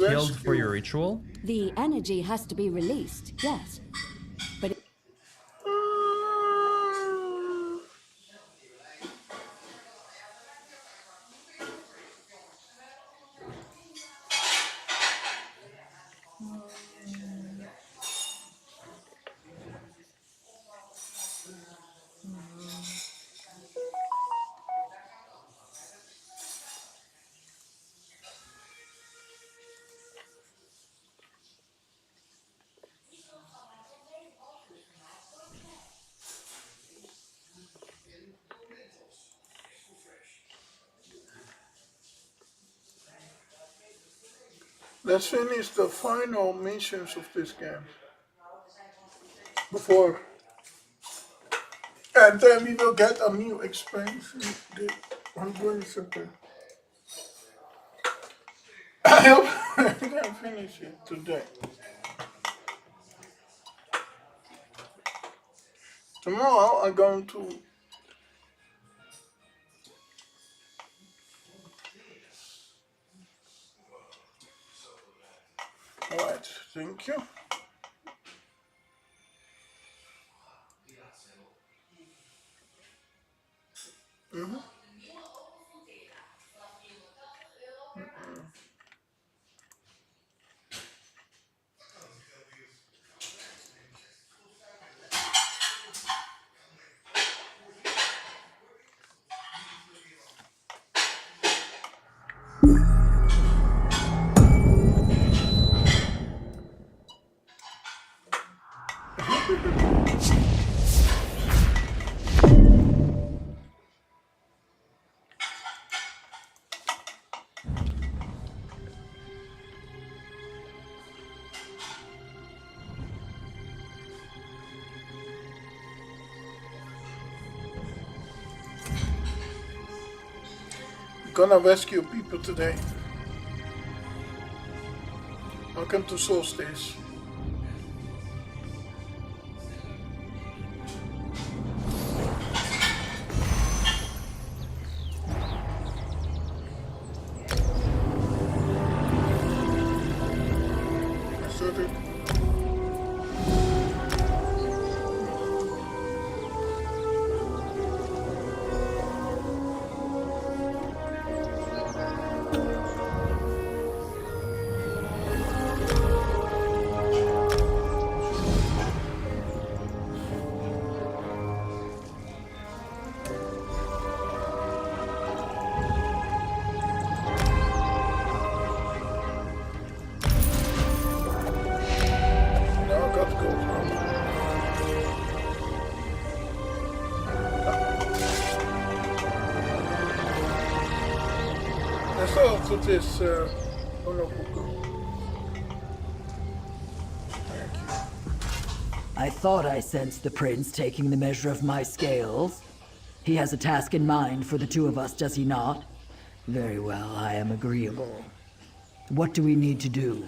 killed for your ritual? The energy has to be released, yes. But let's finish the final missions of this game before, and then we will get a new expansion. I'm going to. I hope we can finish it today. Tomorrow I'm going to. Alright, thank you. Gonna rescue people today. Welcome to Solstice. To this I thought I sensed the prince taking the measure of my scales. He has a task in mind for the two of us, does he not? Very well, I am agreeable. What do we need to do?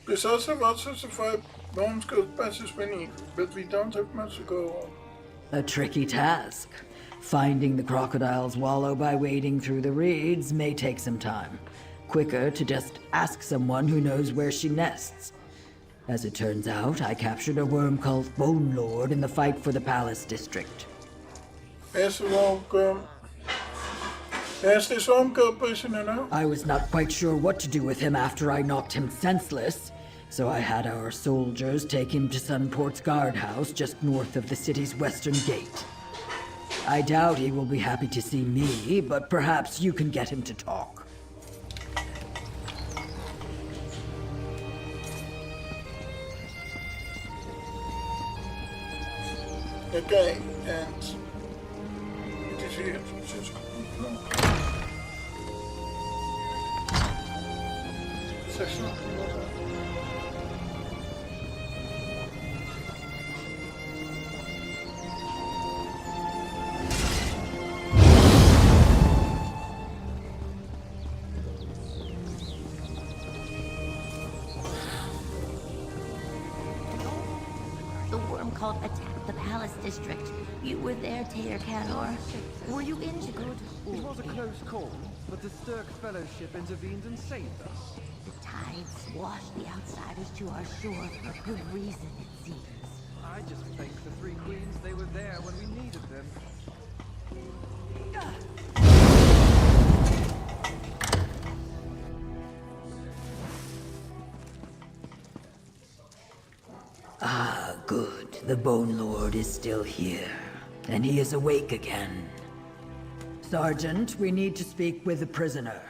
Precisely what certified bone skilled passes we need, but we don't have much to go on. A tricky task. Finding the crocodile's wallow by wading through the reeds may take some time. Quicker to just ask someone who knows where she nests. As it turns out, I captured a worm called Bone Lord in the fight for the Palace District. Yes, welcome. Is this worm-killed prisoner now? I was not quite sure what to do with him after I knocked him senseless, so I had our soldiers take him to Sunport's guardhouse just north of the city's western gate. I doubt he will be happy to see me, but perhaps you can get him to talk. Okay, and it is here. Section. The worm called attacked the Palace District. You were there, Taylor Canor. Were you in to go to... It was a close call, but the Stirk Fellowship intervened and saved us. The tides wash the outsiders to our shore for good reason, it seems. I just thanked the three queens they were there when we needed them. Ah, good. The Bone Lord is still here, and he is awake again. Sergeant, we need to speak with the prisoner.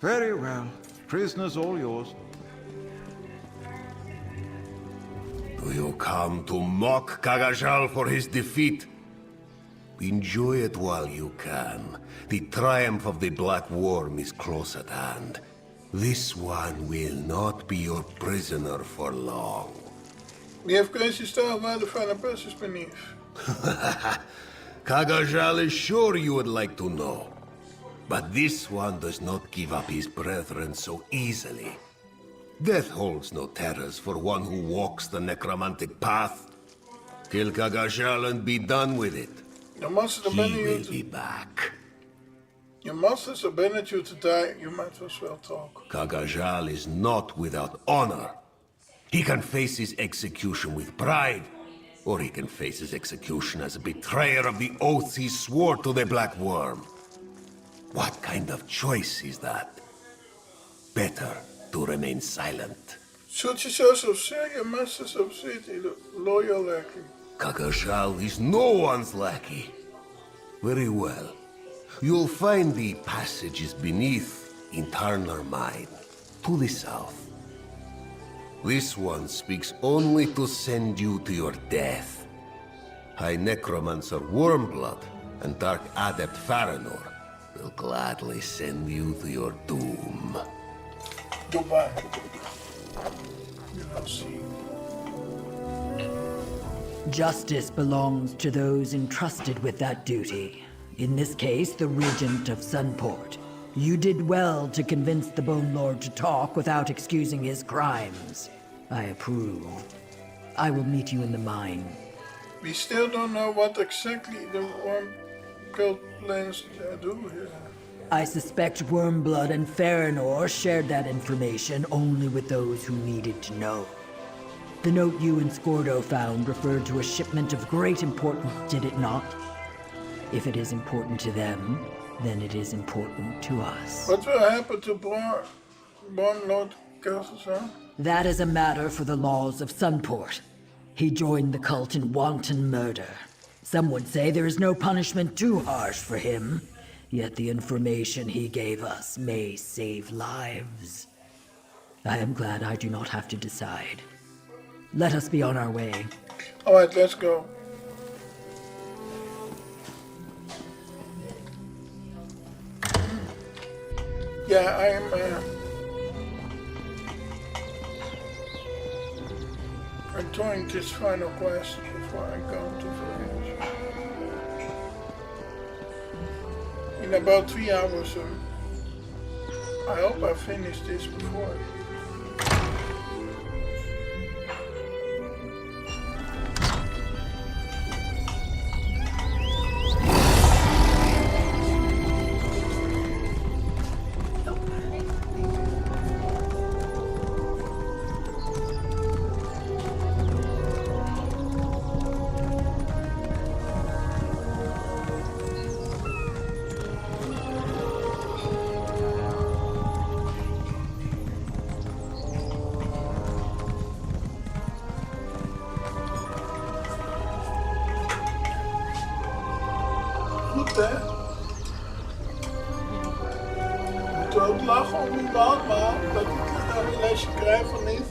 Very well. Prisoners all yours. Do you come to mock Kagajal for his defeat? Enjoy it while you can. The triumph of the Black Worm is close at hand. This one will not be your prisoner for long. Die heeft crazy style waar de fijne is beneath. Kagajal is sure you would like to know. But this one does not give up his brethren so easily. Death holds no terrors for one who walks the necromantic path. Kill Kagajal and be done with it. Your masters He abandon you will be to... back. Your masters abandoned you to die. You might as well talk. Kagajal is not without honor. He can face his execution with pride, or he can face his execution as a betrayer of the oaths he swore to the Black Worm. What kind of choice is that? Better to remain silent. Should you show some your masters of city, loyal lackey? Kagajal is no one's lackey. Very well. You'll find the passages beneath in Tarnar Mine, to the south. This one speaks only to send you to your death. High Necromancer Wormblood and Dark Adept Faranor will gladly send you to your doom. Goodbye. You will see. Justice belongs to those entrusted with that duty. In this case, the Regent of Sunport. You did well to convince the Bone Lord to talk without excusing his crimes. I approve. I will meet you in the mine. We still don't know what exactly the Worm Cult plans to do here. I suspect Wormblood and Faranor shared that information only with those who needed to know. The note you and Scordo found referred to a shipment of great importance, did it not? If it is important to them, then it is important to us. What will happen to Born Lord Kel'Thuzad? That is a matter for the laws of Sunport. He joined the cult in wanton murder. Some would say there is no punishment too harsh for him, yet the information he gave us may save lives. I am glad I do not have to decide. Let us be on our way. Alright, let's go. Yeah, I am doing this final quest before I go to village. In about 3 hours, I hope I finish this before. Goed hè? Je moet ook lachen om die man, maar dat ik daar een lesje krijg van niet.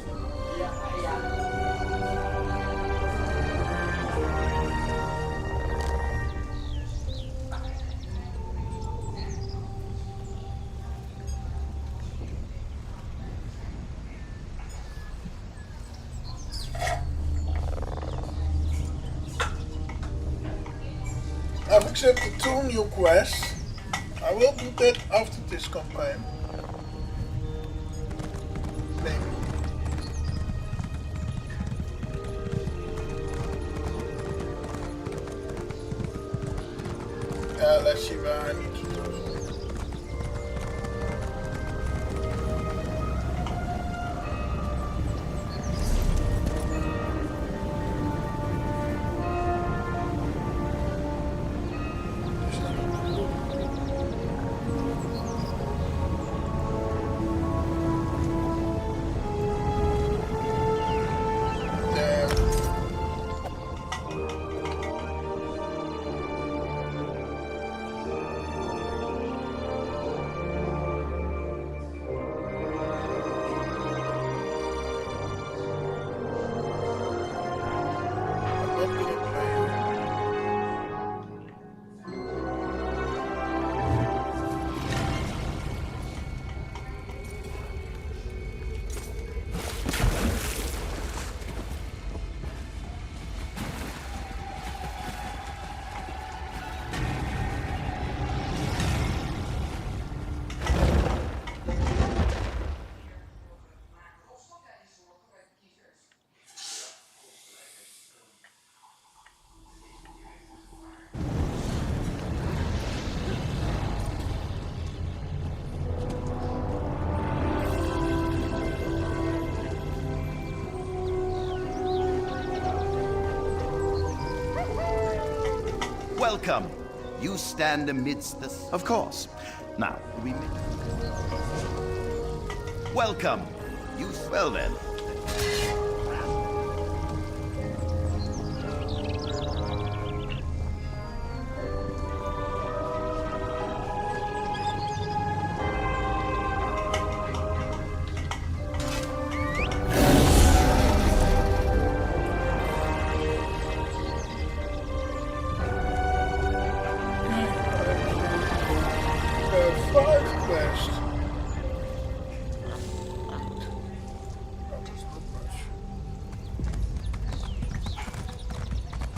I've accepted 2 new quests. I will do that after this campaign. Maybe. Let's see where I need to do. Welcome. You stand amidst the... Of course. Now, we... Welcome. You... Well then.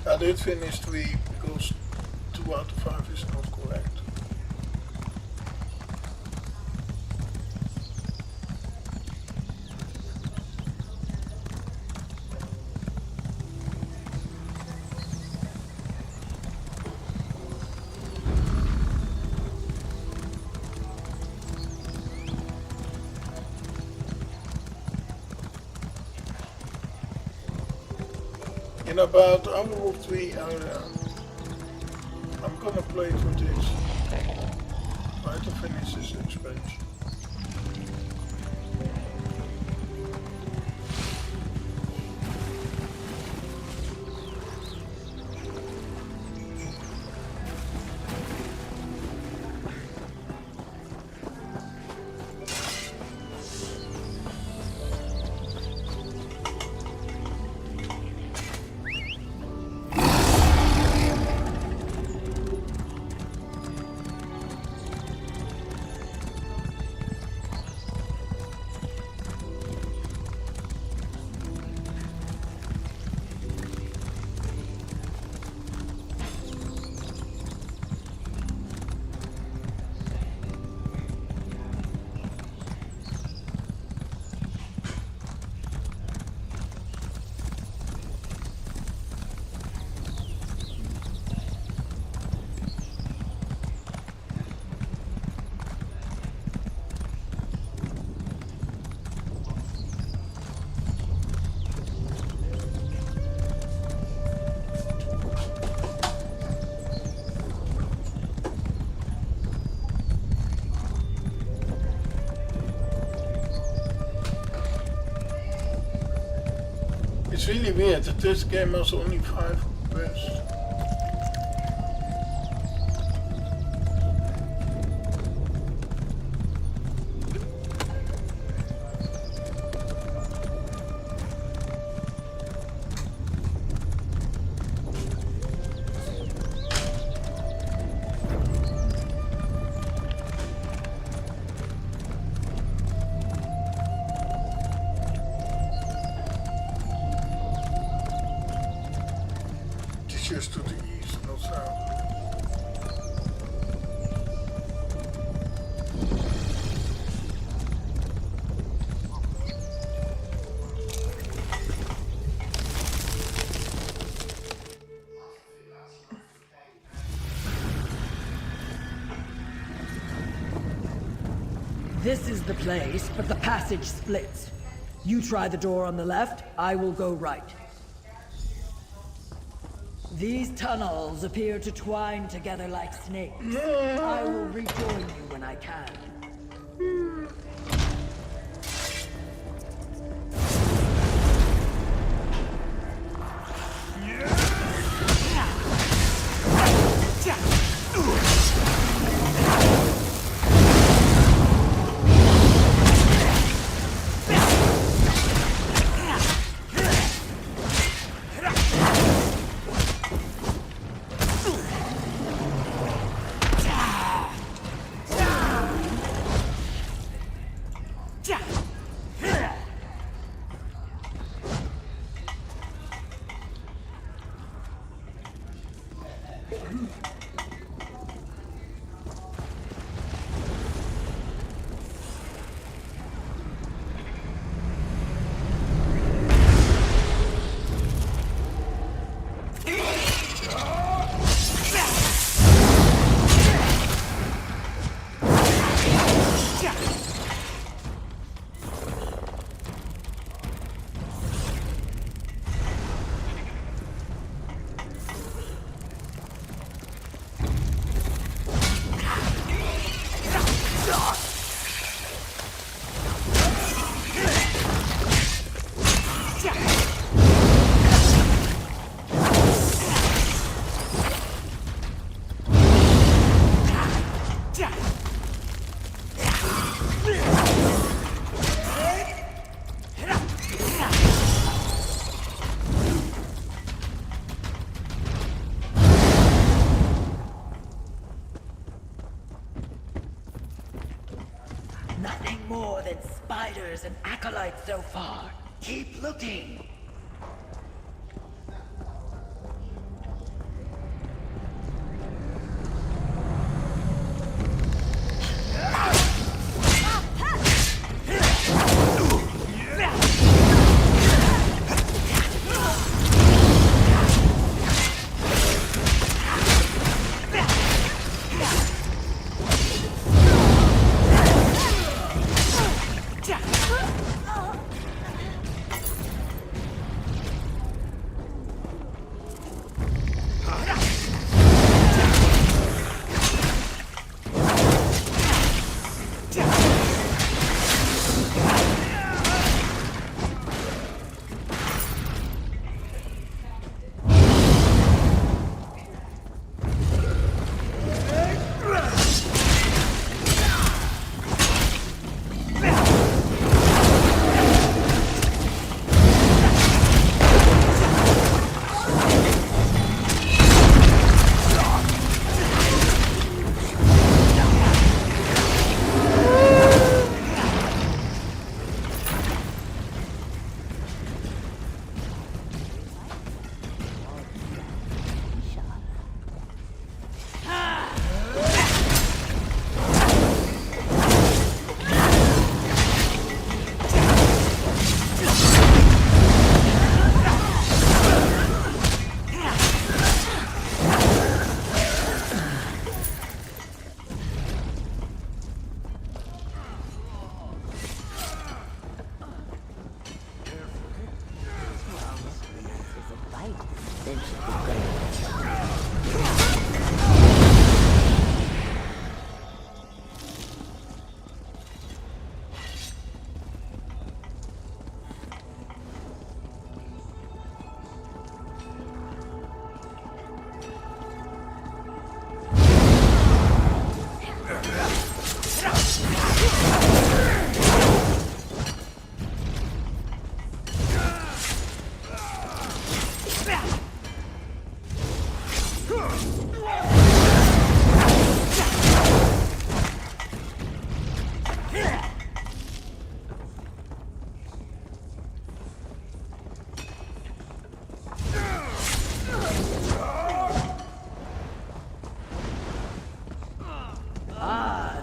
I did finish 3 because 2 out of 5 is not correct. In about hour or 3, I'm gonna play for this. Try to finish this expansion. It's really weird that this game has only 5 quests. Just to the east, not south. This is the place, but the passage splits. You try the door on the left, I will go right. These tunnels appear to twine together like snakes. I will rejoin you when I can. masters and acolytes so far. Keep looking.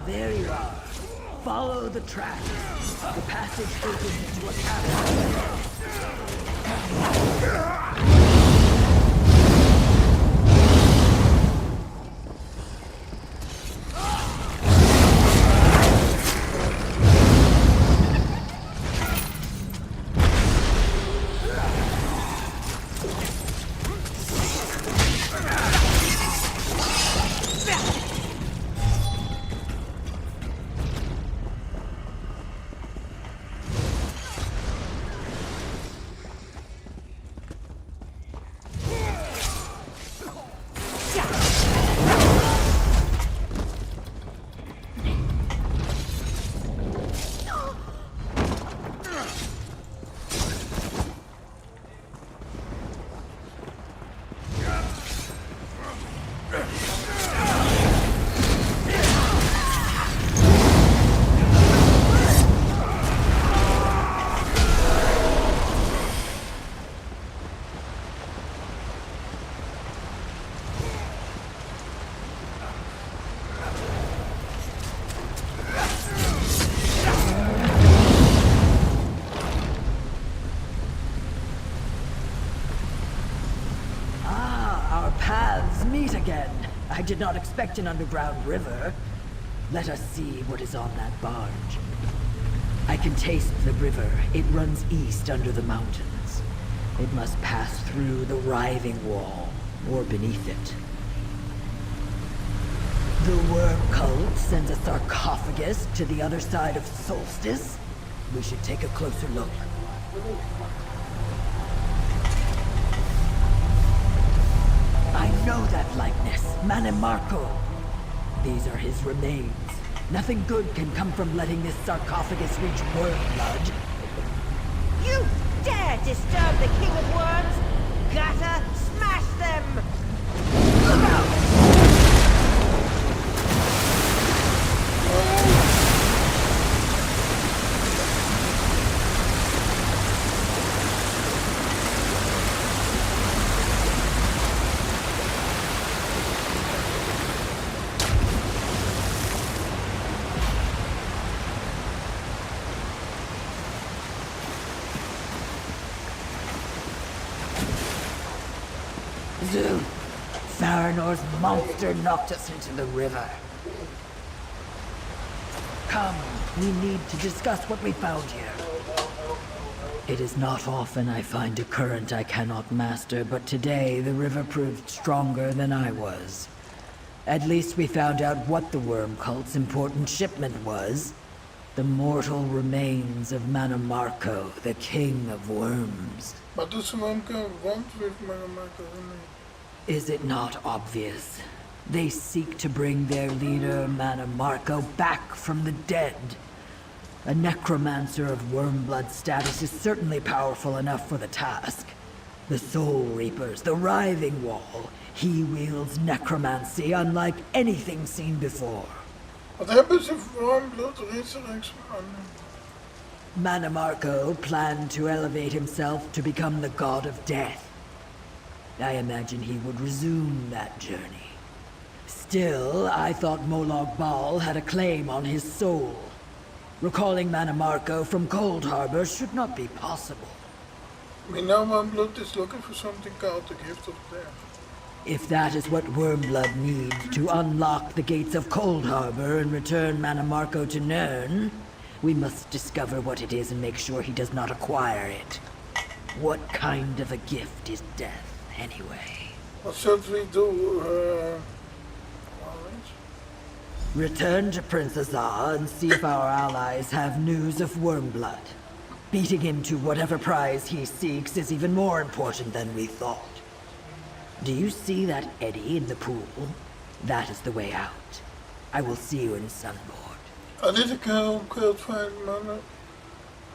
There you are. Follow the tracks. The passage opens into a cavern. Meet again. I did not expect an underground river. Let us see what is on that barge. I can taste the river. It runs east under the mountains. It must pass through the writhing wall, or beneath it. The worm cult sends a sarcophagus to the other side of Solstice. We should take a closer look. I know that likeness, Manimarco. These are his remains. Nothing good can come from letting this sarcophagus reach worm blood. You dare disturb the King of Worms? Gotta smash them! Look out! Zu! Faranor's monster knocked us into the river. Come, we need to discuss what we found here. It is not often I find a current I cannot master, but today the river proved stronger than I was. At least we found out what the worm cult's important shipment was. The mortal remains of Manamarco, the king of worms. But does someone want with Manamarco? Is it not obvious? They seek to bring their leader, Manamarco, back from the dead. A necromancer of wormblood status is certainly powerful enough for the task. The Soul Reapers, the Writhing Wall. He wields necromancy unlike anything seen before. What happens if Wormblood resurrects Manamarco planned to elevate himself to become the god of death. I imagine he would resume that journey. Still, I thought Molag Bal had a claim on his soul. Recalling Manamarco from Cold Harbor should not be possible. We know Wormblood is looking for something called the Gift of Death. If that is what Wormblood needs to unlock the gates of Cold Harbor and return Manamarco to Nirn, we must discover what it is and make sure he does not acquire it. What kind of a gift is death, anyway? What should we do, Return to Prince Azar and see if our allies have news of Wormblood. Beating him to whatever prize he seeks is even more important than we thought. Do you see that eddy in the pool? That is the way out. I will see you in Sunboard. I did a could find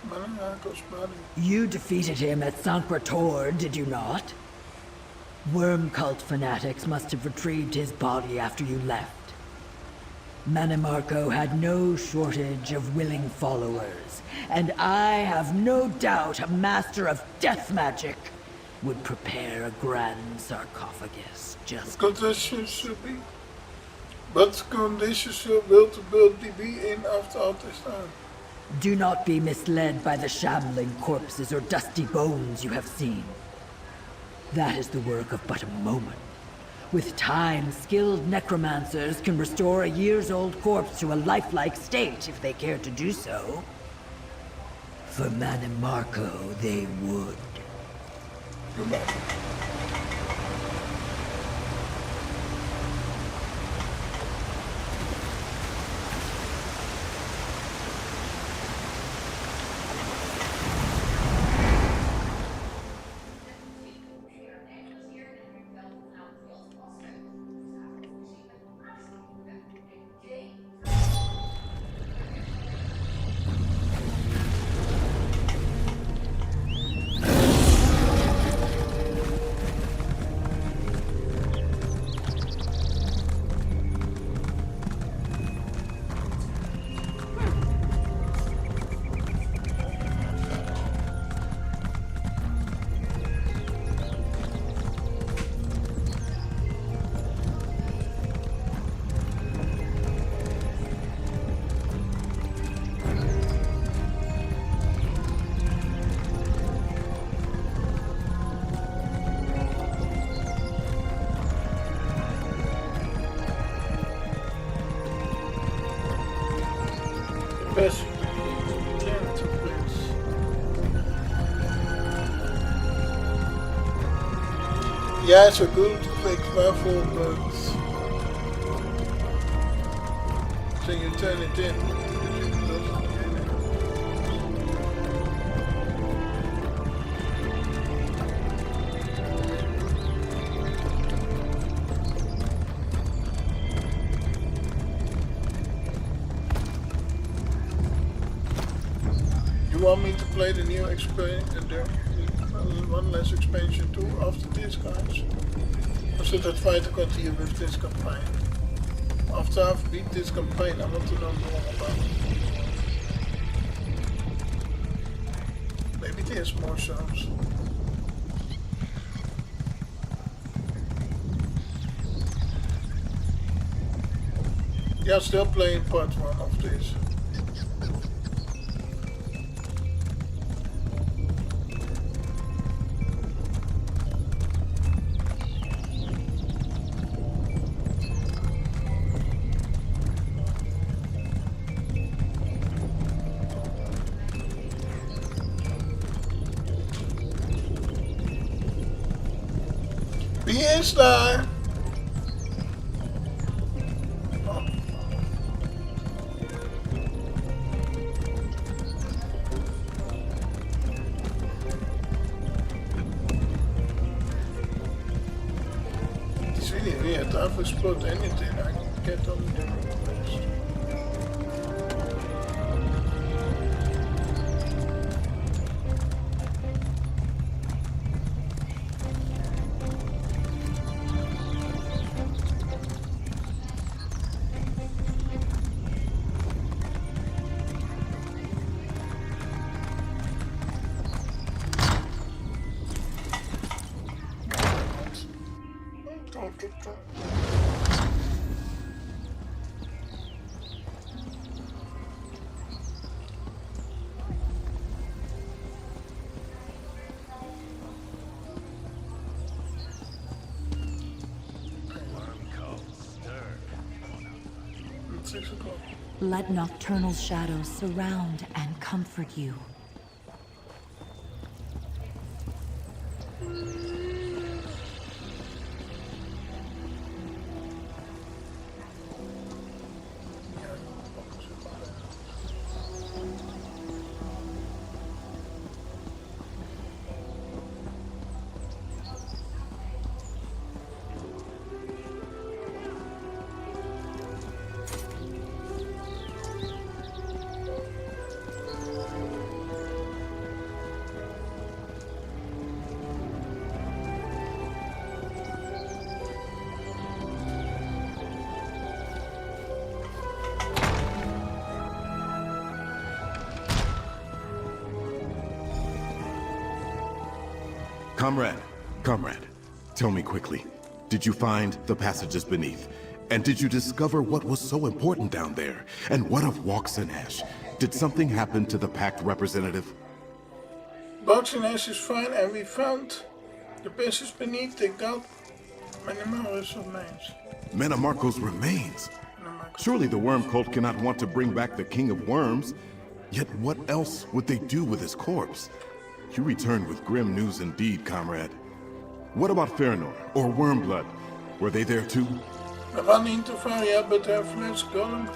Manamarco's body. You defeated him at Sankra-Tor, did you not? Worm cult fanatics must have retrieved his body after you left. Manamarco had no shortage of willing followers, and I have no doubt a master of death magic would prepare a grand sarcophagus just... Conditions should be... But conditions should build be in after all this time. Do not be misled by the shambling corpses or dusty bones you have seen. That is the work of but a moment. With time, skilled necromancers can restore a years-old corpse to a lifelike state if they care to do so. For Manamarco, they would. Goodbye. Best character place. Yeah, it's a good fake raffle, but so you turn it in. You want me to play the new expansion, the one less expansion too after this, guys? Or should I try to continue with this campaign? After I've beat this campaign, I want to know more about it. Maybe there's more songs. Yeah, still playing part 1 of this. Wie is daar? It's really weird. I've explored anything I can get on the different place. It's 6 o'clock. Let nocturnal shadows surround and comfort you. Comrade, tell me quickly, did you find the passages beneath? And did you discover what was so important down there? And what of Walks and Ash? Did something happen to the Pact representative? Boats and Ash is fine, and we found the passage beneath. They got Manamarco's remains. Manamarco's remains? Surely the Worm Cult cannot want to bring back the King of Worms. Yet what else would they do with his corpse? You returned with grim news indeed, comrade. What about Fëanor or Wormblood? Were they there too? We gaan niet te ver, yeah, but their flesh columns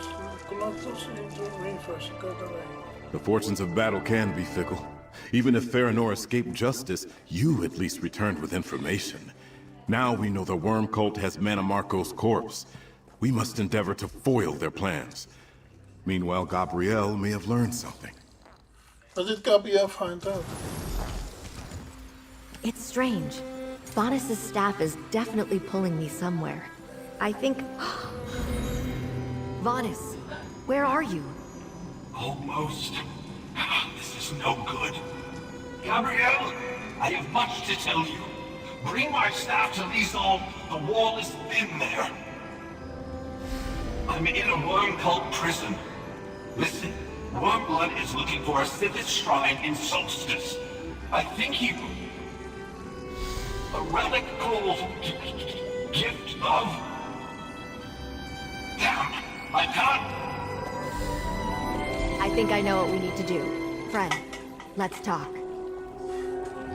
cannot us into reverse got away. The fortunes of battle can be fickle. Even if Fëanor escaped justice, you at least returned with information. Now we know the Worm Cult has Manamarco's corpse. We must endeavor to foil their plans. Meanwhile, Gabrielle may have learned something. What did Gabrielle find out? It's strange. Vanis's staff is definitely pulling me somewhere. I think... Vanis, where are you? Almost. This is no good. Gabrielle, I have much to tell you. Bring my staff to Lizal. The wall is thin there. I'm in a worm cult prison. Listen, Wormblood is looking for a Sithith shrine in Solstice. I think he... A relic called... Gift of... Damn, I can't... I think I know what we need to do. Friend, let's talk.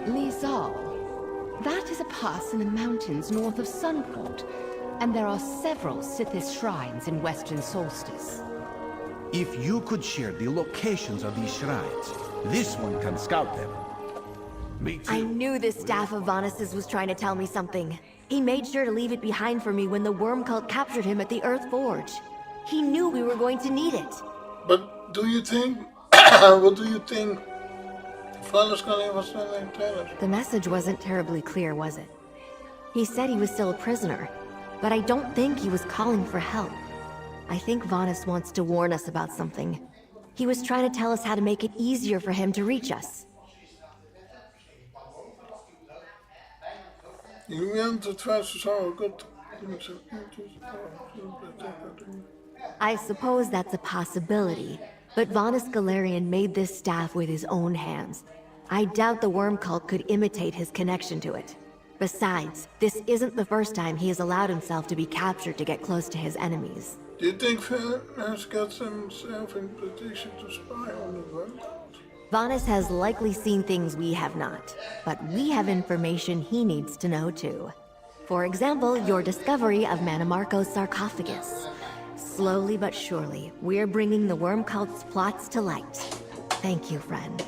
Lizal. That is a pass in the mountains north of Sunport, and there are several Sithis shrines in Western Solstice. If you could share the locations of these shrines, this one can scout them. Me too. I knew this staff of Vanis's was trying to tell me something. He made sure to leave it behind for me when the Worm Cult captured him at the Earth Forge. He knew we were going to need it. But do you think... what do you think? Vanis was telling us? The message wasn't terribly clear, was it? He said he was still a prisoner, but I don't think he was calling for help. I think Vanis wants to warn us about something. He was trying to tell us how to make it easier for him to reach us. You want to try to solve a good... I suppose that's a possibility, but Vanis Galarian made this staff with his own hands. I doubt the Worm Cult could imitate his connection to it. Besides, this isn't the first time he has allowed himself to be captured to get close to his enemies. Do you think Vanis got himself in position to spy on the Worm Cult? Vanis has likely seen things we have not, but we have information he needs to know too. For example, your discovery of Manamarco's sarcophagus. Slowly but surely, we're bringing the worm cult's plots to light. Thank you, friend.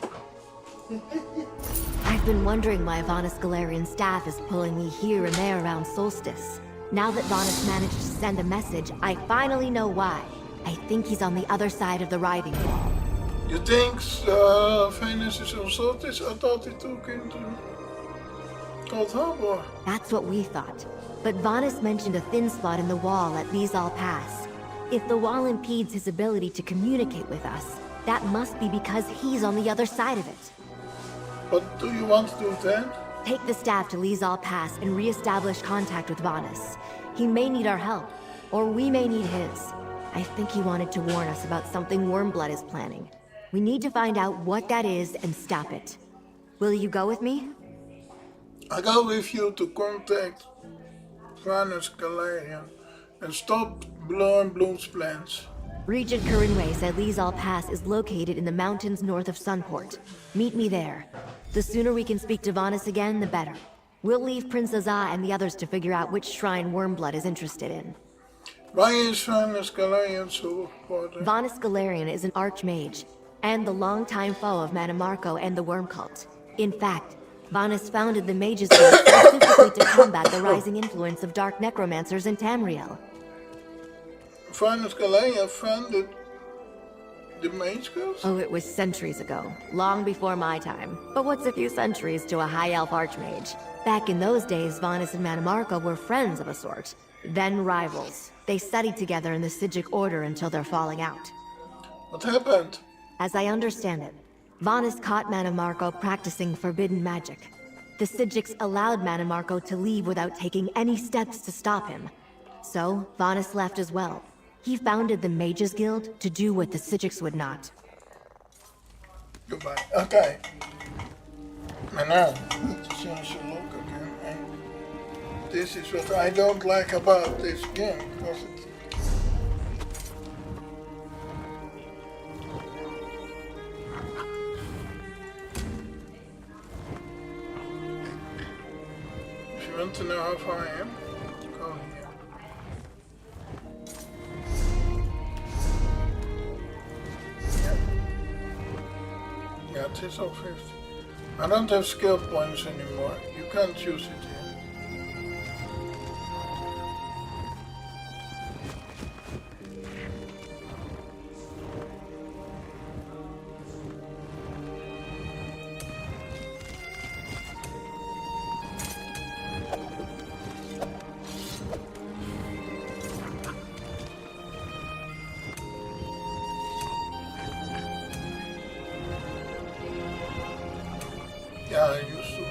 I've been wondering why Vanus Galerian's staff is pulling me here and there around Solstice. Now that Vanus managed to send a message, I finally know why. I think he's on the other side of the writhing wall. You think Venus is on Solstice? I thought he took into Cold Harbor. That's what we thought. But Vanus mentioned a thin spot in the wall at Lizal Pass. If the wall impedes his ability to communicate with us, that must be because he's on the other side of it. What do you want to do then? Take the staff to Lizal Pass and re-establish contact with Vanus. He may need our help, or we may need his. I think he wanted to warn us about something Wormblood is planning. We need to find out what that is and stop it. Will you go with me? I go with you to contact Vanus Galerian and stop Bloom's plans. Regent Corinway said Lizal Pass is located in the mountains north of Sunport. Meet me there. The sooner we can speak to Vanus again, the better. We'll leave Prince Azah and the others to figure out which shrine Wormblood is interested in. Why is Vanus Galerian so important? Vanus Galerian is an archmage, and the longtime foe of Manamarco and the Worm Cult. In fact, Vanus founded the Mages Guild specifically to combat the rising influence of dark necromancers in Tamriel. Vanus Galerian founded the Mage Guild? Oh, it was centuries ago, long before my time. But what's a few centuries to a high elf archmage? Back in those days, Vanus and Manamarco were friends of a sort, then rivals. They studied together in the Sigic Order until their falling out. What happened? As I understand it, Vanus caught Manamarco practicing forbidden magic. The Sigics allowed Manamarco to leave without taking any steps to stop him. So, Vanus left as well. He founded the Mages Guild to do what the Sigics would not. Goodbye. Okay. And now, let's change the look again. And this is what I don't like about this game, because if you want to know how far I am, go here. Yeah, it is all 50. I don't have skill points anymore. You can't use it here. Yeah, I used to.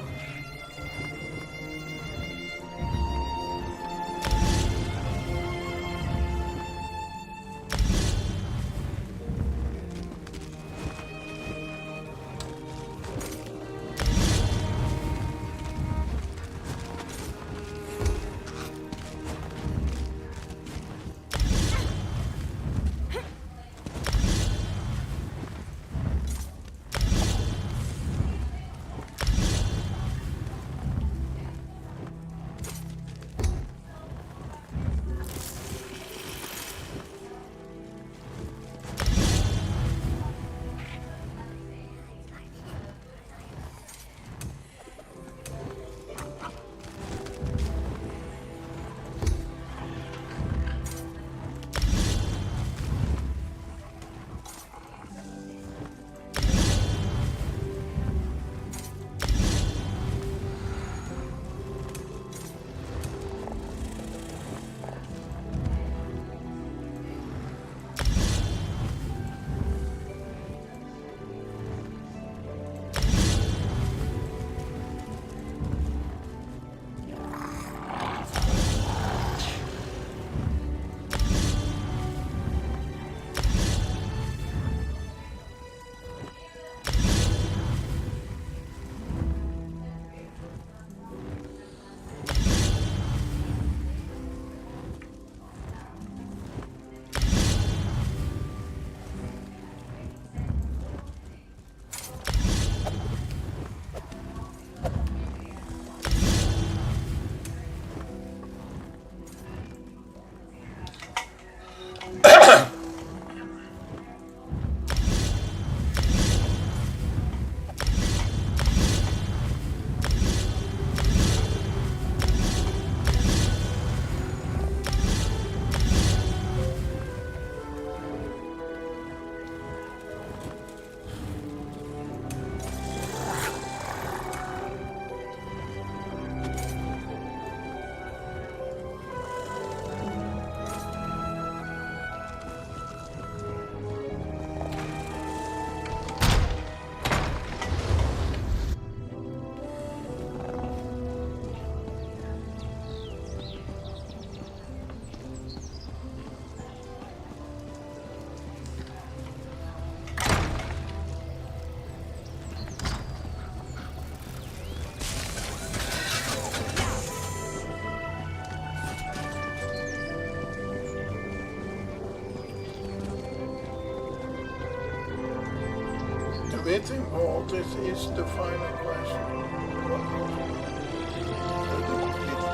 Knitting ball, this is the final quest.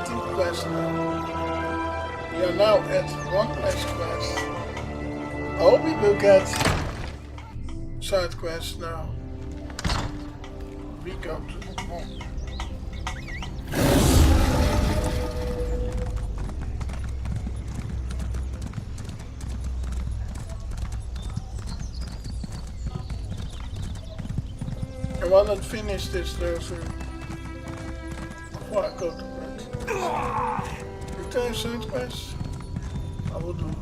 The quest now. We are now at one last quest. Oh, we will get side quests now. We go to the home. And when I finish this, there's a... Before I go to bed. If there is side quests, I will do it.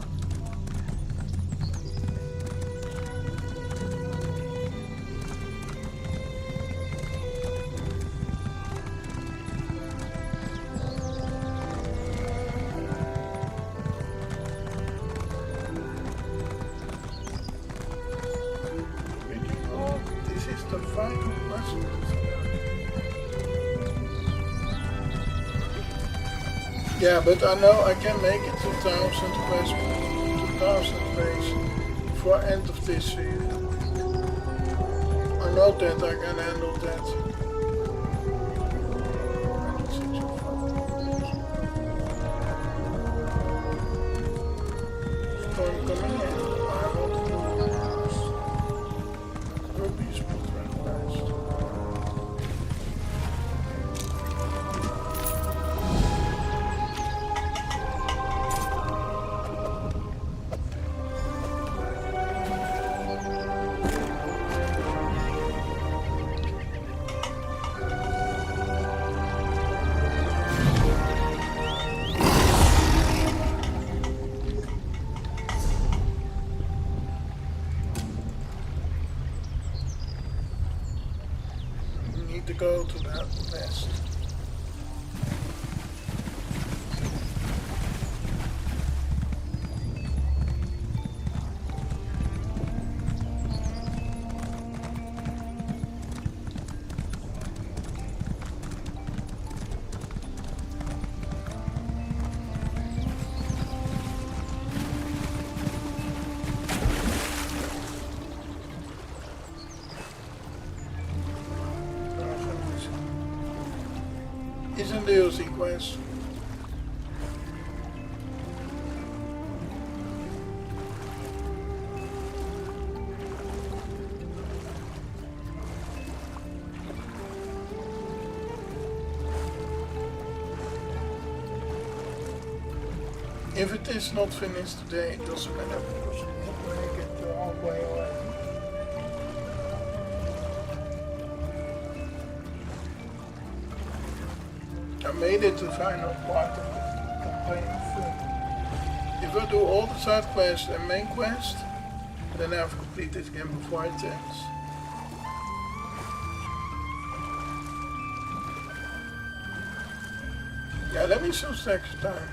Yeah, but I know I can make it 2000 quests, 2000 days before end of this year. I know that I can handle that. Storm coming in. I want to do rubies, but very fast. To go to that nest. Is een DLC quest. If it is not finished today, it doesn't matter because we will make it halfway away. I made it to the final part of the campaign. If I do all the side quests and main quest, then I've completed the game before it ends. Yeah, let me choose next time.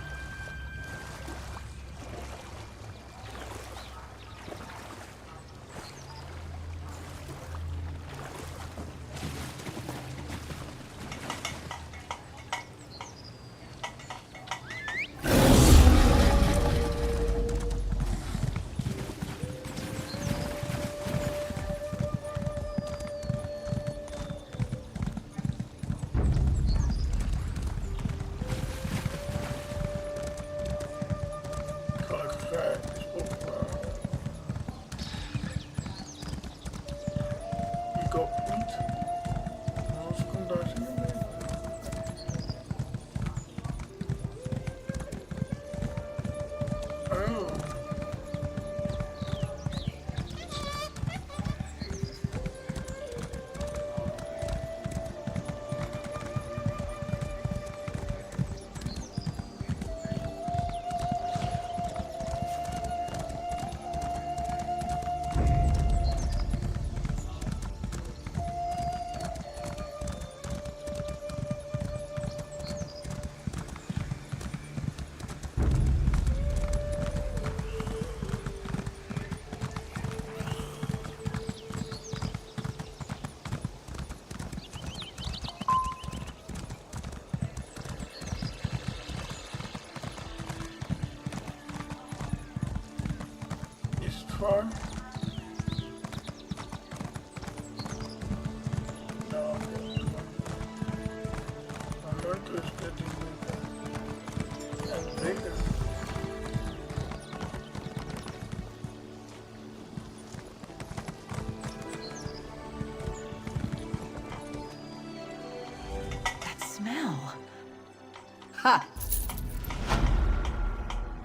Ha!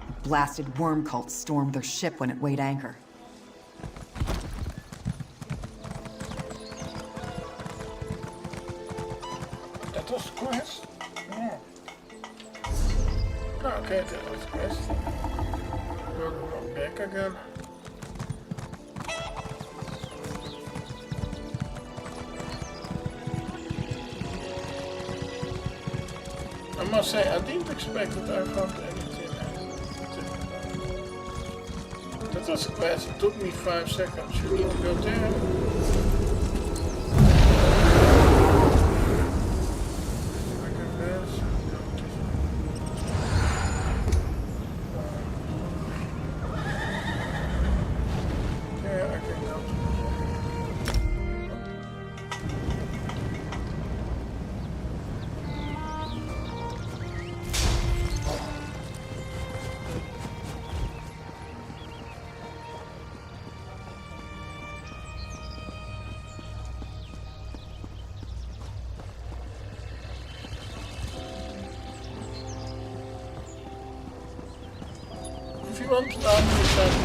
The blasted worm cult stormed their ship when it weighed anchor. That was a quest? Yeah. Okay, that was a quest. We'll go back again. I must say, I didn't expect that I found anything. That was a quest. It took me 5 seconds. You need to go there. If you want to know how many times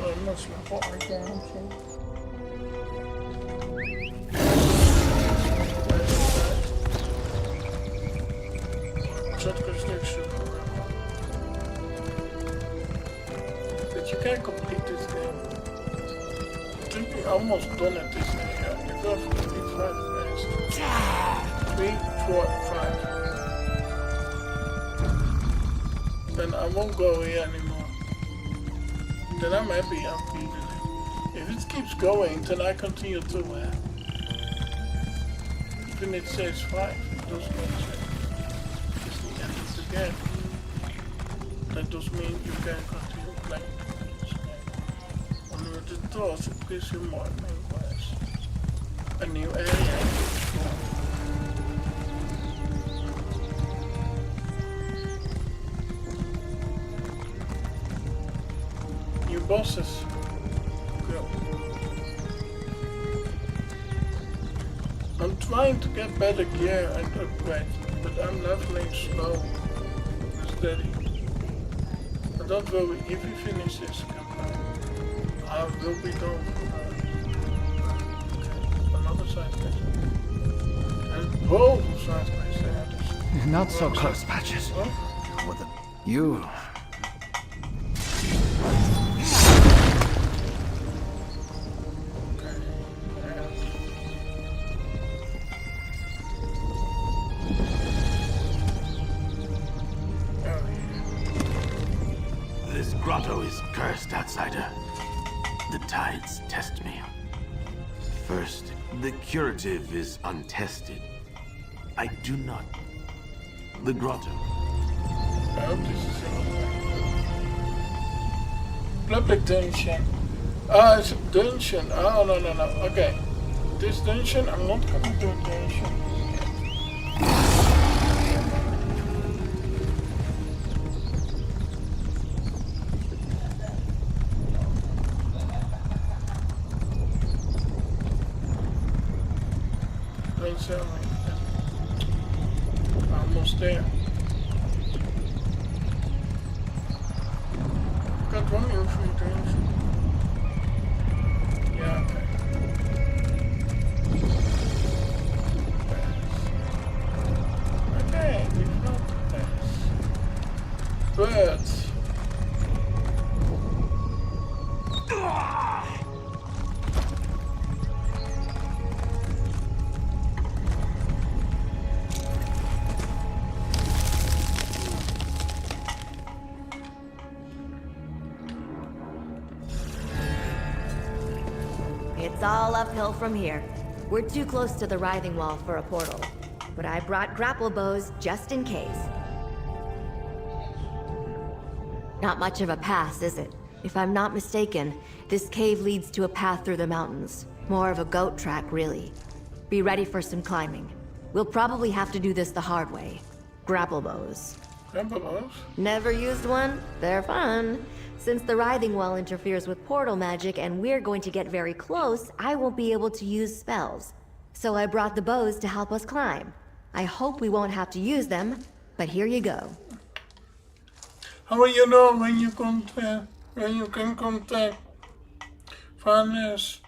I must report again. But you can complete this game. I think we almost done it this game. You got to complete 5 days. 3, 4, 5. Then I won't go here anymore. Then I'm happy I'm beating it. If it keeps going, then I continue to even it says 5, it doesn't mean it's the end of the game. That does mean you can continue playing this game. Only with the doors, it gives you more main quests. A new area. Bosses. Go. I'm trying to get better gear and upgrade, but I'm leveling slow and steady. But don't worry, if we finish this campaign, I will be done for another side quest. And both side quests there. Not so close, Patches. Huh? With you. This grotto is cursed, outsider. The tides test me. First, the curative is untested. I do not. The grotto. I hope this is a public dungeon. Ah, it's a dungeon. Oh, no. Okay. This dungeon, I'm not gonna do a dungeon. Don't tell me. Almost there. Got one new free dungeon. Yeah, okay. Okay, we've got this. Birds. It's all uphill from here. We're too close to the writhing wall for a portal. But I brought grapple bows just in case. Not much of a pass, is it? If I'm not mistaken, this cave leads to a path through the mountains. More of a goat track, really. Be ready for some climbing. We'll probably have to do this the hard way. Grapple bows. Grapple bows? Never used one? They're fun. Since the writhing wall interferes with portal magic and we're going to get very close, I won't be able to use spells. So I brought the bows to help us climb. I hope we won't have to use them. but here you go. How will you know when you can contact Vanessa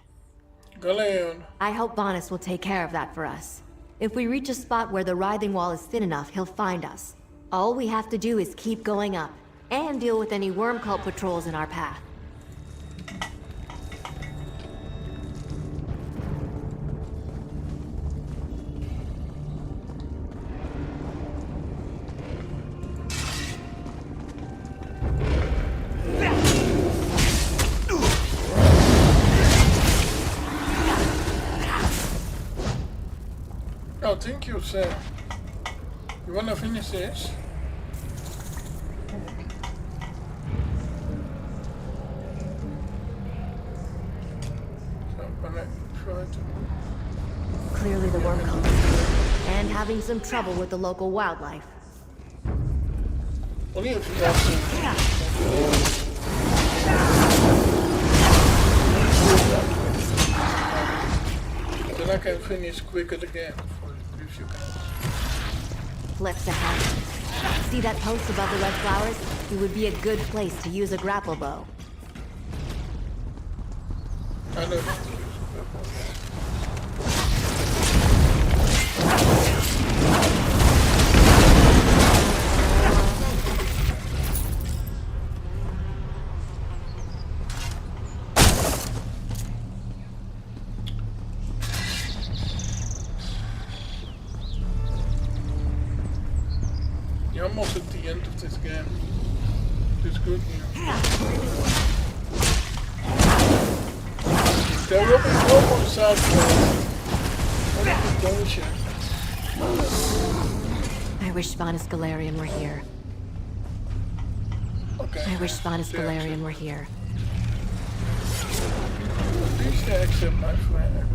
Galeon? I hope Vanus will take care of that for us. If we reach a spot where the writhing wall is thin enough, he'll find us. All we have to do is keep going up, and deal with any worm cult patrols in our path. Oh, thank you, sir. You wanna finish this? So I'm gonna try to... Clearly the worm cult is here, and having some trouble with the local wildlife. Only if you have to... Then I can finish quicker again. Flips ahead. See that post above the red flowers? It would be a good place to use a grapple bow. I know. You're almost at the end of this game. It's good news. There will be no more side quests. I wish Vanus Galarian were here. Okay. I wish Vanus Galarian were here. Please accept my friend.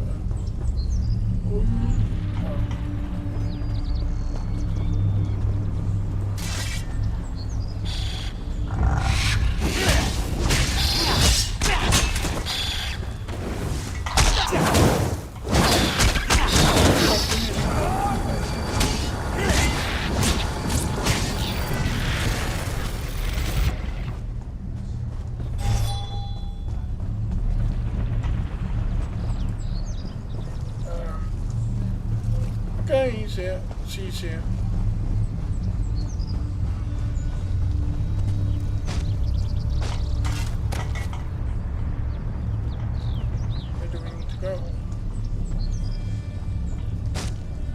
Okay, he's here. She's here. Where do we need to go?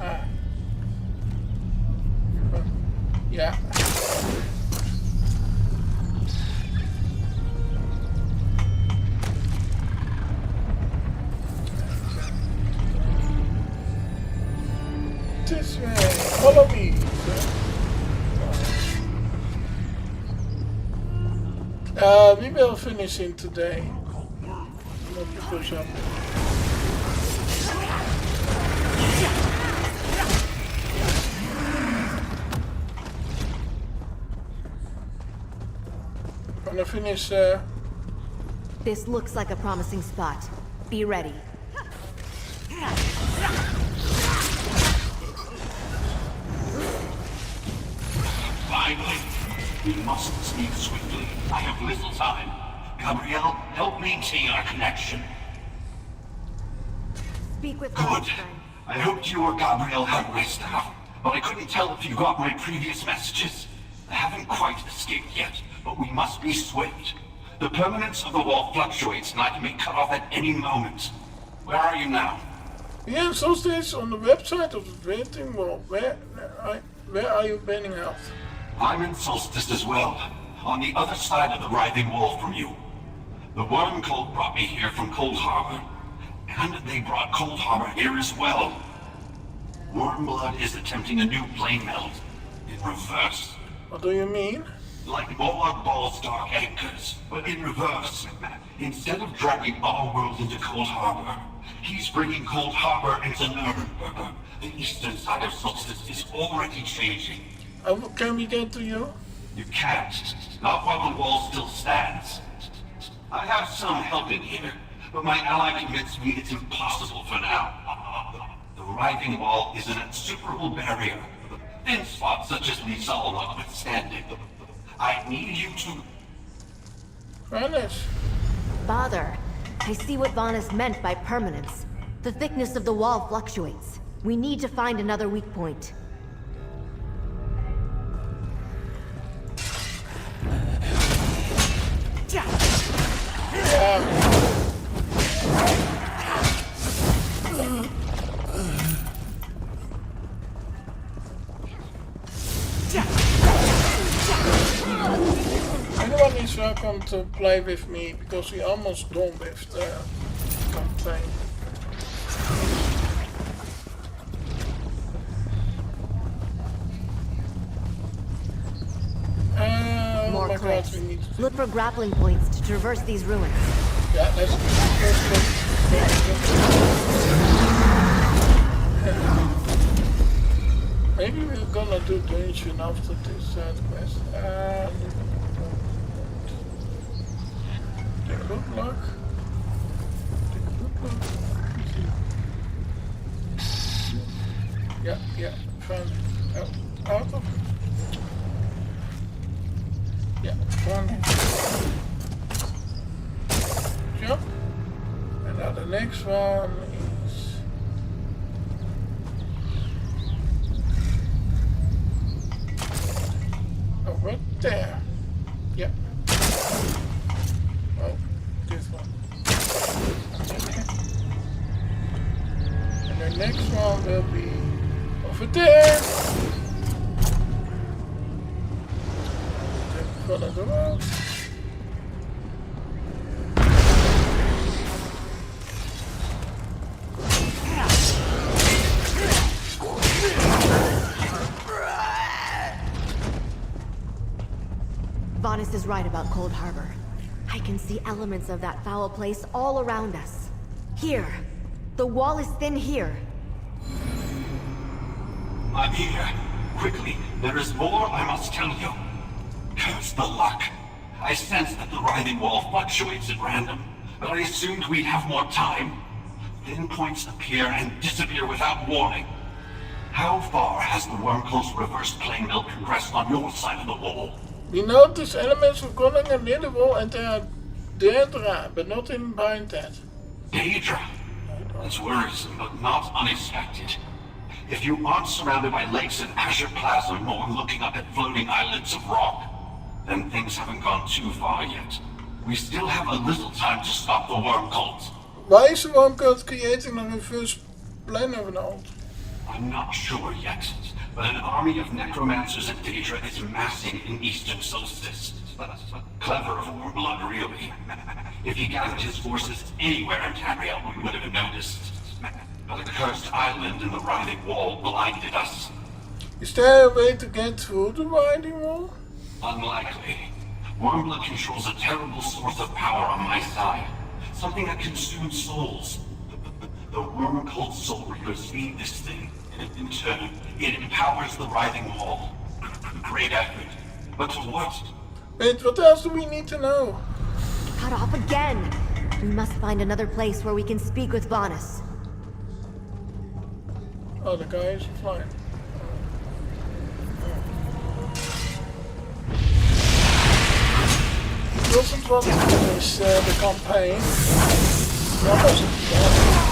Ah. Yeah. This way, follow me. We will finish in today. Not because I'm... Gonna finish. This looks like a promising spot. Be ready. Finally, we must speak swiftly. I have little time. Gabrielle, help maintain our connection. Speak with Good. Vanus, friend. I hoped you or Gabrielle had rest now, but I couldn't tell if you got my previous messages. I haven't quite escaped yet, but we must be swift. The permanence of the wall fluctuates, and I can be cut off at any moment. Where are you now? Yeah, Solstice on the website of the waiting wall. Where are you banning out? I'm in Solstice as well, on the other side of the writhing wall from you. The worm cult brought me here from Cold Harbor, and they brought Cold Harbor here as well. Wormblood is attempting a new plane meld, in reverse. What do you mean? Like Molag Ball's dark anchors, but in reverse. Instead of dragging our world into Cold Harbor, he's bringing Cold Harbor into Nuremberg. The eastern side of Solstice is already changing. Can we get to you? You can't. Not while the wall still stands. I have some help in here, but my ally convinced me it's impossible for now. The writhing wall is an insuperable barrier. thin spots such as Lizal notwithstanding. I need you to... Vanish. Father, I see what Vanus meant by permanence. The thickness of the wall fluctuates. We need to find another weak point. Anyone is welcome to play with me because we almost done with the campaign. More cliffs. Look for grappling points to traverse these ruins. Yeah, let's do the first one. Maybe we're gonna do dungeon after this side quest. Take good luck. Take good luck. Yeah, fine. Out of. Yeah, one. Jump. And now the next one is. Over there. Yep. Oh, this one. Okay. And the next one will be over there. Gonna go out. Vanus is right about Cold Harbor. I can see elements of that foul place all around us. Here. The wall is thin here. I'm here. Quickly, there is more I must tell you. Curse the luck. I sense that the writhing wall fluctuates at random, but I assumed we'd have more time. Thin points appear and disappear without warning. How far has the Wormco's reverse plane mill progressed on your side of the wall? We notice elements of Groningen near the wall and they are Daedra, but not in behind that. Daedra? That's worrisome, but not unexpected. If you aren't surrounded by lakes and azure plasm or looking up at floating islands of rock, then things haven't gone too far yet. We still have a little time to stop the worm cult. Why is the worm cult creating a reverse plane of an old? I'm not sure yet, but an army of necromancers and Daedra is massing in Eastern Solstice. Clever of Warmblood, really. If he gathered his forces anywhere in Tamriel, we would have noticed. But the cursed island and the writhing wall blinded us. Is there a way to get through the writhing wall? Unlikely. Warmblood controls a terrible source of power on my side. Something that consumes souls. The worm cult soul reapers feed this thing. In turn, it empowers the writhing wall. Great effort. But to what? Wait, what else do we need to know? Cut off again! We must find another place where we can speak with Vanus. Oh, the guy is flying. He doesn't want to finish the campaign. That wasn't bad.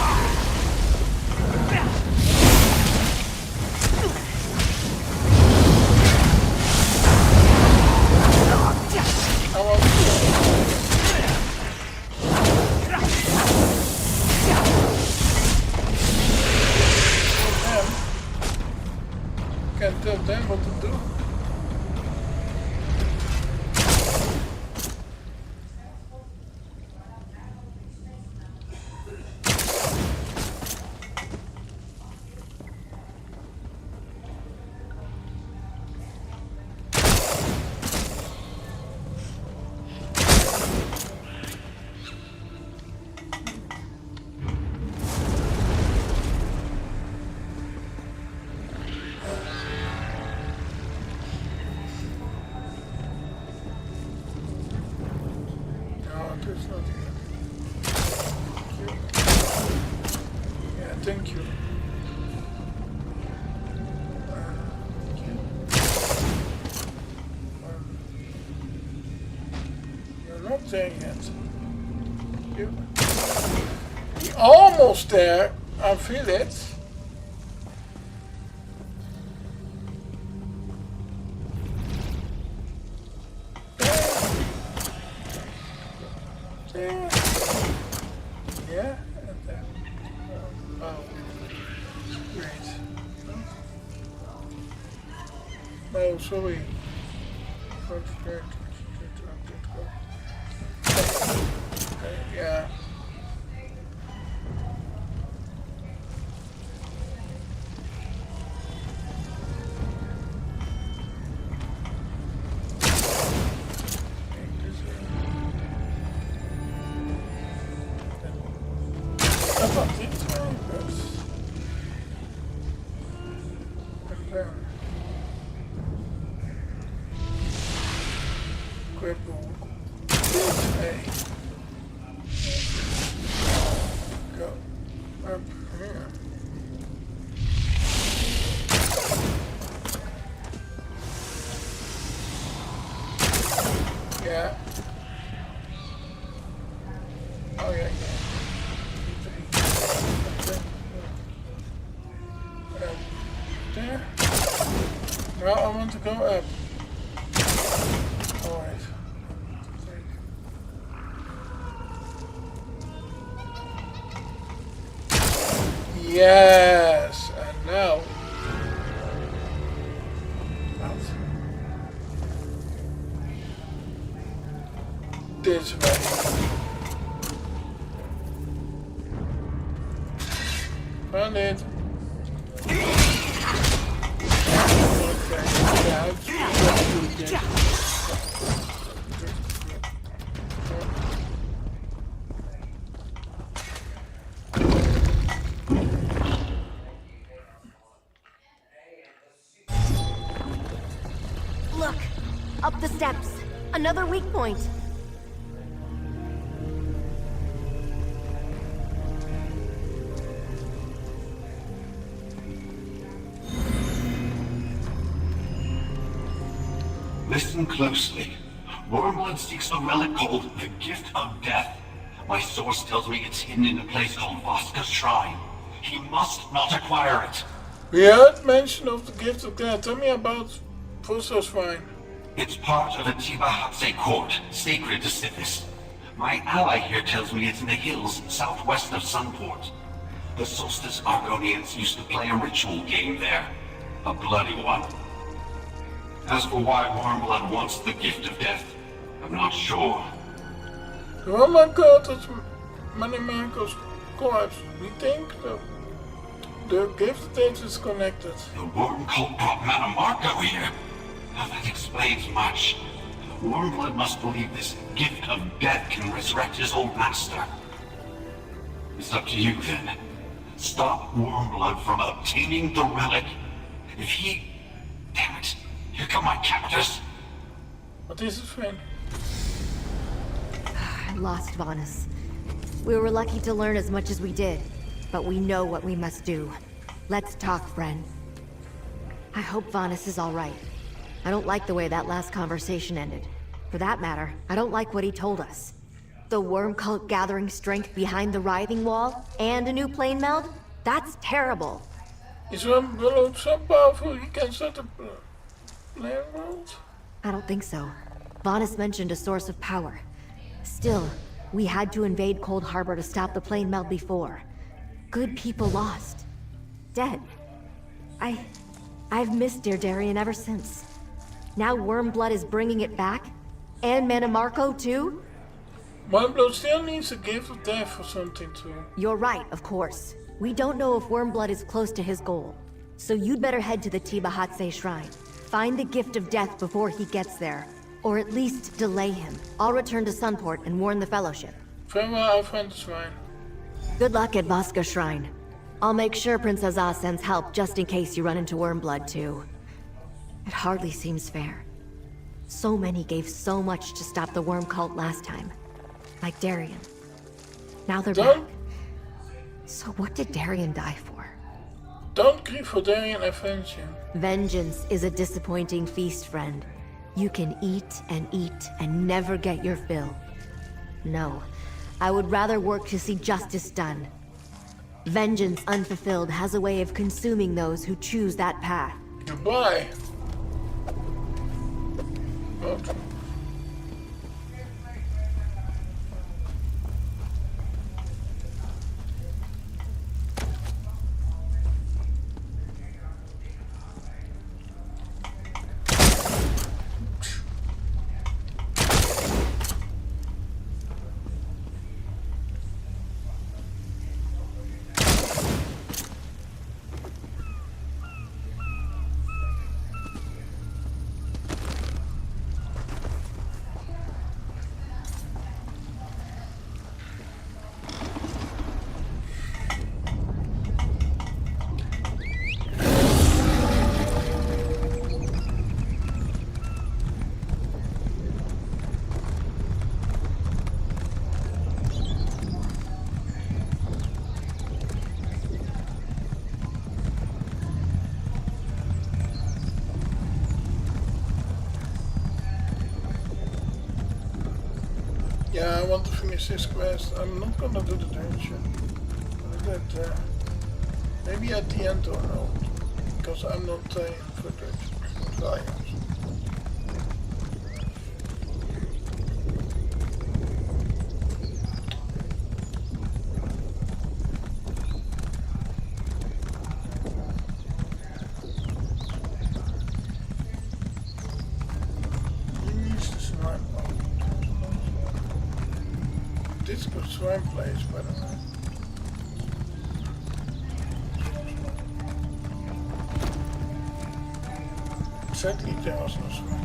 I want to can't tell them what to do. there yet. We're almost there. I feel it. There. Yeah, and there. Oh, great. Oh, sorry. Yeah. Go up here. Yeah. Oh yeah, there. Now I want to go up. Alright. Yes, and now this way. Found it. Look, up the steps. Another weak point. Listen closely. Wormblood seeks a relic called the Gift of Death. My source tells me it's hidden in a place called Vaska's Shrine. He must not acquire it. We heard mention of the Gift of Death. Tell me about Vaska's Shrine. It's part of the Tibahatse court, sacred to Sithis. My ally here tells me it's in the hills southwest of Sunport. The Solstice Argonians used to play a ritual game there. A bloody one. As for why Wormblood wants the Gift of Death, I'm not sure. Oh my god, that's Manimarco's corpse. We think the Gift of Death is connected. The Worm Cult brought Manimarco here. Now that explains much. Wormblood must believe this Gift of Death can resurrect his old master. It's up to you then. Stop Wormblood from obtaining the relic. If he... Damn it. Here come my captors. What is it, friend? I lost Vanus. We were lucky to learn as much as we did, but we know what we must do. Let's talk, friend. I hope Vanus is all right. I don't like the way that last conversation ended. For that matter, I don't like what he told us. The worm cult gathering strength behind the writhing wall, and a new plane meld? That's terrible. Is Wormblood so powerful he can set a plane world? I don't think so. Vanus mentioned a source of power. Still, we had to invade Cold Harbor to stop the plane meld before. Good people lost. Dead. I've missed Dear Darien ever since. Now Wormblood is bringing it back? And Manimarco too? Wormblood still needs a Gift of Death for something too. You're right, of course. We don't know if Wormblood is close to his goal. So you'd better head to the Tibahatse Shrine. Find the Gift of Death before he gets there. Or at least delay him. I'll return to Sunport and warn the Fellowship. Farewell, I'll find the shrine. Good luck at Vaska's Shrine. I'll make sure Princess Az sends help just in case you run into Wormblood too. It hardly seems fair. So many gave so much to stop the worm cult last time. Like Darien. Now they're back. So what did Darien die for? Don't grieve for Darien, avenge him. Vengeance is a disappointing feast, friend. You can eat and never get your fill. No, I would rather work to see justice done. Vengeance unfulfilled has a way of consuming those who choose that path. Goodbye. But yeah, I want to finish this quest. I'm not gonna do the dungeon. Maybe at the end or not, because I'm not playing for the lions. This good swim place, by the way. Sadly, there was no swim.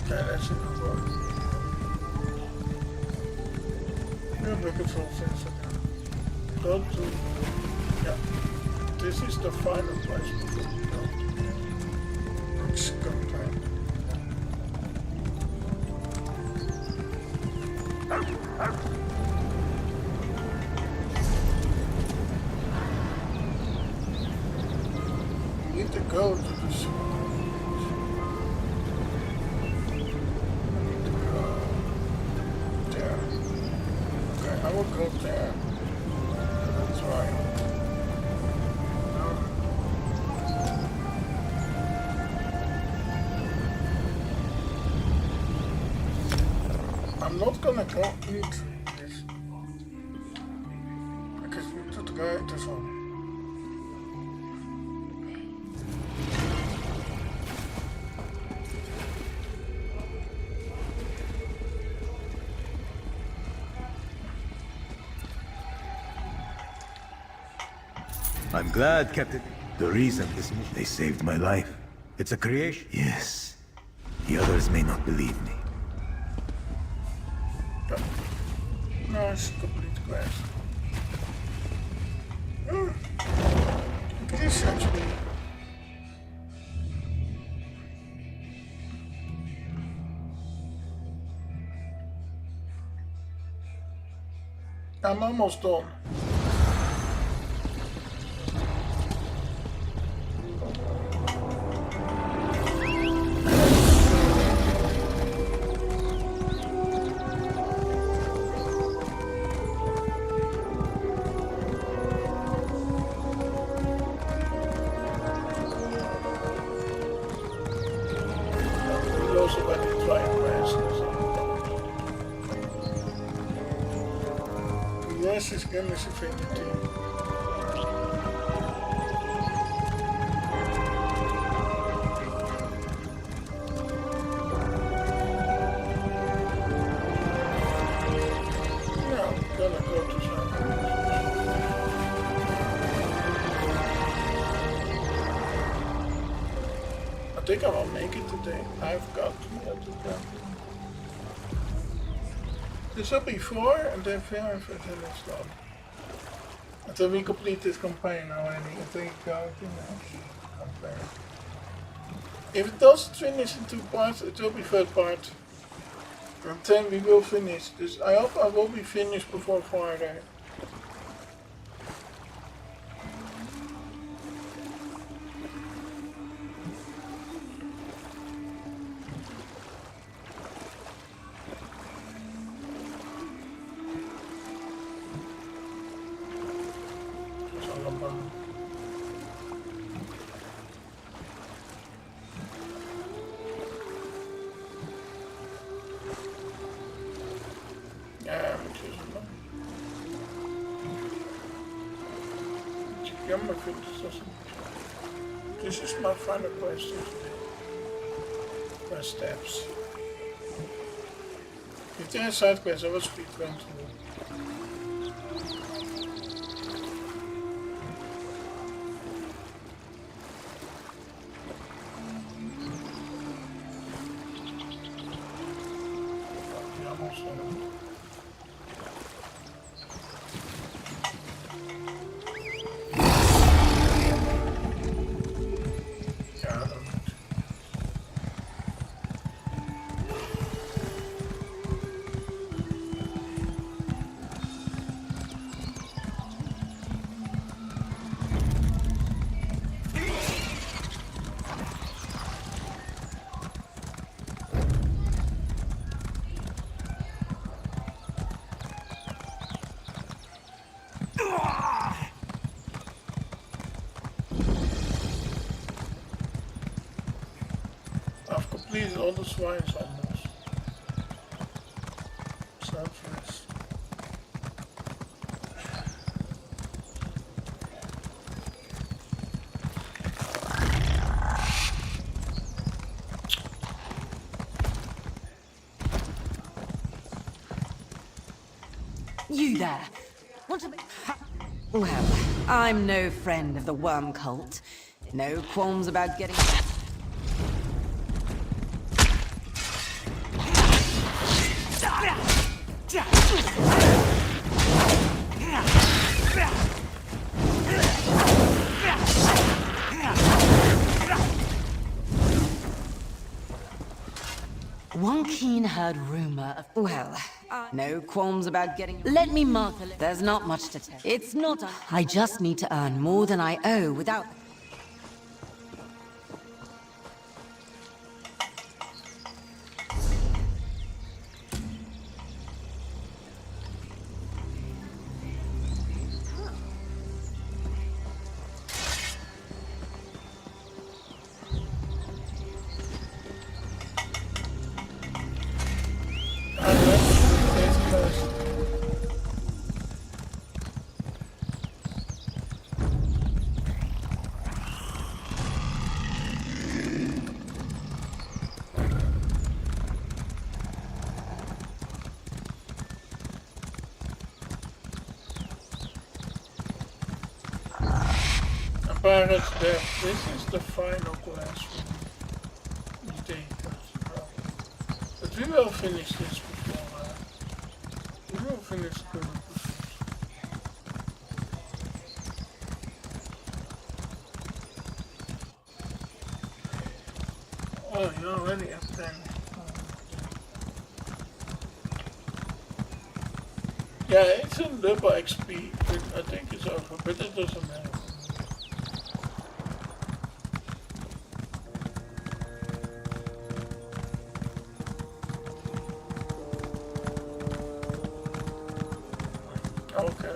Okay, that's it. We're looking for things again. Go to... yeah. This is the final place we go to. It's contained. You need to go to the swamp. I need to go there. Okay, I will go there. That's right. I'm not gonna go eat this. Because we need to go this one. I'm glad, Captain. The reason this mission... They saved my life. It's a creation. Yes. The others may not believe me. No, it's complete quest. This actually... I'm almost done. Yes, this game is infinity. Yeah, I'm gonna go to some. I think I will make it today. I've got to go. This will be 4 and then 5 and then it's done. And then we complete this campaign already. I think campaign. If it doesn't finish in 2 parts, it will be 3rd part. And then we will finish this. I hope I will be finished before Friday. about. Ja, moet je zo doen. Jammer vind ik dat niet. This is my final question today. My steps. If there are side quests, I will speed run through. I've completed all the shrines almost. Southwest. You there. Want to be... Well, I'm no friend of the worm cult. No qualms about getting... One keen heard rumor of... Well, no qualms about getting... Let me mark the... There's not much to tell. It's not... I just need to earn more than I owe without... Apparently, this is the final class. But we will finish this before. We will finish the Oh, you're already at 10. Yeah, it's in double XP, but I think it's over, but it doesn't matter. Okay.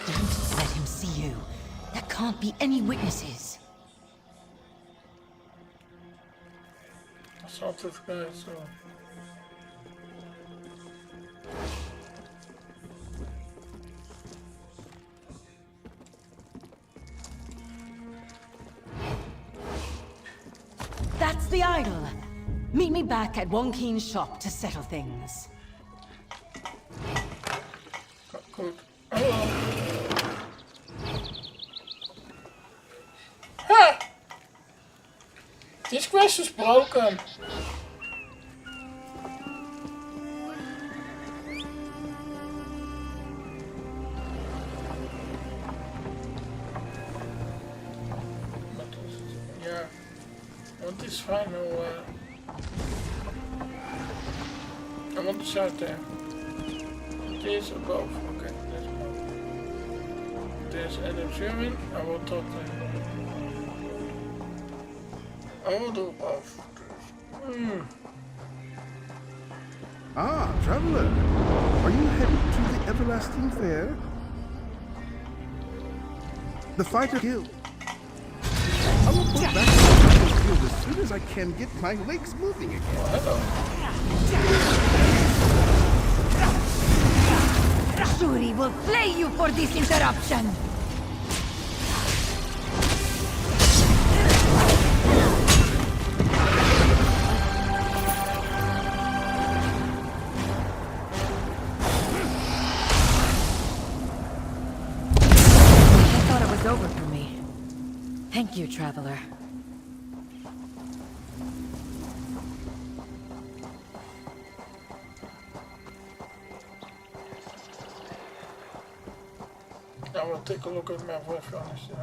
Don't let him see you. There can't be any witnesses. I saw this guy, so... That's the idol. Meet me back at Wonkeen's shop to settle things. Good. Ha! This quest is broken. Yeah. I want this final, I want to start there. It is above. Okay, that's above. there's Adam Sherman. I will talk to him. I will do both. Ah, traveler. Are you headed to the Everlasting Fair? The fighter guild. I will put back the field as soon as I can get my legs moving again. Shuri will flay you for this interruption! I thought it was over for me. Thank you, Traveler. I will take a look at my voice honestly.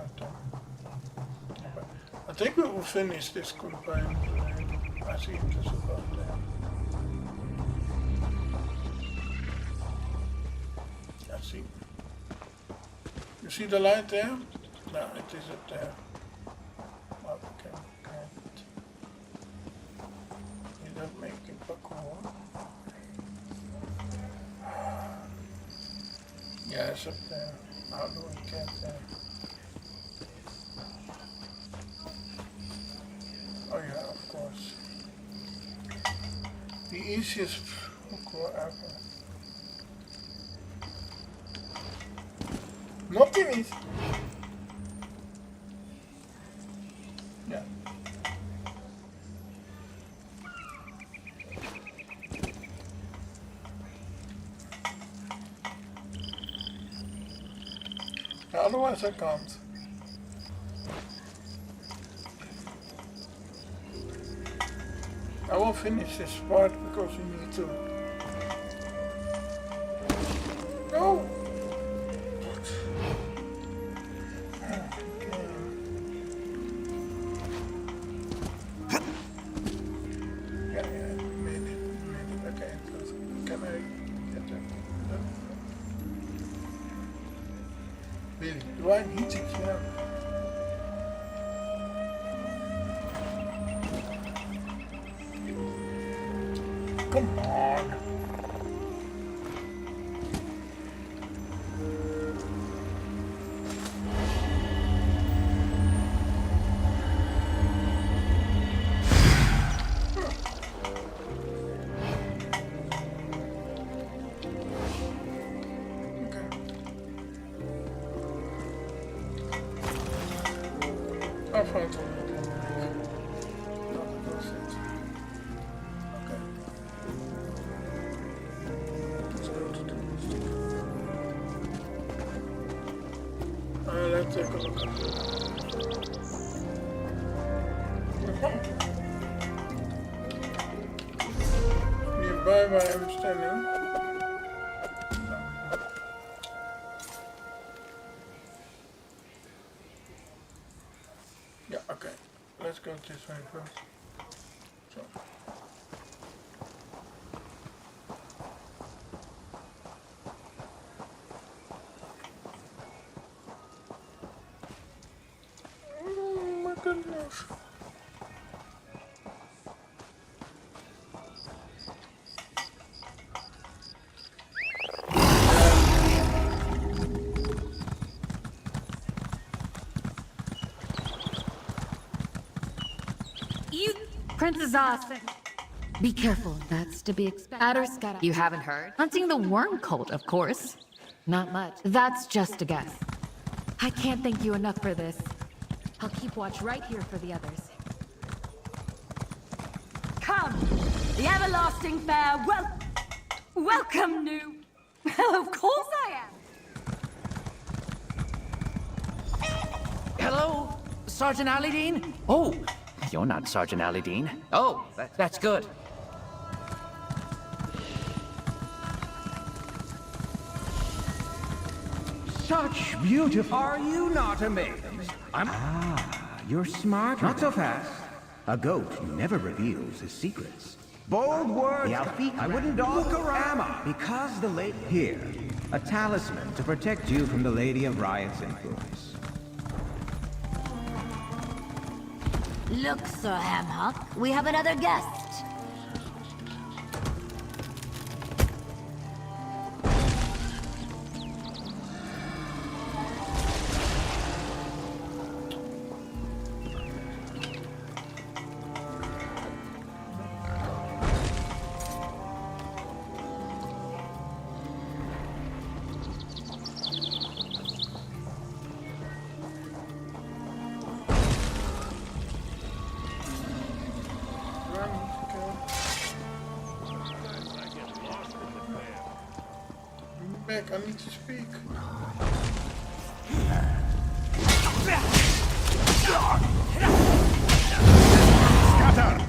I think we will finish this campaign. I see it is about there. I see. You see the light there? No, it is up there. Okay, can't. Is that making parkour? Yeah, it's up there. How do we get there? Oh yeah, of course. The easiest parkour ever. Not in it. Yeah. Otherwise I can't. I will finish this part because you need to. No! Do I need to kill? Come on. I found it. Let's take a look at it. Nearby where I'm standing. Yeah, okay. Let's go this way first. So. Oh my goodness. Princess Austin. Be careful, that's to be expected. You haven't heard? Hunting the worm cult, of course. Not much. That's just a guess. I can't thank you enough for this. I'll keep watch right here for the others. Come! The everlasting fair, welcome, new... Of course I am! Hello, Sergeant Alidine? Oh, you're not Sergeant Alidine. Oh, that's good. Such beautiful... Are you not amazed? You're smart. Not so fast. A goat never reveals his secrets. Bold words. I wouldn't look around. Because the lady here. A talisman to protect you from the Lady of Riot's influence. Look, Sir Hamhock, we have another guest. Back, I need to speak. Scatter!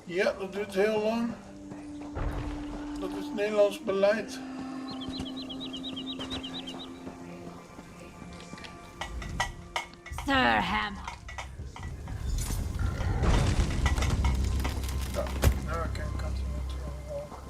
Ja, dat duurt heel lang. Dat is Nederlands beleid. Sir Hamhock. Now I can continue to walk.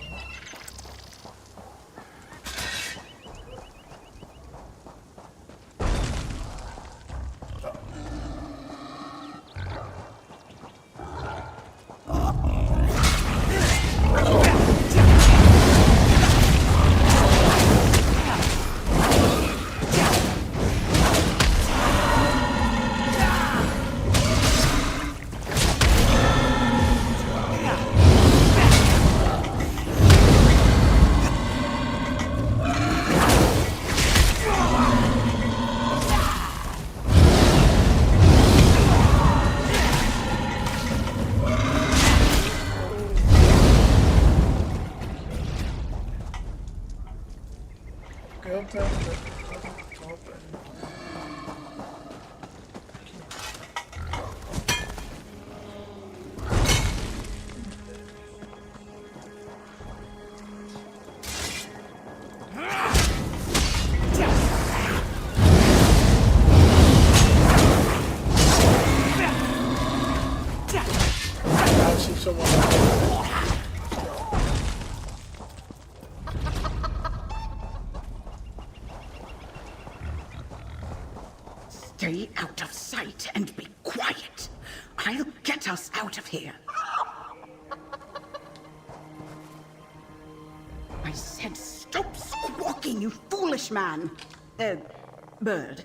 Stay out of sight and be quiet. I'll get us out of here. I said stop squawking, you foolish man. Bird.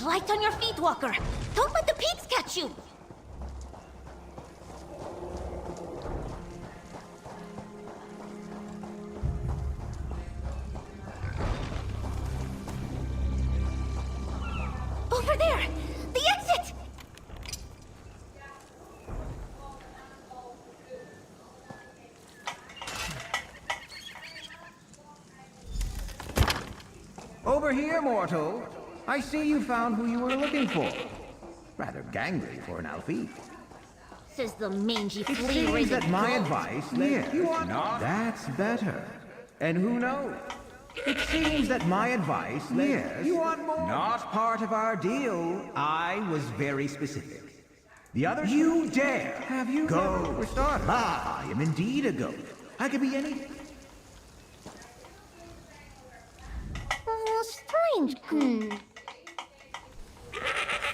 Light on your feet, Walker. Don't let the pigs catch you. Over there! The exit! Over here, mortal. I see you found who you were looking for. Rather gangly for an Alfie. Says the mangy It flea seems raising that my bull. advice led you on. That's better. And who knows? It seems that my advice led you on more. Not part of our deal. I was very specific. The others. You dare! Have you go? For starters, I am indeed a goat. I could be anything. Strange.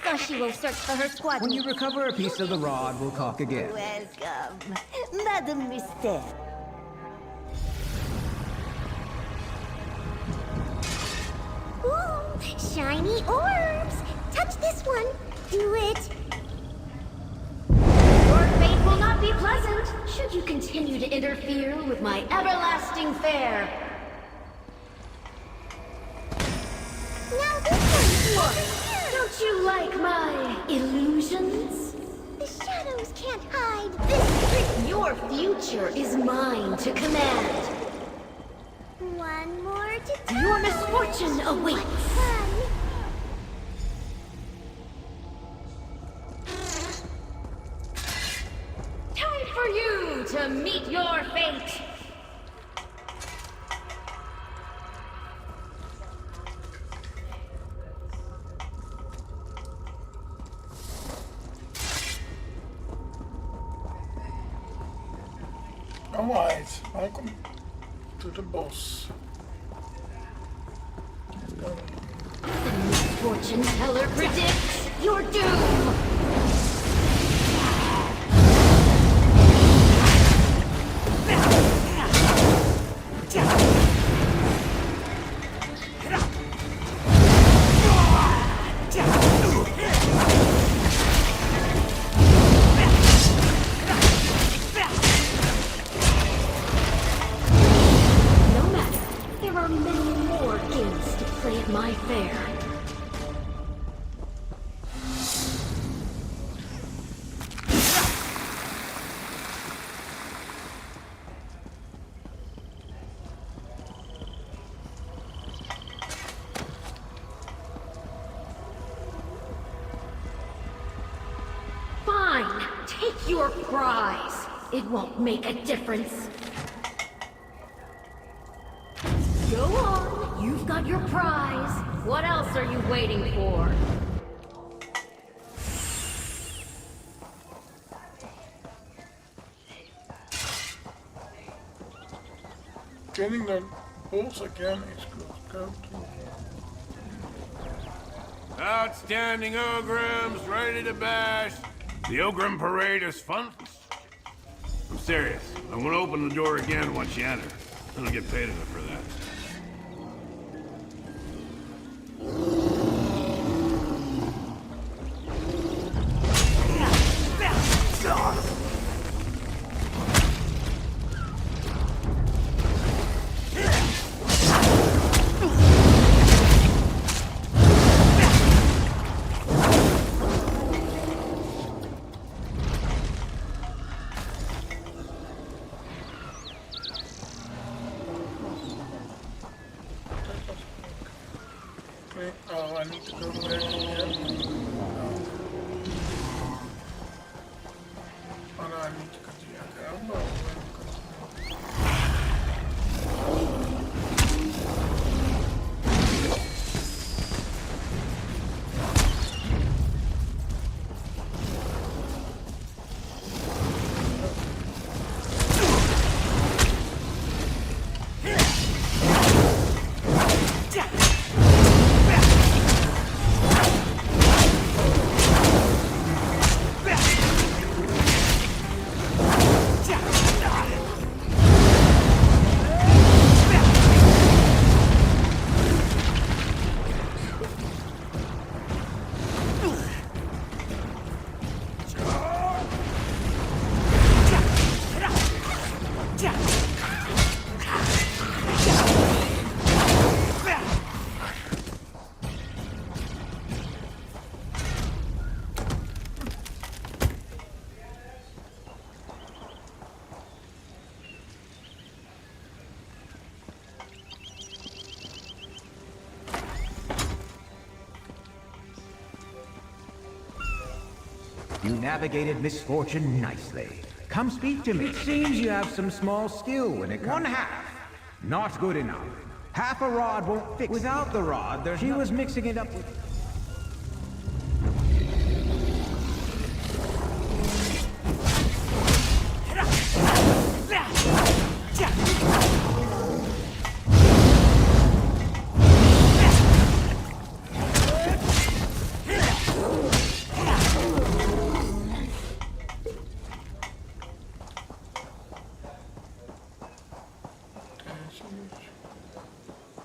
So she will search for her squad. When you recover a piece of the rod, we'll talk again. Welcome, Madam Mister. Ooh, shiny orbs. Touch this one. Do it. Your fate will not be pleasant should you continue to interfere with my everlasting fare. Now this one's one. Don't you like my illusions? The shadows can't hide this. Your future is mine to command. One more to do. Your misfortune awaits. Time for you to meet your fate. Alright, welcome to the boss. The misfortune teller predicts your doom. No matter, there are many more games to play at my fair. Fine, take your prize. It won't make a difference. Go on, you've got your prize. What else are you waiting for? Getting the balls again is good. Go to Outstanding Ogrims, ready to bash. The Ogrim Parade is fun. I'm serious. I'm gonna open the door again once you enter. I don't get paid enough for that. okay. Oh, I need to go back again. Oh no, I need to continue. Okay, I'm going You navigated misfortune nicely. Come speak to me. It seems you have some small skill when it comes. One half. Not good enough. Half a rod won't fix. Without the rod, there's She was mixing it up with...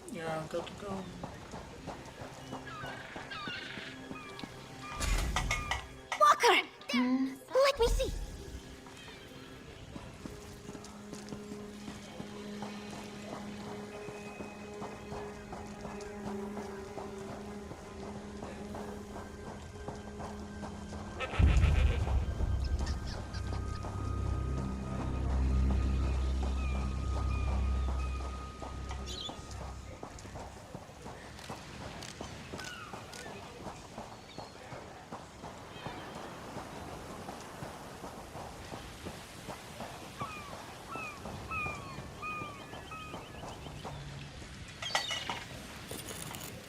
Yeah, I've got to go. Walker! Let me see.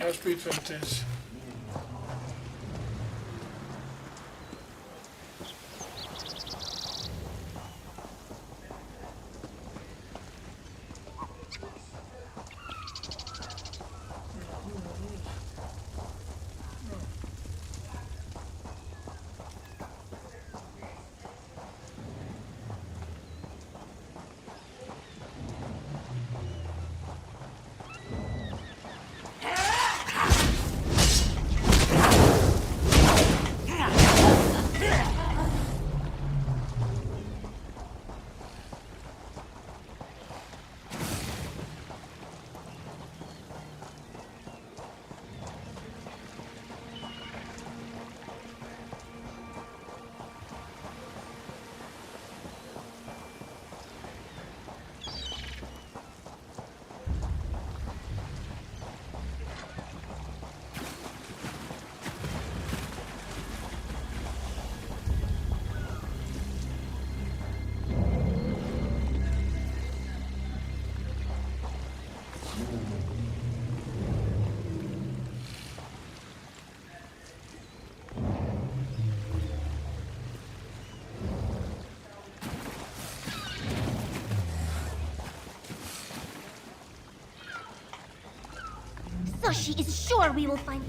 As prevent is. So she is sure we will find...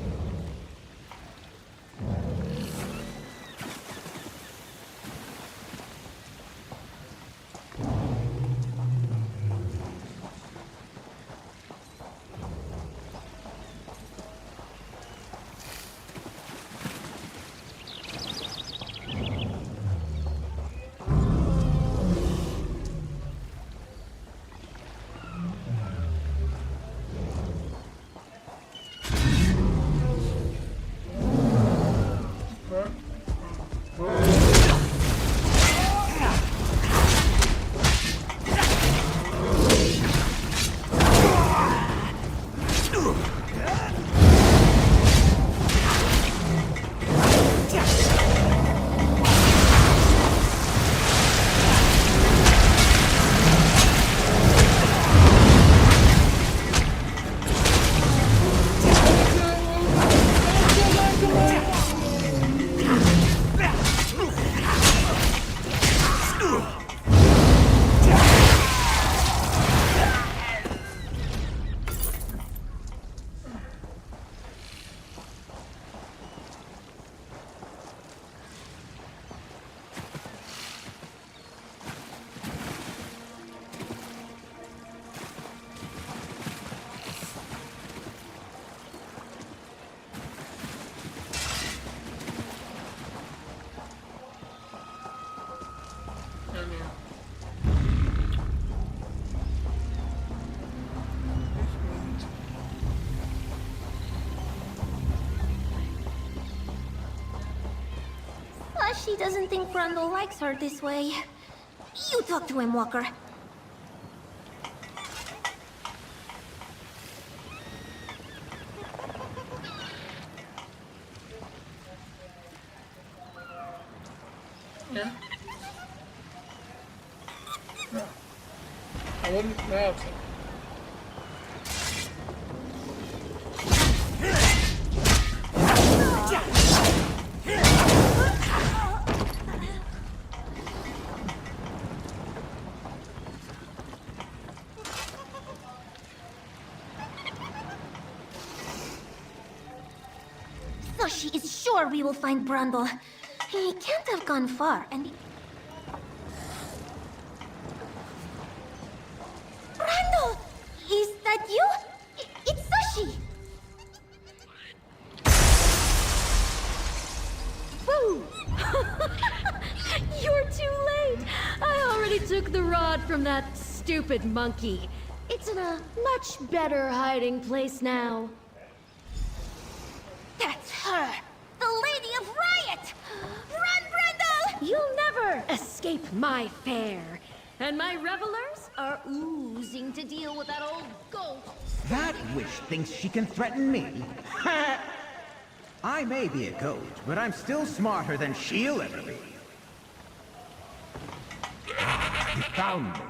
She doesn't think Grundle likes her this way. You talk to him, Walker. Ja. Nou, hij wil niet praten. Sushi is sure we will find Brundle. He can't have gone far, and Brundle! Is that you? It's Sushi! Woo! You're too late! I already took the rod from that stupid monkey. It's in a much better hiding place now. That's her! The Lady of Riot! Run, Brundle! You'll never escape my fare. And my revelers are oozing to deal with that old goat. That witch thinks she can threaten me. I may be a goat, but I'm still smarter than she'll ever be. You found me.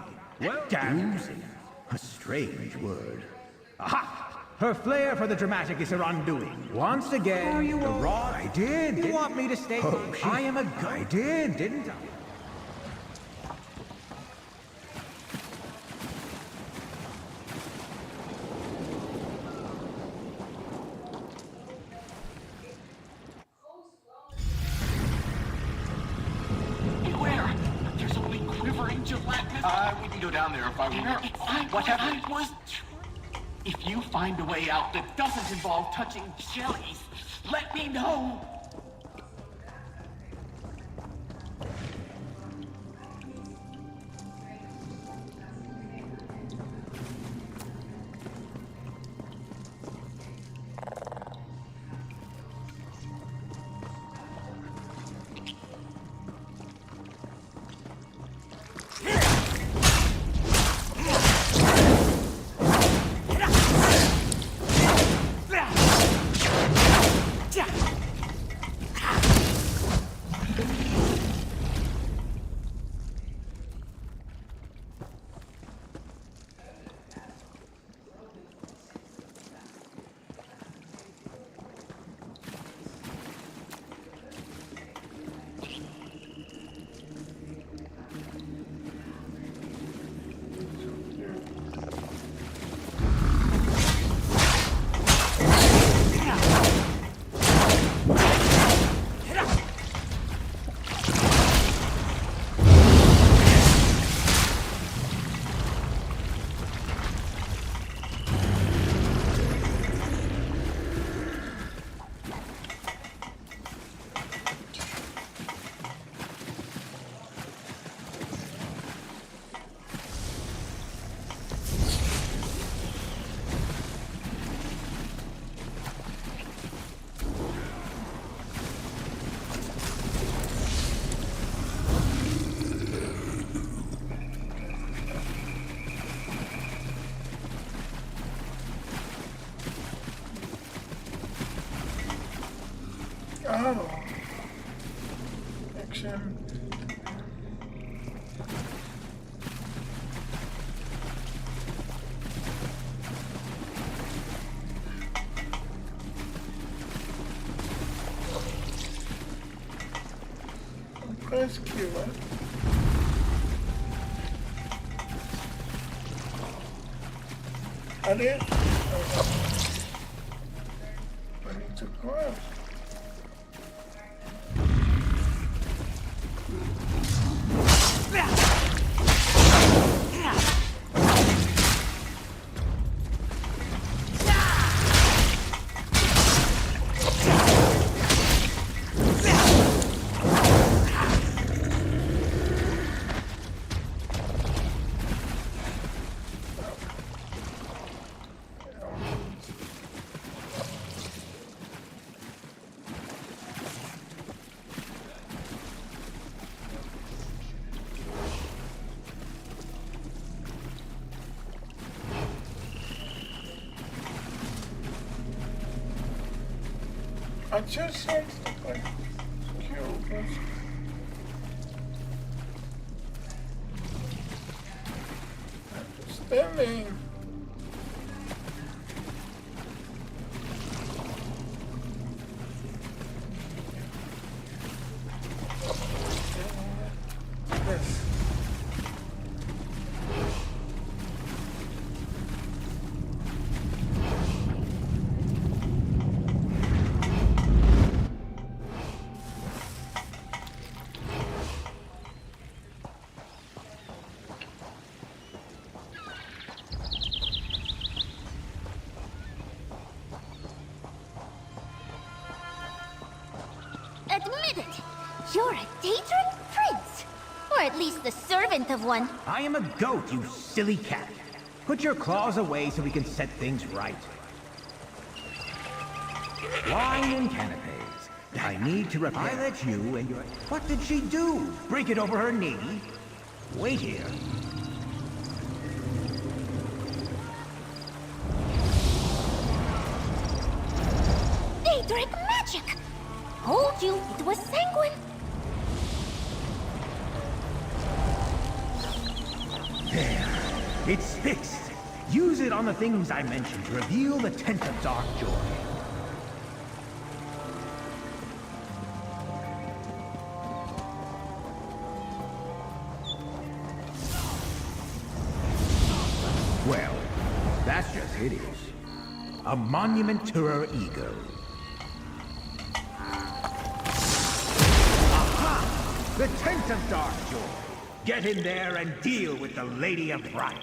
Well, oozing. A strange word. Aha! Her flair for the dramatic is her undoing. Once again, are you the rod? I did. You want me to stay? Oh, I am a goat. I did, didn't I? Beware! There's only quivering gelatinous. I wouldn't go down there if I were you. What happened? If you find a way out that doesn't involve touching jellies, let me know! Oh. Action. Press Q, right? I did? I need to go out. I just said like Q, but spending. Yes. Admit it! You're a Daedran prince! Or at least the servant of one. I am a goat, you silly cat. Put your claws away so we can set things right. Wine and canapes. I need to repair. I let you and your... What did she do? Break it over her knee? Wait here. They drank magic! Told you it was sanguine. There. It's fixed. Use it on the things I mentioned to reveal the tent of dark joy. Well, that's just hideous. A monument to her ego. Aha! The tent of dark joy. Get in there and deal with the Lady of Fright.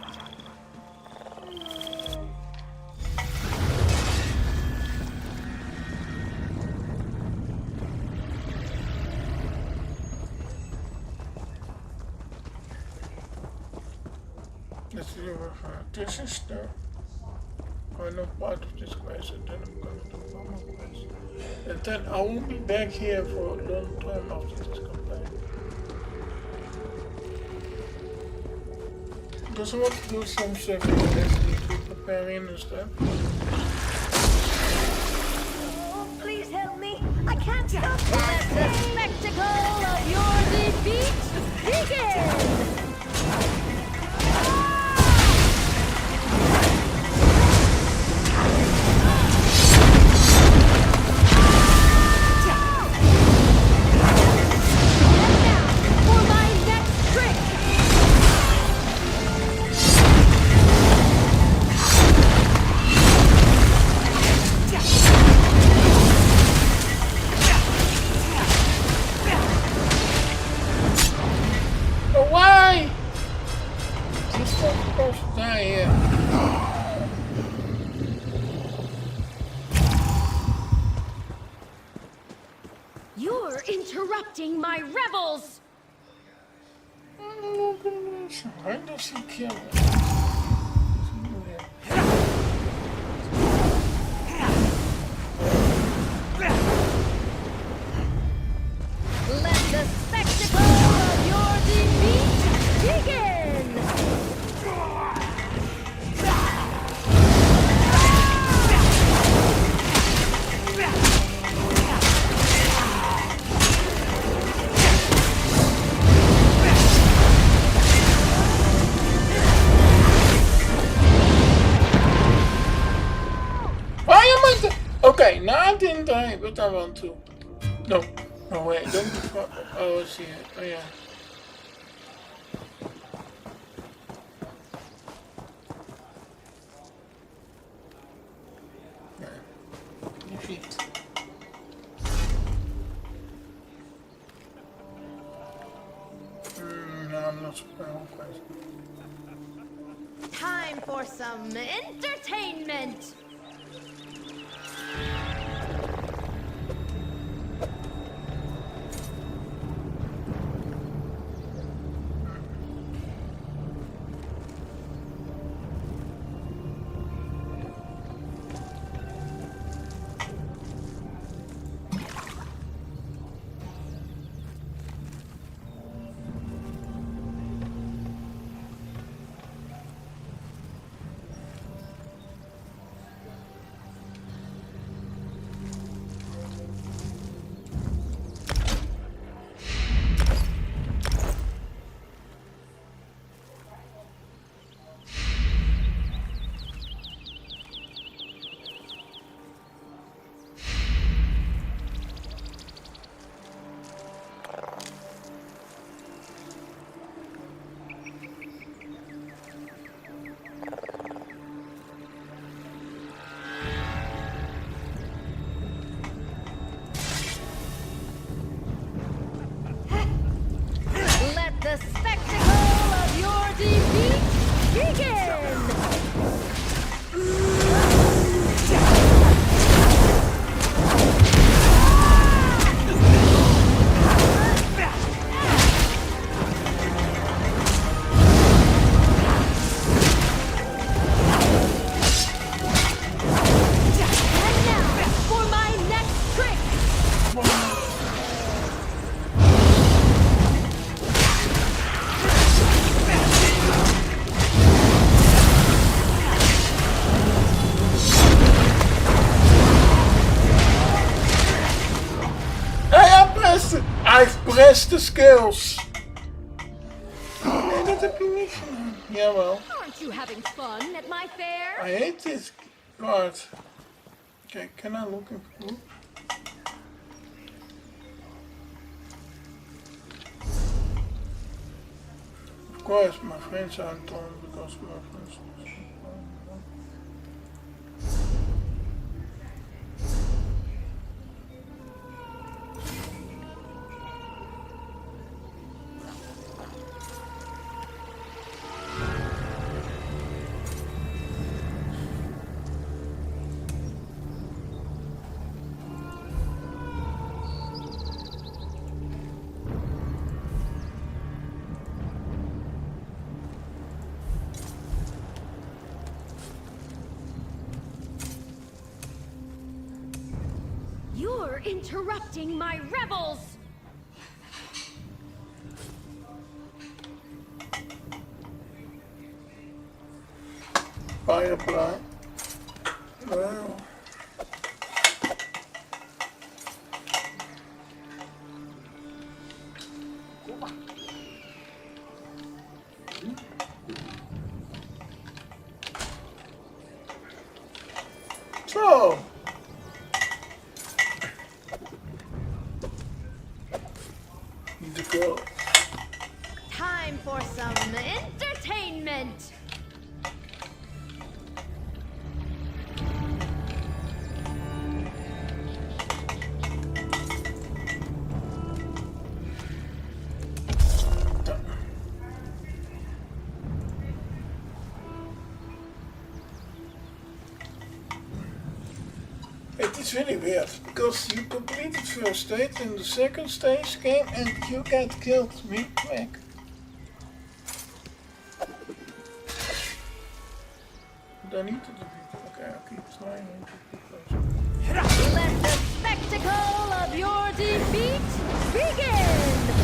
Let's see if this is the final part of this quest, and then I'm going to do one more quest. And then I won't be back here for a long time after this campaign. Because I want to do some stuff actually preparing and stuff. Oh, please help me! I can't stop Let the spectacle of your defeat begin! You're interrupting my revels! Why does he kill me? Let the spectacle of your defeat begin! Okay, now I didn't die, but I want to. No, no wait, don't be. Oh, I see it. Oh yeah. Defeat. No, I'm not surprised. Time for some entertainment! has the skills. Nee, dat heb je niet gedaan. Jawel. Aren't you having fun at my fair? I hate this card. Okay, can I look in? Of course, my friends aren't torn because my friends. You're interrupting my revels! Firefly. Wow. So. The girl. Time for some entertainment! It is really weird because you completed first stage and the second stage came and you get killed real quick. I need to defeat. Okay, I'll keep trying. Let the spectacle of your defeat begin!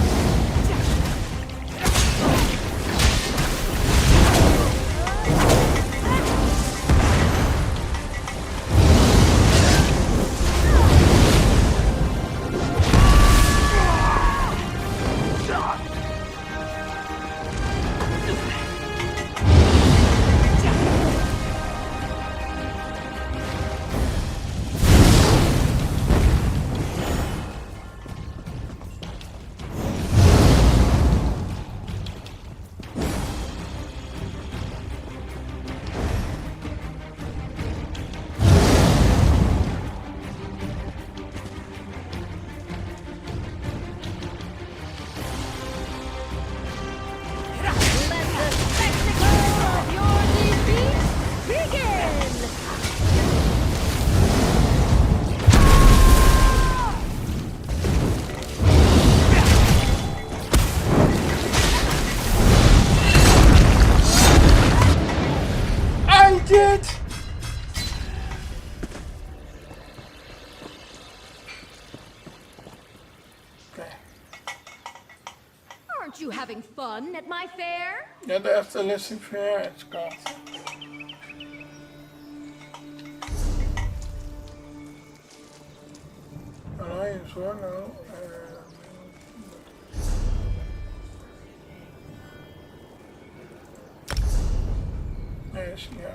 Aren't you having fun at my fair? Ja, de efterlisting fairheidskaart. Alliance hoor, nou. Yes, ja.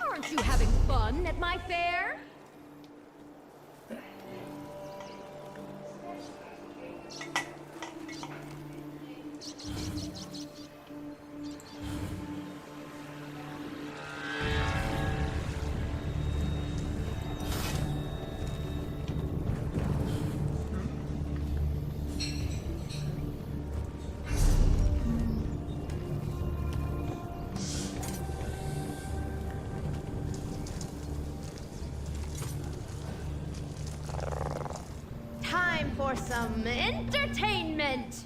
Aren't you having fun at my fair? for some entertainment!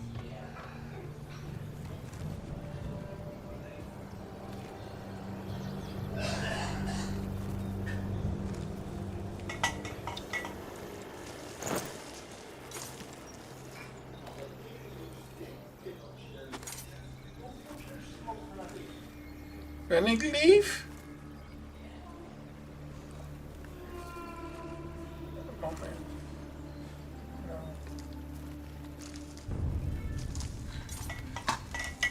Can ik leave?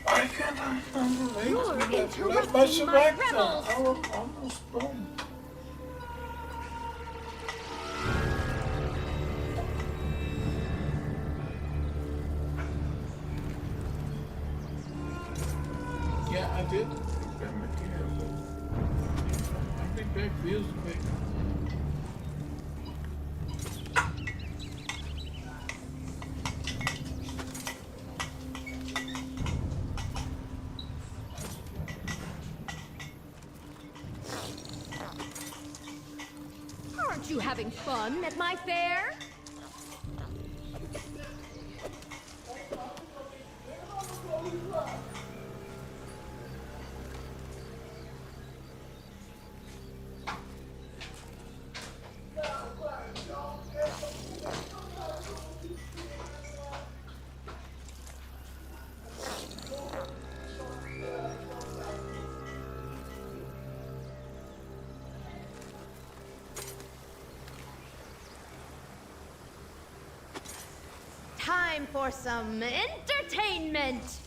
I cannot You're wait. interrupting My my selector. rebels. I was almost done. Yeah, I did. I'll be back real quick. Aren't you having fun at my fair? Time for some entertainment!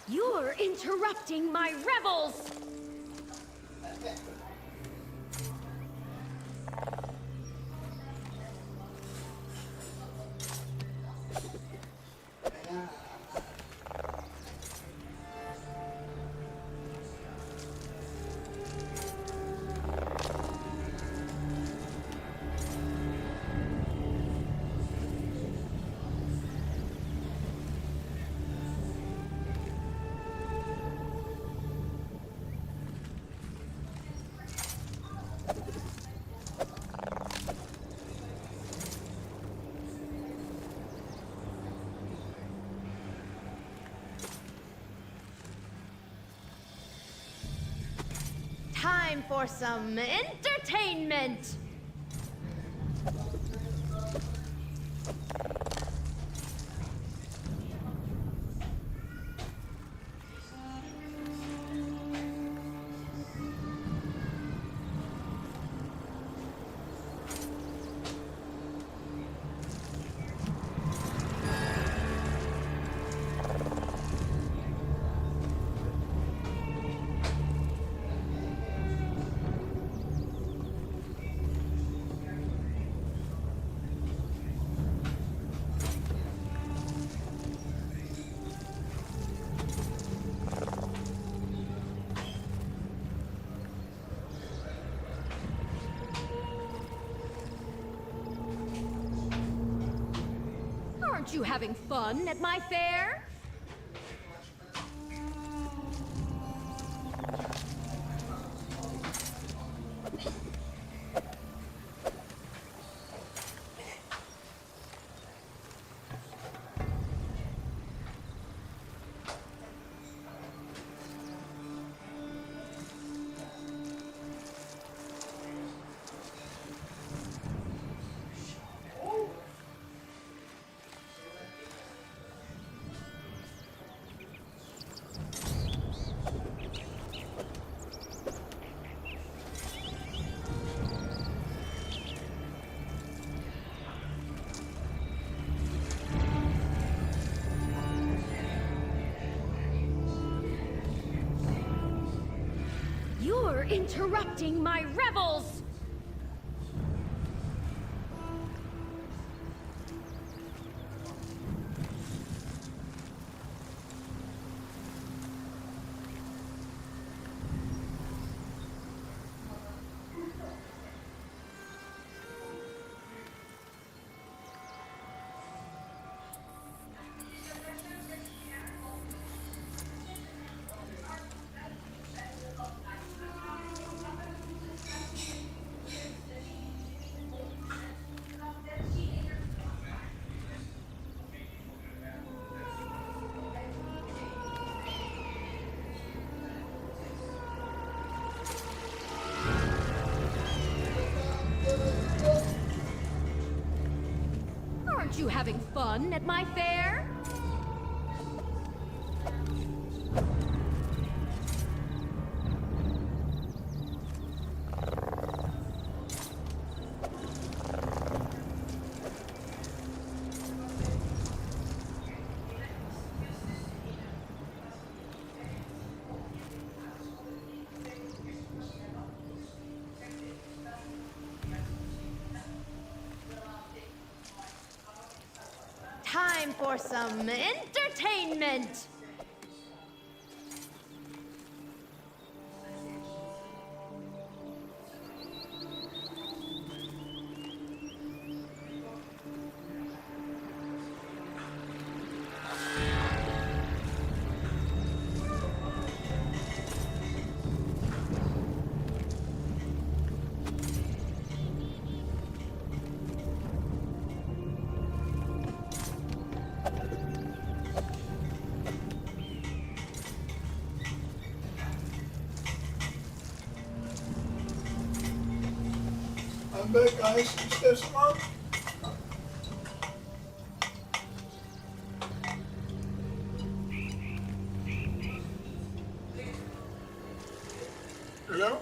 You're interrupting my revels! Time for some entertainment! Aren't you having fun at my fair? You're interrupting my revels! you having fun at my fair? Time for some entertainment! I'm back, guys. Is there someone? Hello?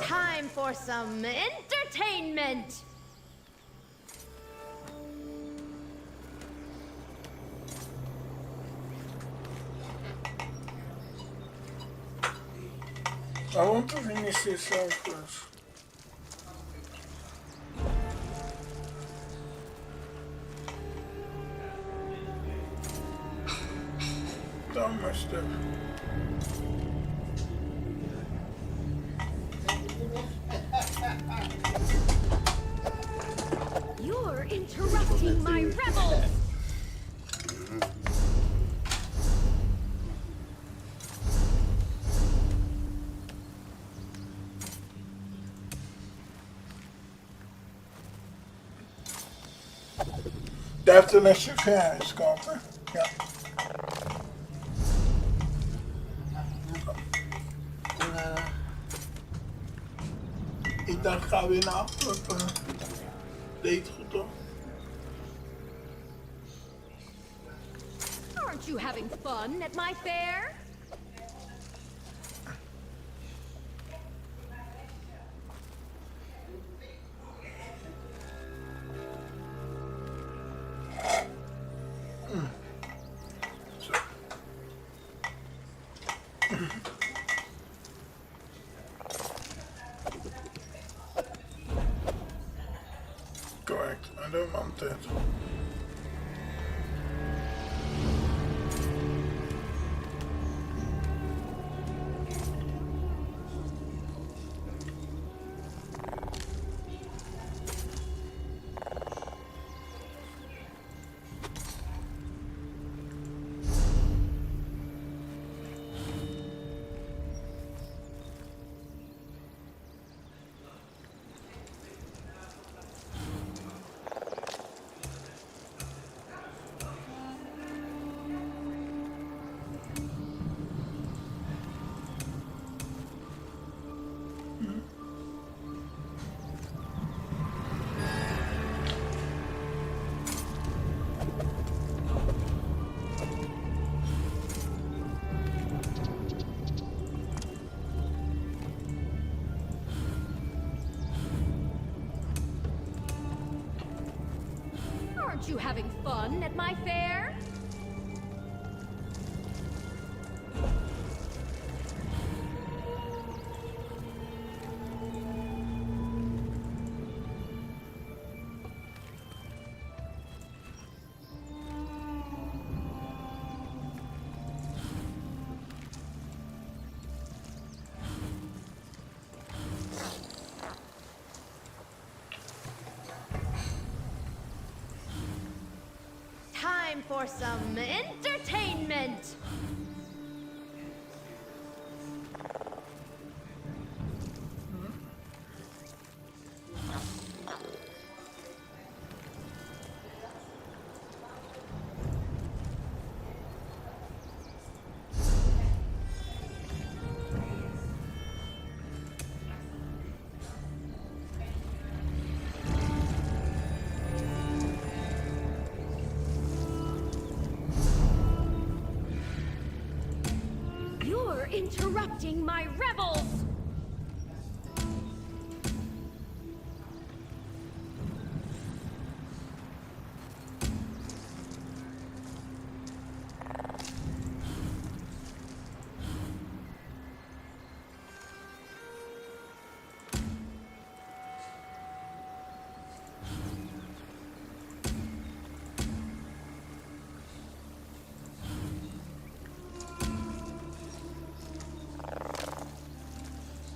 Time for some entertainment! I want to finish this first. Done my stuff. You're interrupting my revels! De efterlässt färgskapet. Ja. Ik dacht, ga weer naar achteren. Deed goed toch? Aren't you having fun at my fair? Correct, I don't want that. Aren't you having fun at my fair? Time for some entertainment! interrupting my rebels!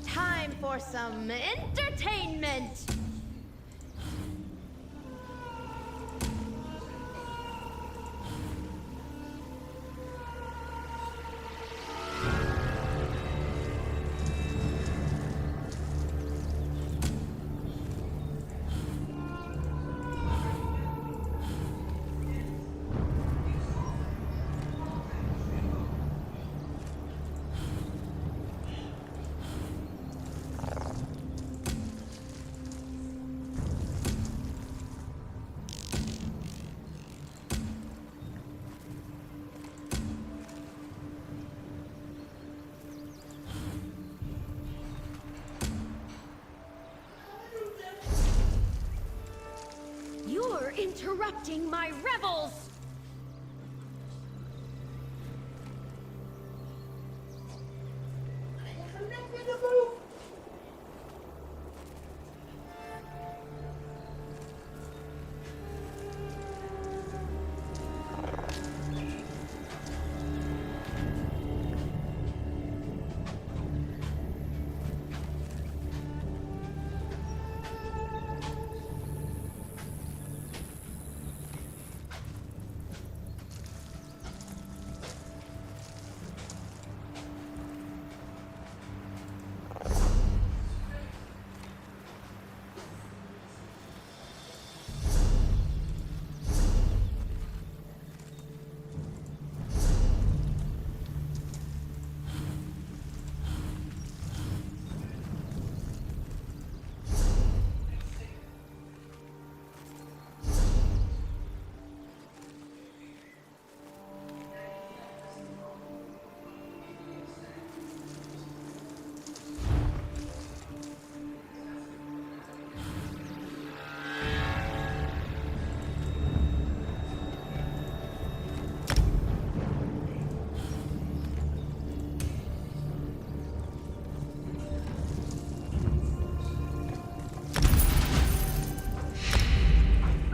Time for some entertainment! You're interrupting my revels!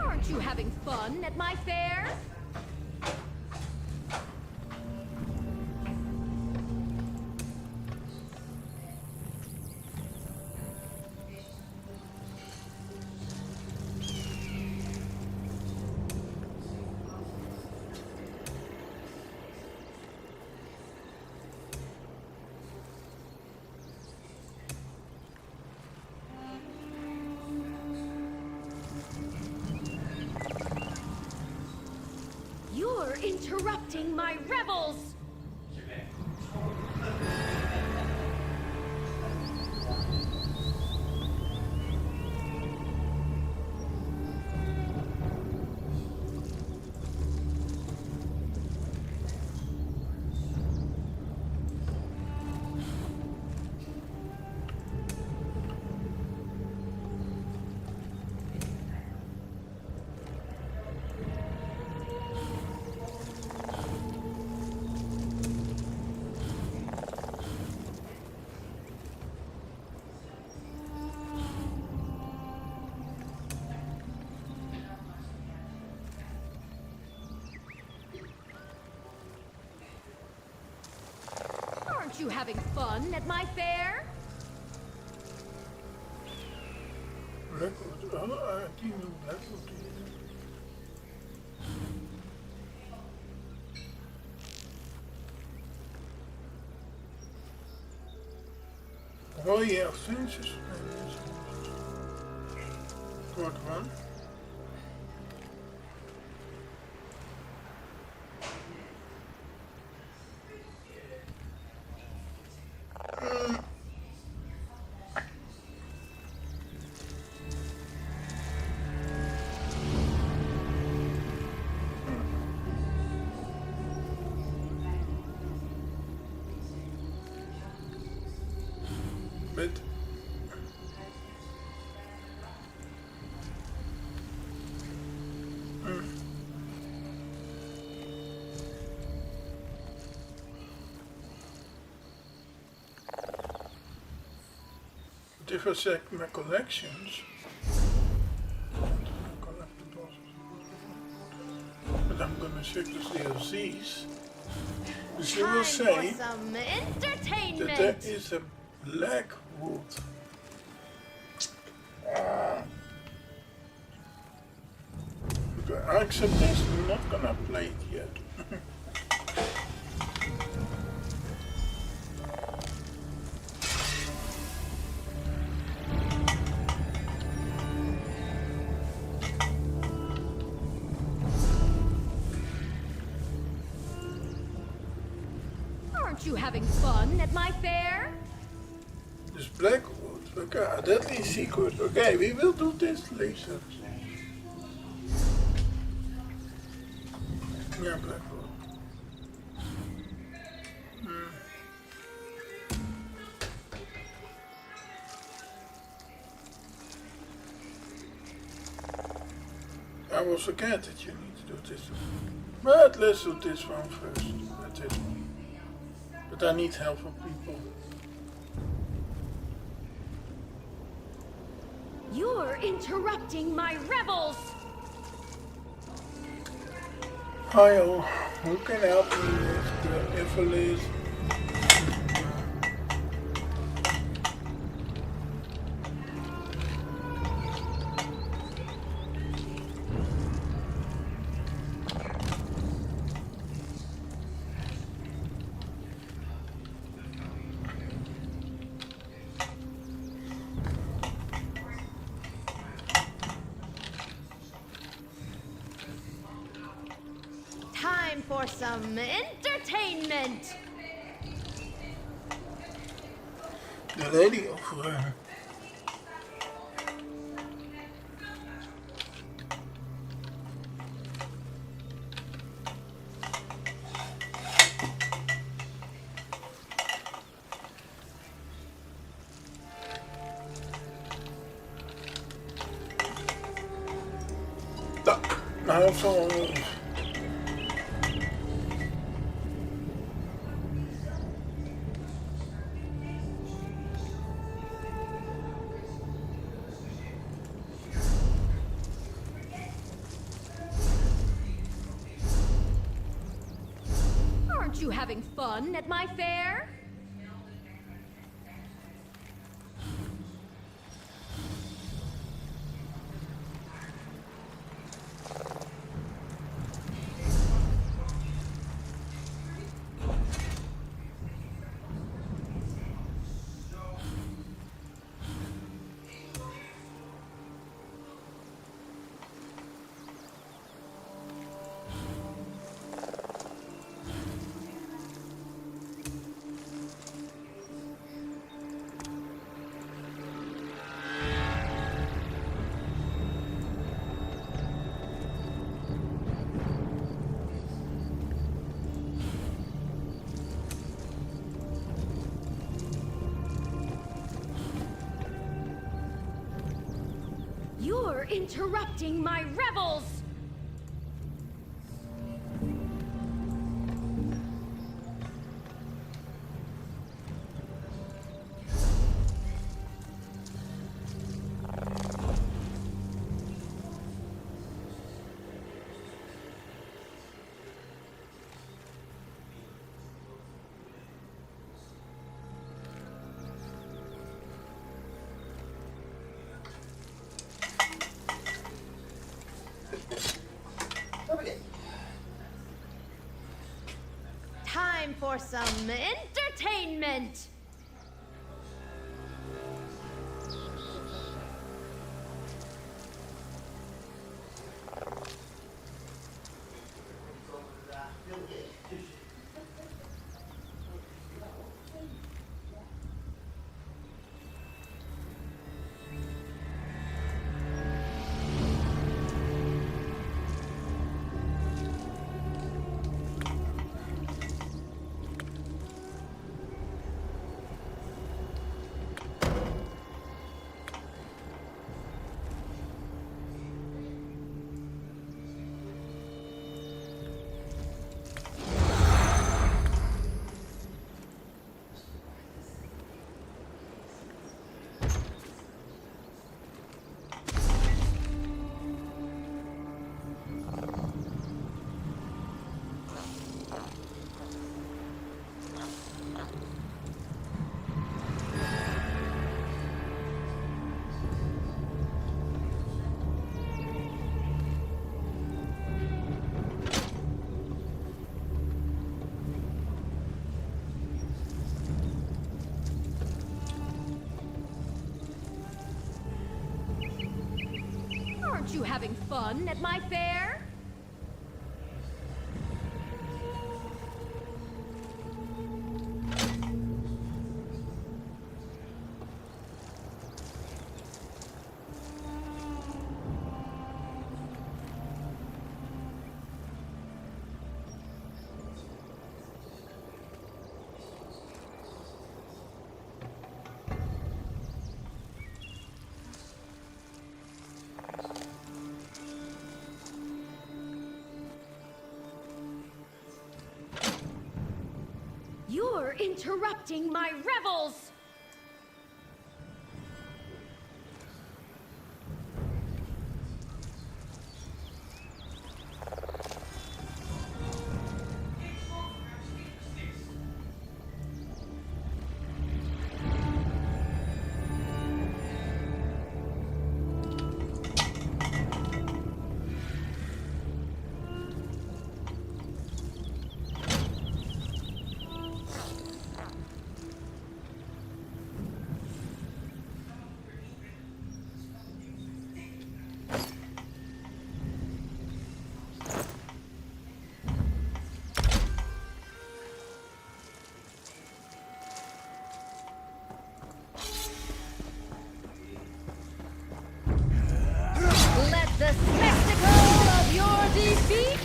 Aren't you having fun at my fair? You're interrupting my rebels! Aren't you having fun at my fair? Oh yeah, offenses. Part 1. But if I check my collections, but I'm gonna check the DLCs. Because you will say some that entertainment. there is a Blackwood. Okay, I accept this. I'm not gonna play it yet. Aren't you having fun at my fair? This Blackwood. Okay, a deadly secret. Okay, we will do this later. Yeah, Blackwood. I will forget that you need to do this. But let's do this one first. This one. But I need help from people. You're interrupting my revels. Hi all, who can help me with the info list? Time for some entertainment. The lady over. I have someone. Aren't you having fun at my fair? You're interrupting my revels! Time for some entertainment! you having fun at my fair? You're interrupting my revels! Let the spectacle of your defeat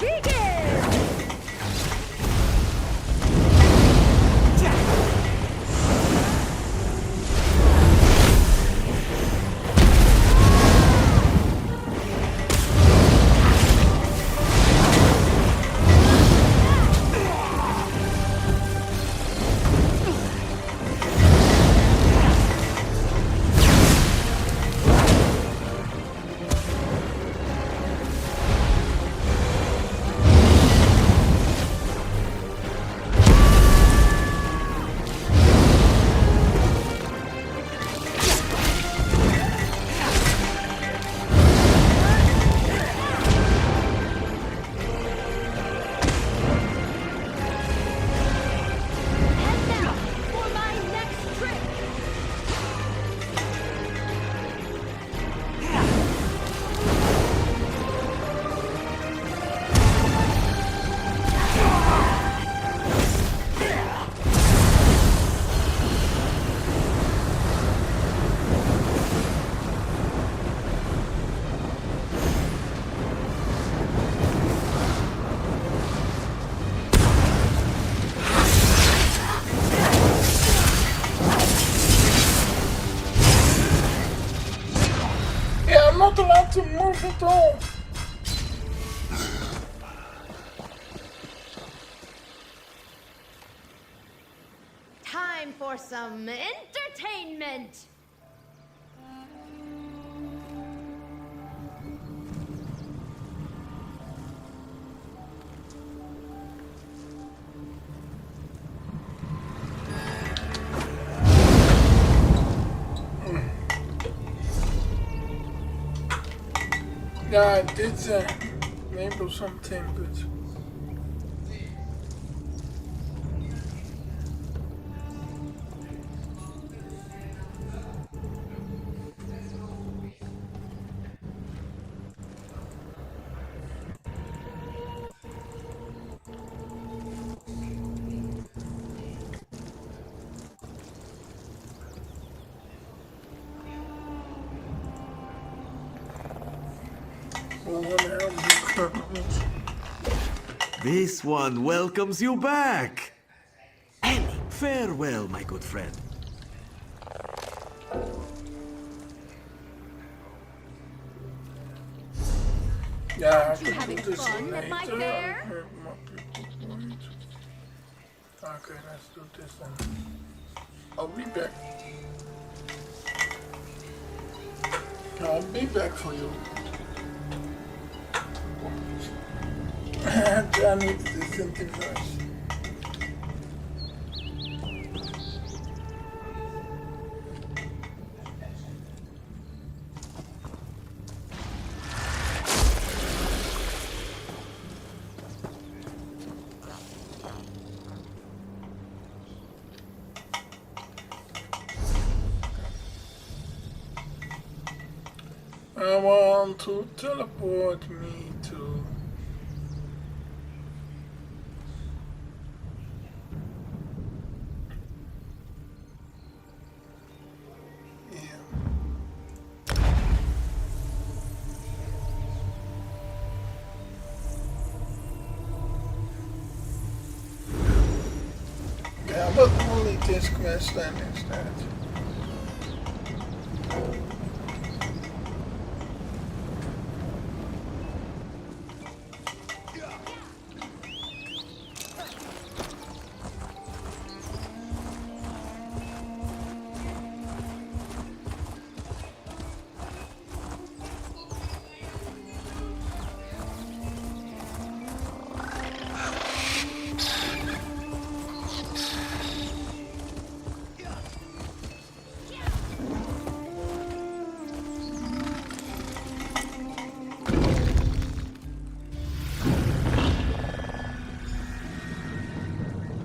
begin! Yeah, I'm not allowed to move at all. Time for some entertainment! Yeah, I did enable something, but... This one welcomes you back. Ellie, farewell, my good friend. Yeah, I You having can do this fun at my later. fair? Okay, let's do this then. I'll be back. I'll be back for you. I need this something first. I want to teleport me to... Yeah, but only this quest then instead.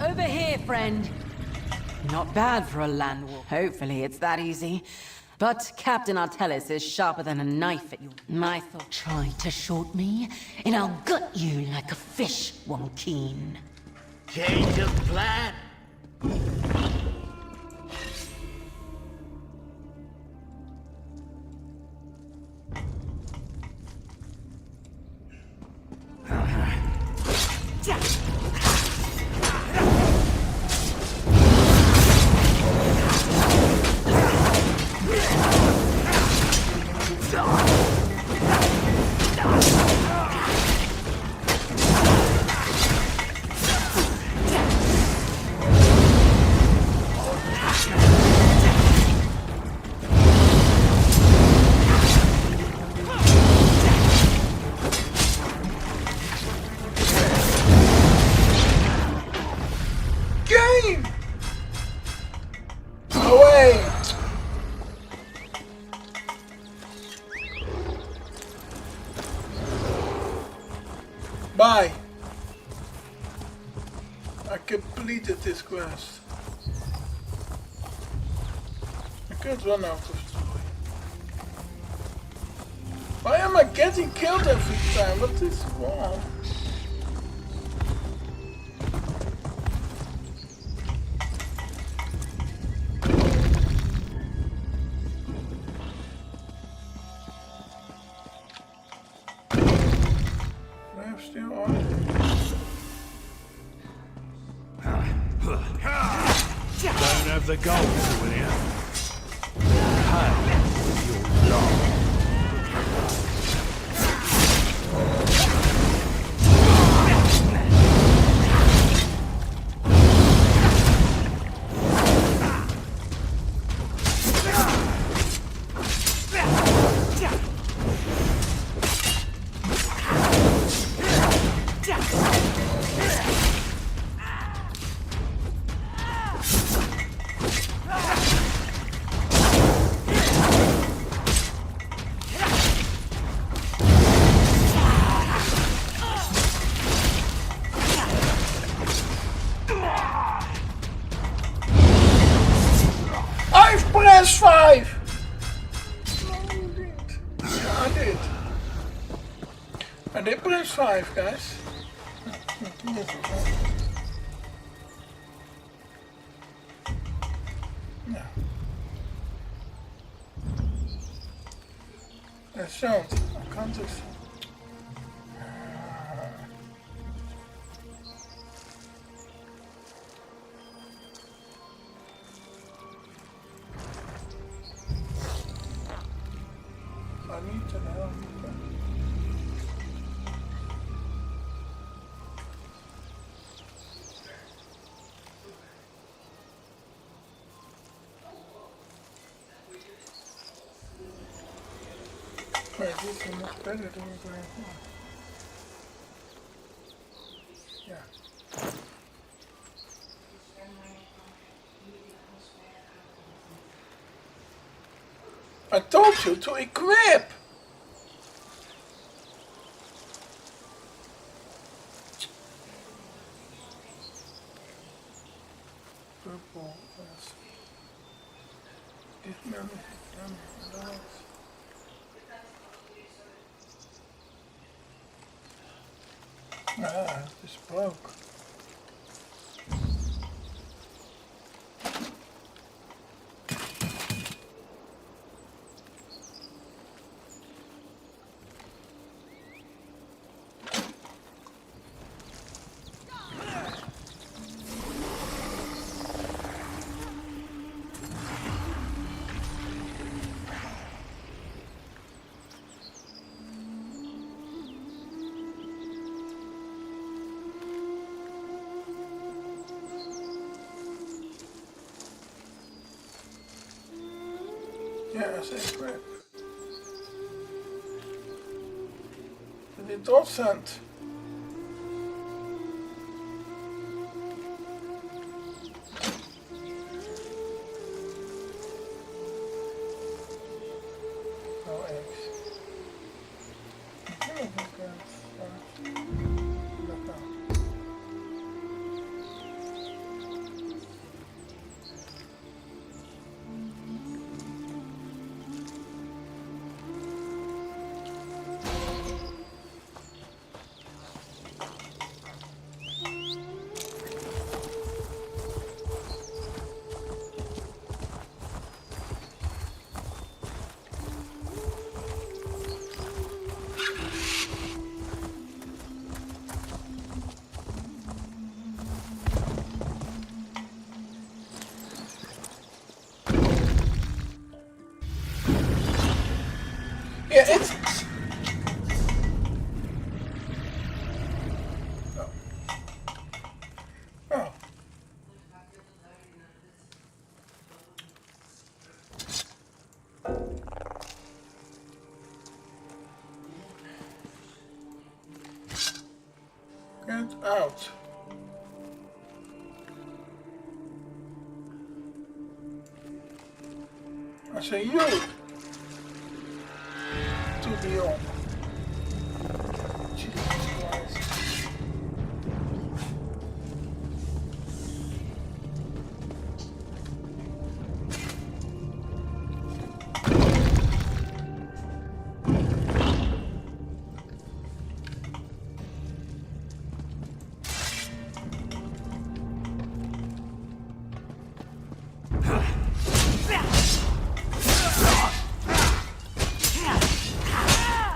Over here, friend. Not bad for a land war. Hopefully it's that easy. But Captain Artellis is sharper than a knife at you. My thought, try to short me, and I'll gut you like a fish, Wonkin. Change of plan. Game! Away! Bye! I completed this quest. I can't run out of joy. Why am I getting killed every time? What is wrong? Still on. Don't have the gold to win here. Pay your love. Press 5! Yeah, I did. I did press 5, guys. No. That's sound. I can't just... I need to know. Wait, this is much better than we're going for. Yeah. I told you to equip! Purple, yes. This man, Ah, it's broke. Ja, zeker. Het is interessant. Oh, echt. Ja, het... Oh. Get out. I say you to be on. Jesus Christ.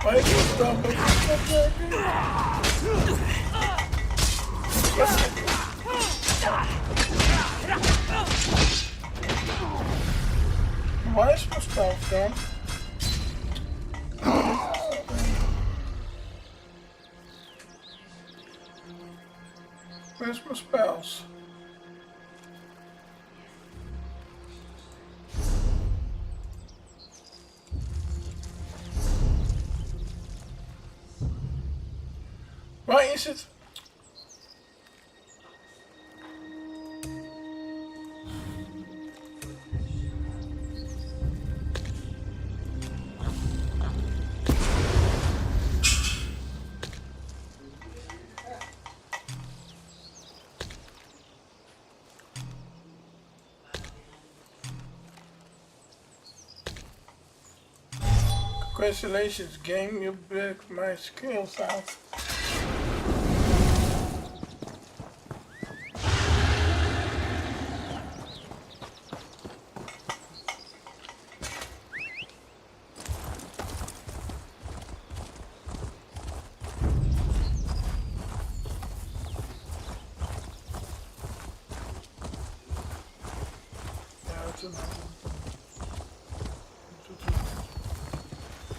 Why is this dumb? Why is my stuff done? Where's my spells? Why is it? Congratulations, game, you broke my skills out.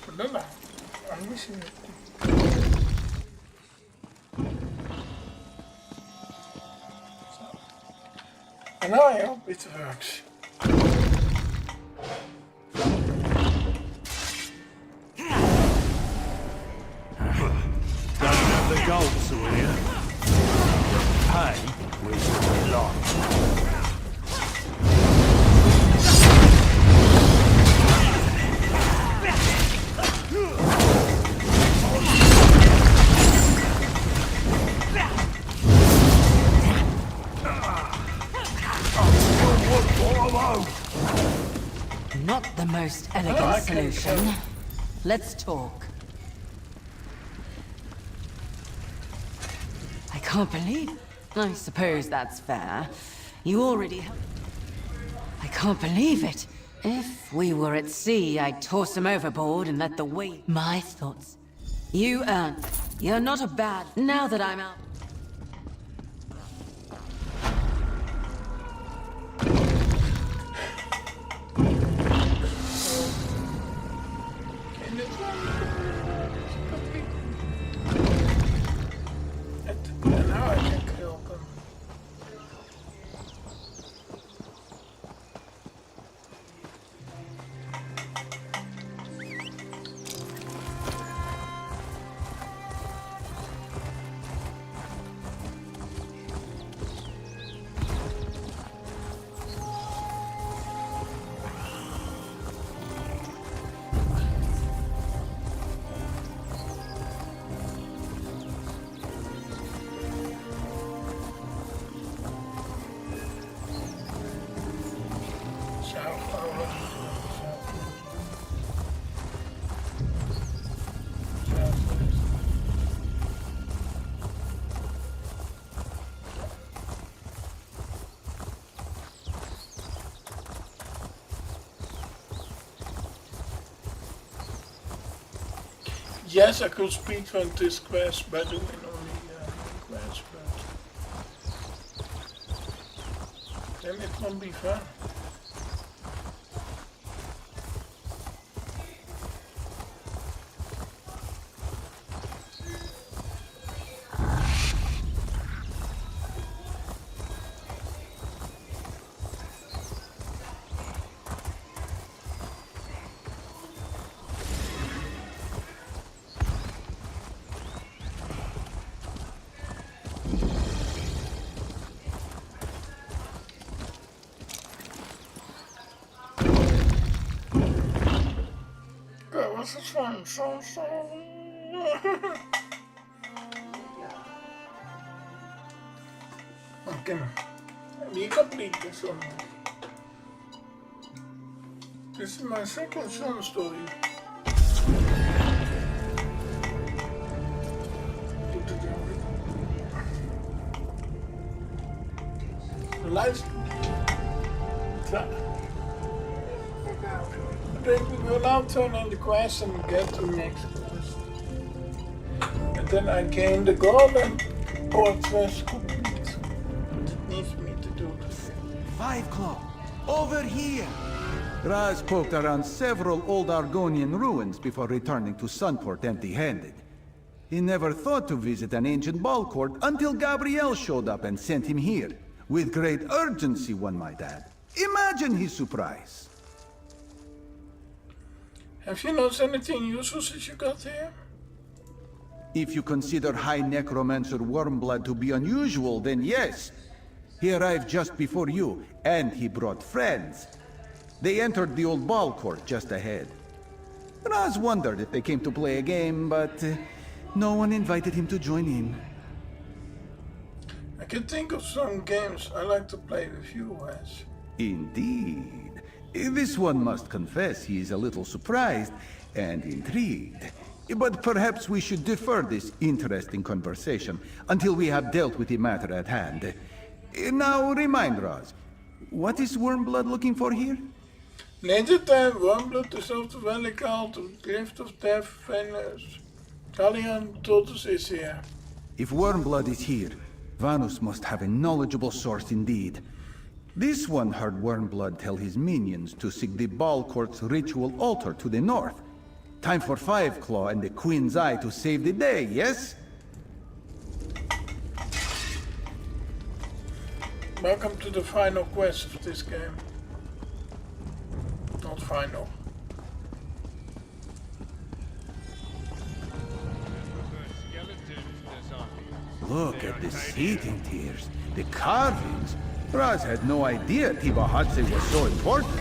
Vanilla, I'm missing it. So. And now I hope it works. Don't have the gold, Sawyer. Pay will be long. Not the most elegant solution. Let's talk. can't believe... I suppose that's fair. You already... I can't believe it. If we were at sea, I'd toss him overboard and let the wave... My thoughts. You earned it. You're not a bad... Now that I'm out... And now I can kill them. Yes, I could speedrun this quest by doing only quests, but then it won't be fun. This is fun, so. Okay, we complete this one. This is my second Sun story. The lights. I think we will now turn on the quest and get to the next quest. And then I gain the golden fortress complete. But it needs me to do this. 5 Claw, over here! Raz poked around several old Argonian ruins before returning to Sunport empty-handed. He never thought to visit an ancient ball court until Gabrielle showed up and sent him here. With great urgency, one might add. Imagine his surprise. Have you noticed anything useful since you got here? If you consider High Necromancer Wormblood to be unusual, then yes. He arrived just before you, and he brought friends. They entered the old ball court just ahead. Raz wondered if they came to play a game, but no one invited him to join in. I can think of some games I like to play with you, Wes. Indeed. This one must confess he is a little surprised and intrigued. But perhaps we should defer this interesting conversation until we have dealt with the matter at hand. Now remind Raz, what is Wormblood looking for here? In ancient time, Wormblood is of the valley called the Gift of Death, Venus. Talion told us is here. If Wormblood is here, Vanus must have a knowledgeable source indeed. This one heard Wormblood tell his minions to seek the ball court's ritual altar to the north. Time for 5 Claw and the Queen's Eye to save the day, yes? Welcome to the final quest of this game. Not final. Look at the seating tiers, the carvings. Raz had no idea Tibahatse was so important.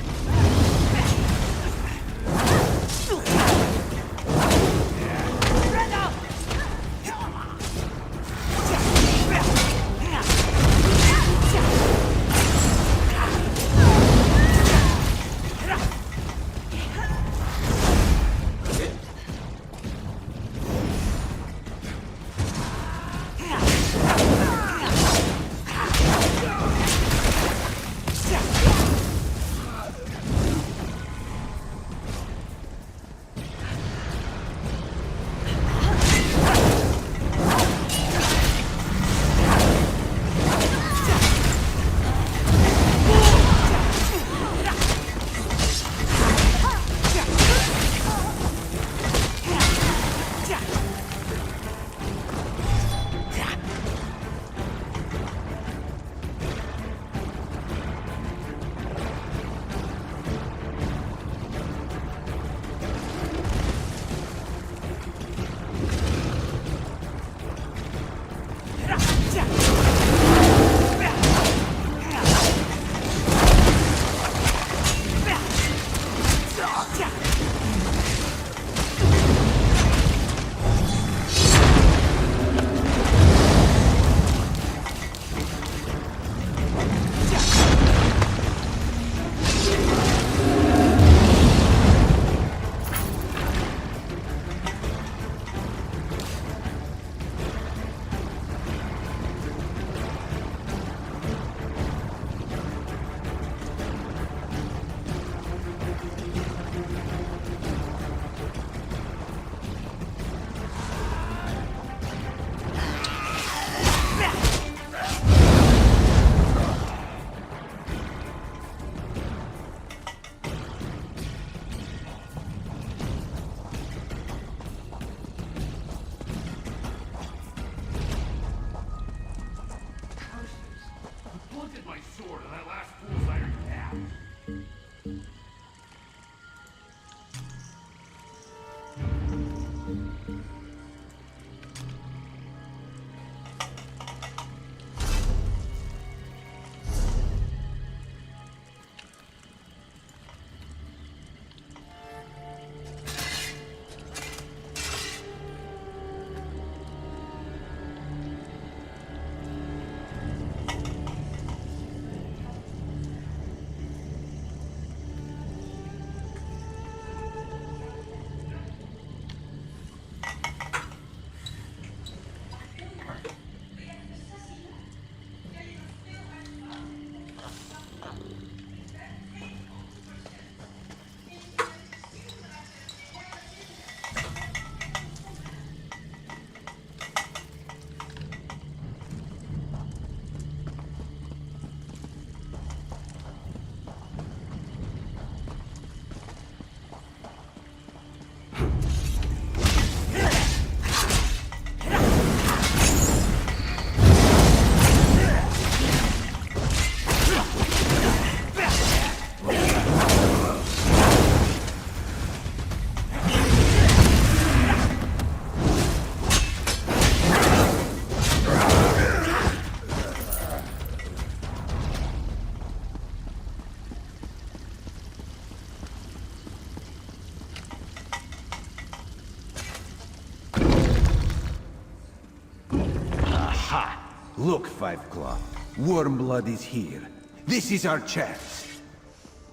Look, Five Claw. Wormblood is here. This is our chance.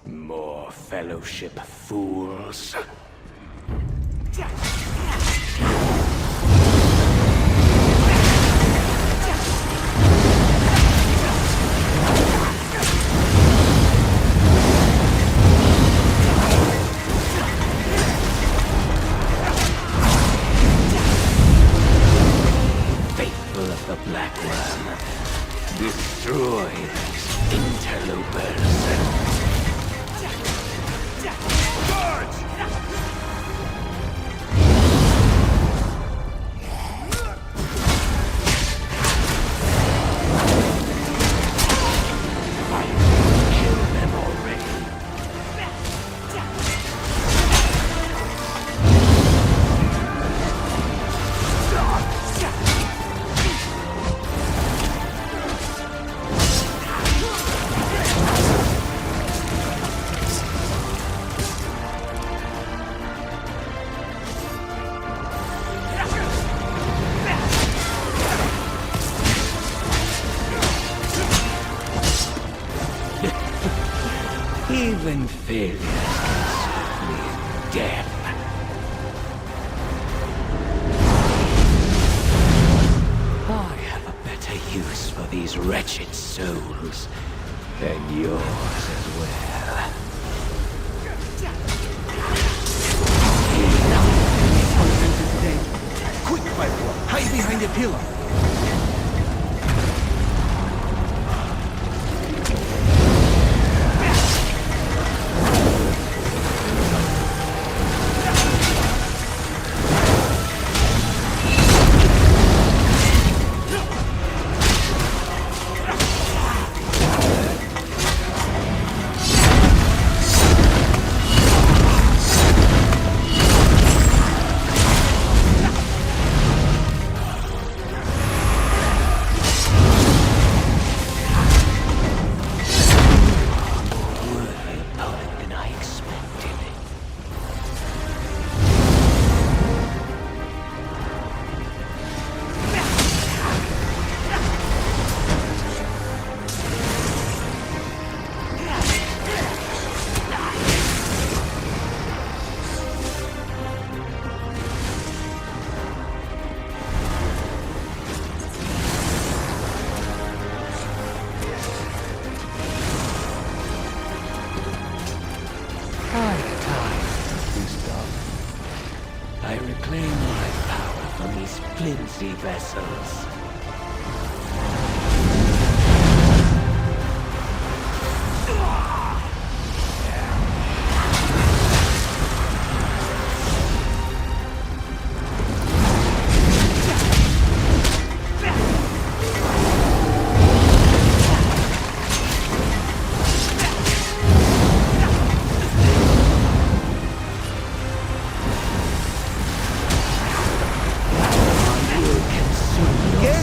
More fellowship fools. Faithful of the Black Worm, destroy these interlopers. Even failure can serve death. I have a better use for these wretched souls than yours as well. Quick, Five Claw! Hide behind a pillar! I reclaim my power from these flimsy vessels. Get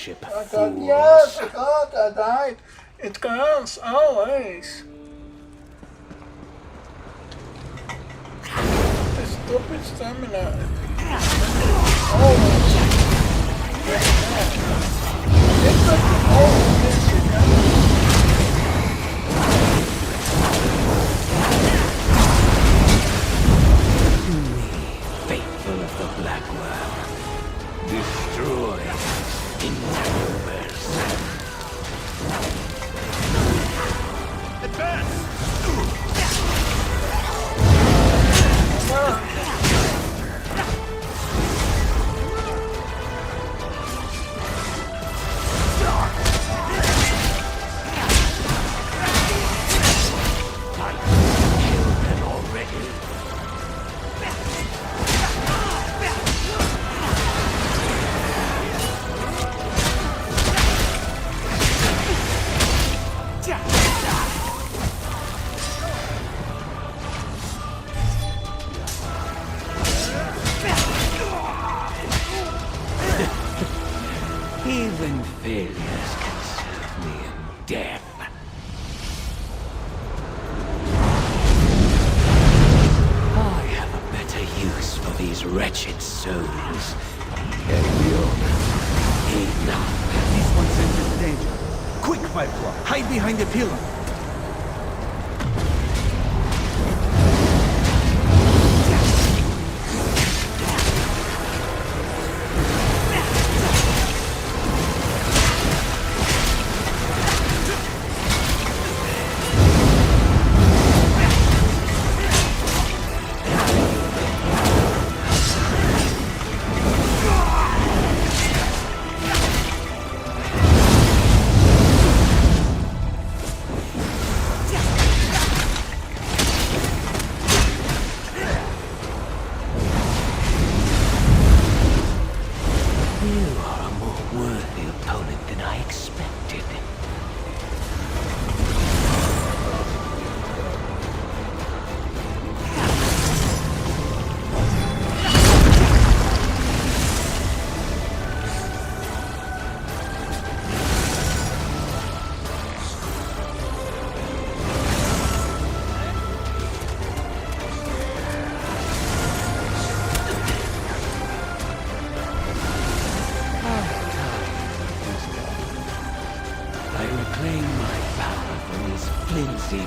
ship, I got, fools. yes, I got, I died. It counts, always. This stupid stamina. Always. It's like always this again. Faithful of the Black Worm, destroy in numbers. Advance! Killed them already. Even failures can serve me in death. I have a better use for these wretched souls. Enough. This one senses danger. Quick, Firefly! Hide behind the pillar!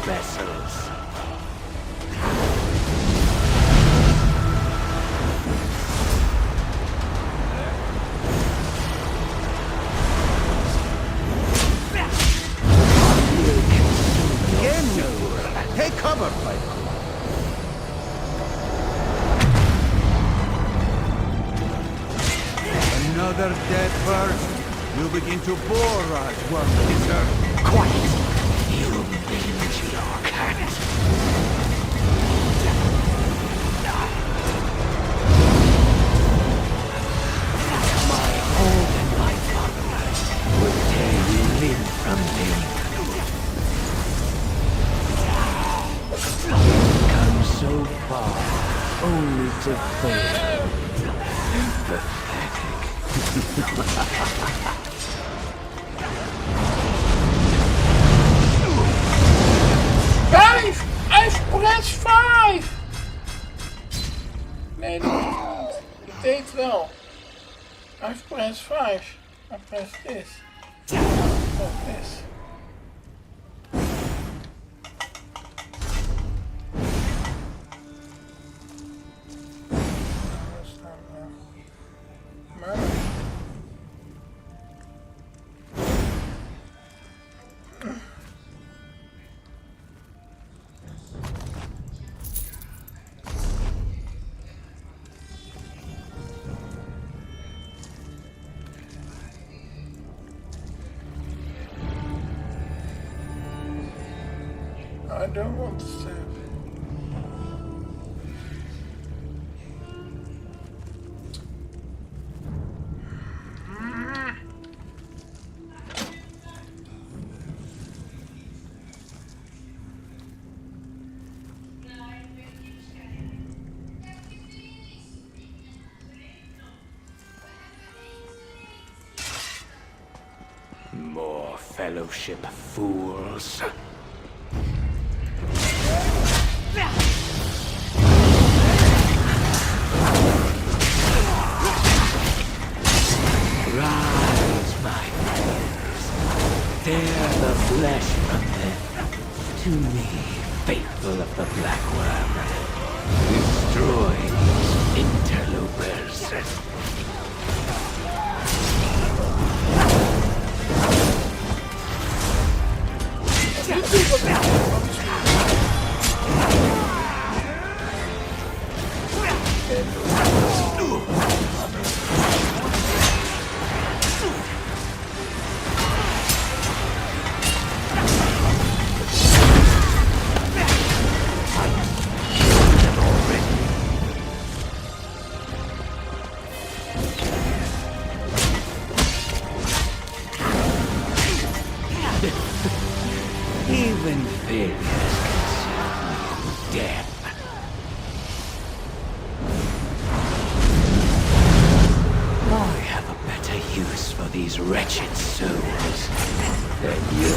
Vessels. Take cover, Fighter. Another dead first. You begin to bore us, Worm Kisser. Quiet! You mangy your cat. My whole life will tear you limb from limb. Come so far, only to fail. Pathetic. I've pressed 5! Nee, dat deed wel. I've pressed 5. I pressed this. Oh, this. I don't want to save. Fellowship fools. Rise, my friends. Tear the flesh from them. To me, faithful of the Black Worm. Destroy these interlopers. Even failures can serve me in death. I have a better use for these wretched souls than you.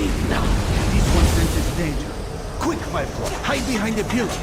Enough. This one senses danger. Quick, my boy. Hide behind the pillar.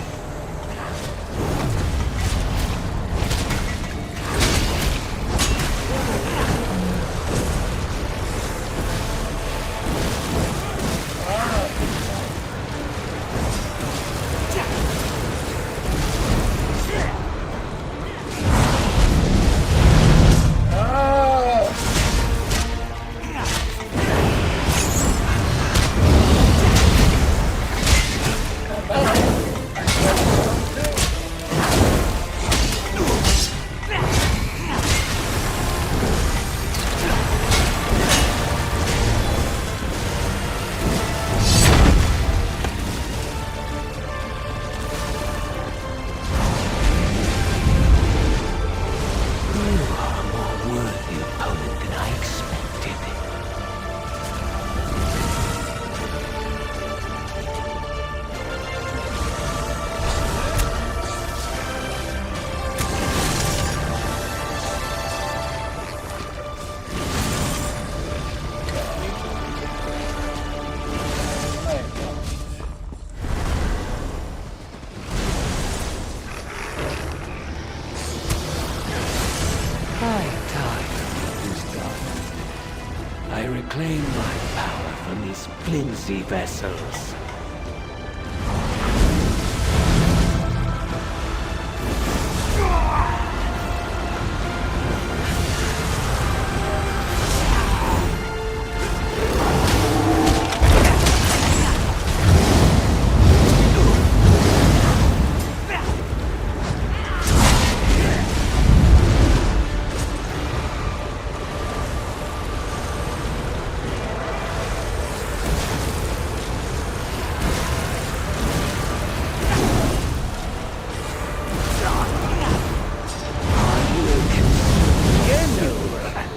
I reclaim my power from these flimsy vessels.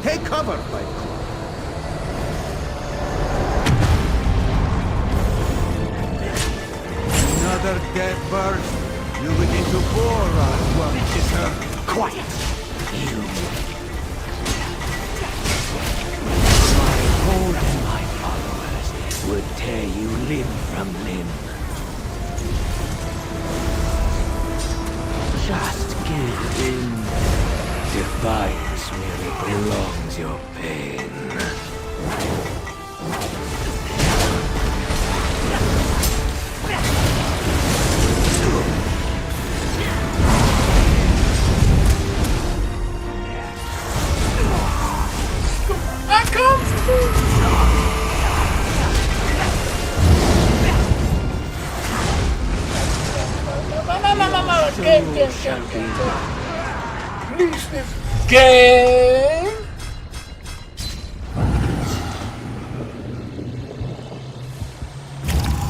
Take cover, my Another dead bird. You begin to bore us, one sister. Quiet! You. My horde and my followers would tear you limb from limb. Just give in. Defiance merely prolongs your pain. I come! No. Game. Please, this game.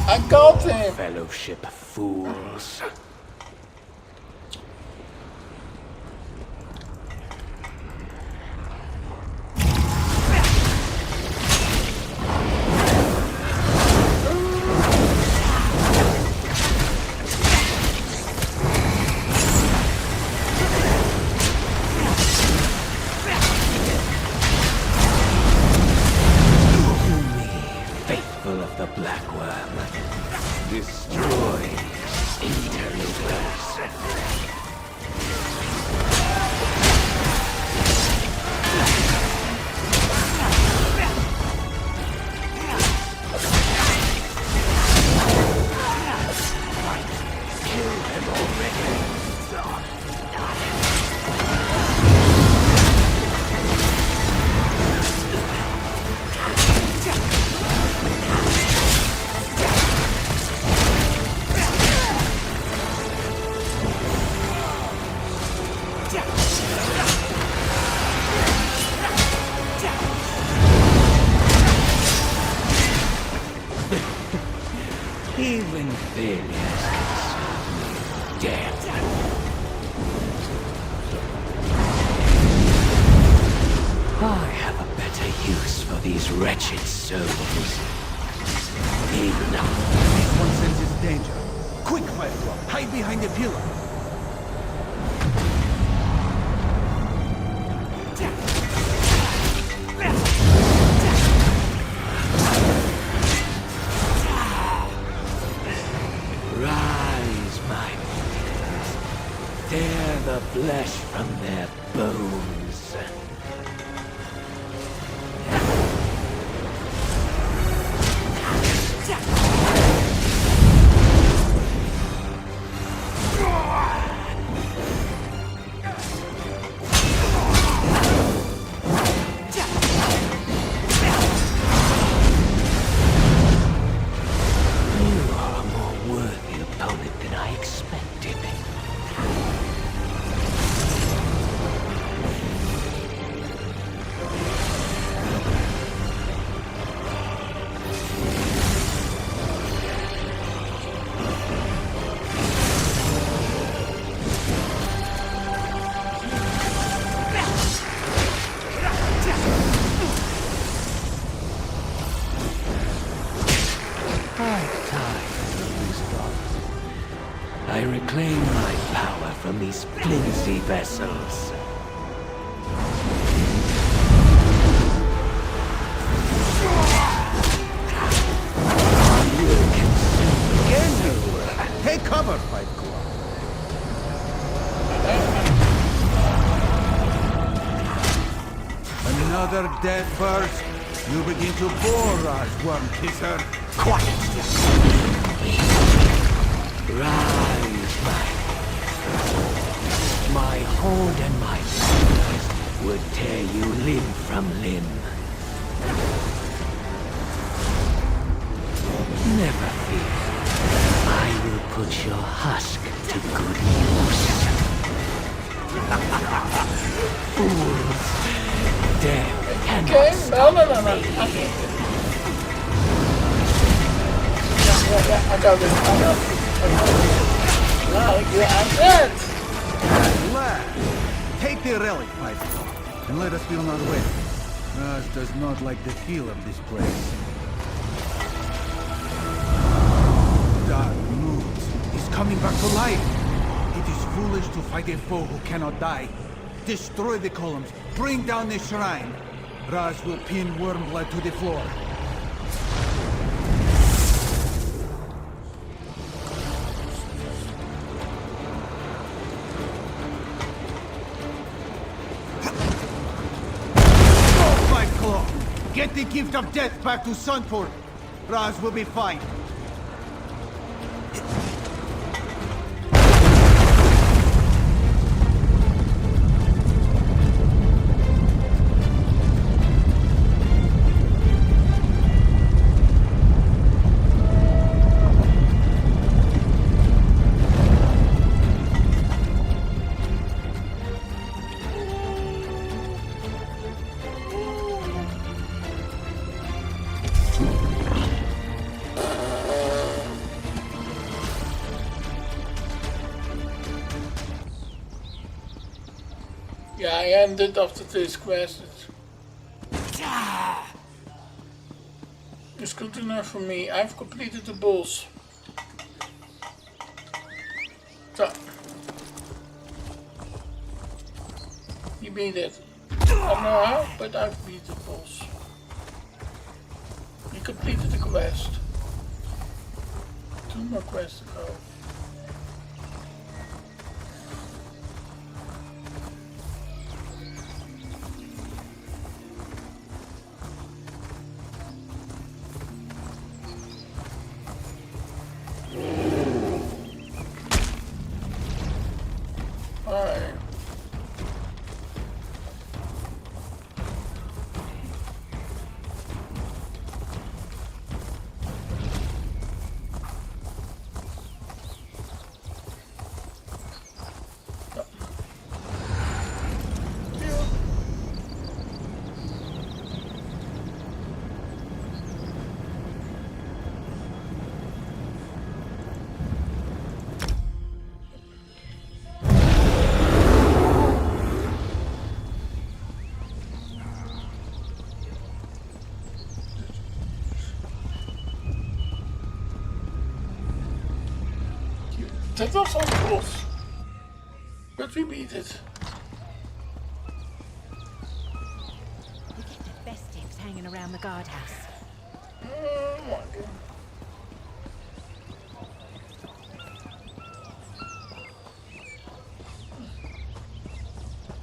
I got him. Fellowship fools. black worm. Destroy interlopers. Kill them already. Even failures can serve me death. I have a better use for these wretched souls. Enough. This one senses danger. Quick, Firefly! Hide behind the pillar! Rise, my friends. Tear the flesh from their bones. You are a more worthy opponent than I expected. I'm tired of these gods. I reclaim my power from these flimsy vessels. You can soon get Take cover, Fight Club! Another death burst. You begin to bore us, worm kisser. Quiet! Rise, my hold and my fingers would tear you limb from limb. Never fear. I will put your husk to good use. Fools! Death cannot stop me. I got it. Now you are dead. At last! Take the relic, Fight Club, and let us be on our way. Raz does not like the feel of this place. Dark moves. He's coming back to life. It is foolish to fight a foe who cannot die. Destroy the columns. Bring down the shrine. Raz will pin Wormblood to the floor. Go, Fight Claw! Get the gift of death back to Sunport. Raz will be fine. Yeah, I ended after this quest. It's good enough for me. I've completed the boss. So. You beat it. I don't know how, but I've beat the boss. You completed the quest. 2 more quests to go. Alright. That was all close, but we beat it. We get the best tips hanging around the guardhouse.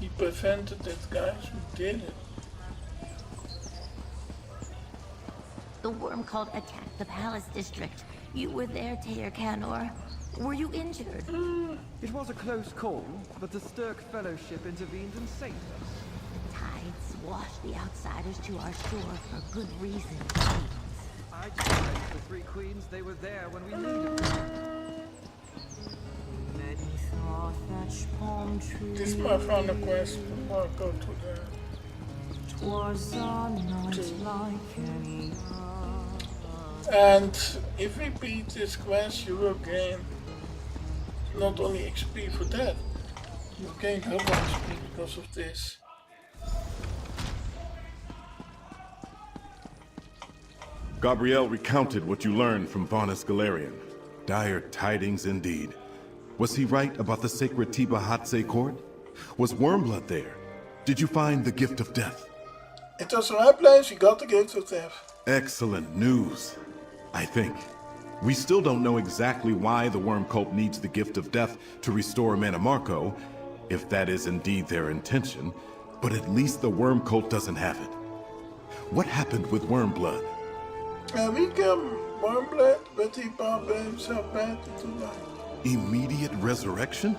He prevented it, guys. We did it. The worm cult attacked the palace district. You were there, Tayer Canor. Were you injured? It was a close call, but the Stirk Fellowship intervened and saved us. Tides washed the outsiders to our shore for good reason. I just praised the 3 queens. They were there when we needed them. This is my final quest before I go to the... And if we beat this quest, you will gain not only XP for that, you gain double XP because of this. Gabrielle recounted what you learned from Vonus Galarian. Dire tidings indeed. Was he right about the sacred Tiba Hatse court? Was Wormblood there? Did you find the gift of death? It was the right place, you got the gift of death. Excellent news, I think. We still don't know exactly why the Worm Cult needs the gift of death to restore Manamarco, if that is indeed their intention, but at least the Worm Cult doesn't have it. What happened with Wormblood? We killed Wormblood, but he bombed himself back into life. Immediate resurrection?